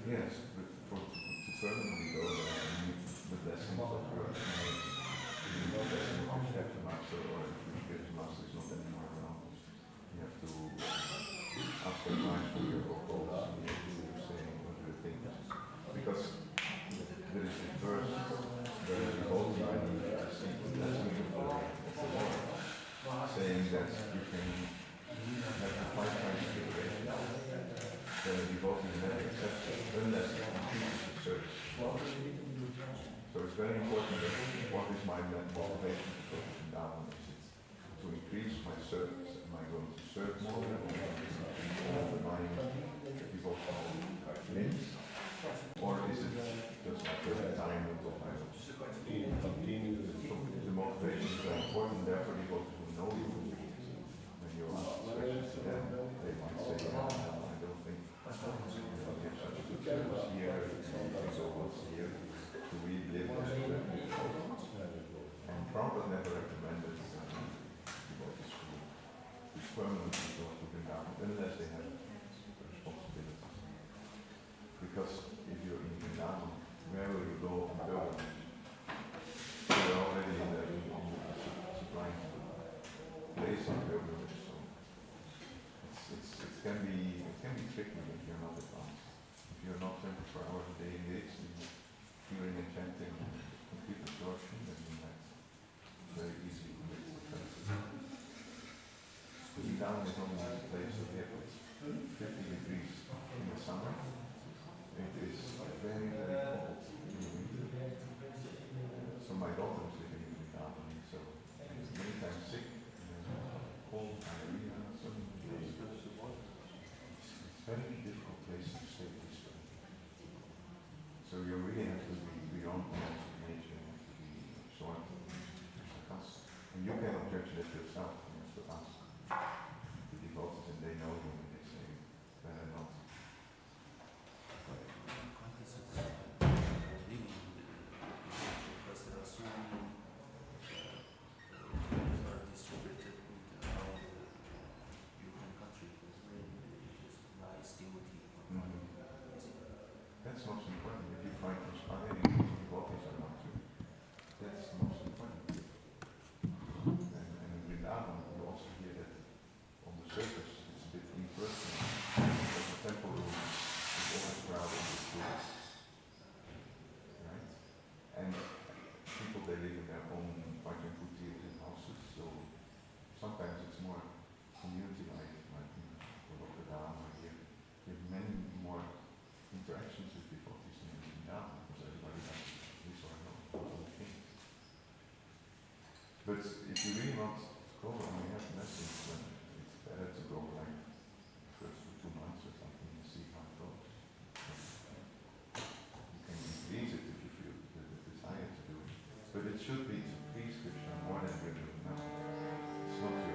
Yes, but for to permanently go there, you need the blessings of your spiritual master, or if your spiritual master is not anymore around, you have to ask advice from your vocals, and you have to say what you think. Because there is a verse where the devotee receives the blessing of the Lord, saying that you can have the 5 times liberation. The devotee never accepts it unless it completes the service. So it's very important that what is my motivation to go to Vrindavan? Is it to increase my service? Am I going to serve more? Am I going to increase all my devotional limbs? Or is it just like a retirement of my own? The motivation is very important, therefore devotees will know you. When you ask questions to them, they might say, I don't think we have such a good service here, so what's here to really live this way. And Prabhupada never recommended devotees who permanently go to Vrindavan unless they have responsibilities. Because if you're in Vrindavan, where will you go on pilgrimage? You're already in the sublime place of pilgrimage, so it can be tricky if you're not advanced. If you're not 24 hours a day engaged in hearing and chanting and complete absorption, then that's very easy to make offenses. Vrindavan is only a place of here, it's 50 degrees in the summer. It is very, very cold in the winter. So my daughter is living in Vrindavan, so she's many times sick, cold, diarrhea, so it's a very difficult place to stay this way. So you really have to be beyond the laws of nature, you have to be absorbed in us. And you cannot judge that yourself, you have to ask the devotees, and they know you when they say better not. That's most important. If you find inspiring devotees around you, that's the most important. And in Vrindavan, you also hear that on the surface it's a bit impersonal. Because the temple room is always crowded with tourists. Right? And people, they live in their own kutis and houses, so sometimes it's more community-like, like in Rotterdam or here. You have many more interactions with devotees in Vrindavan, because everybody has this or no own things. But if you really want to go and you have lessons, then it's better to go like first 2 months or something and see how it goes. You can increase it if you feel the desire to do it. should be to please Krishna more than we're doing now. It's not to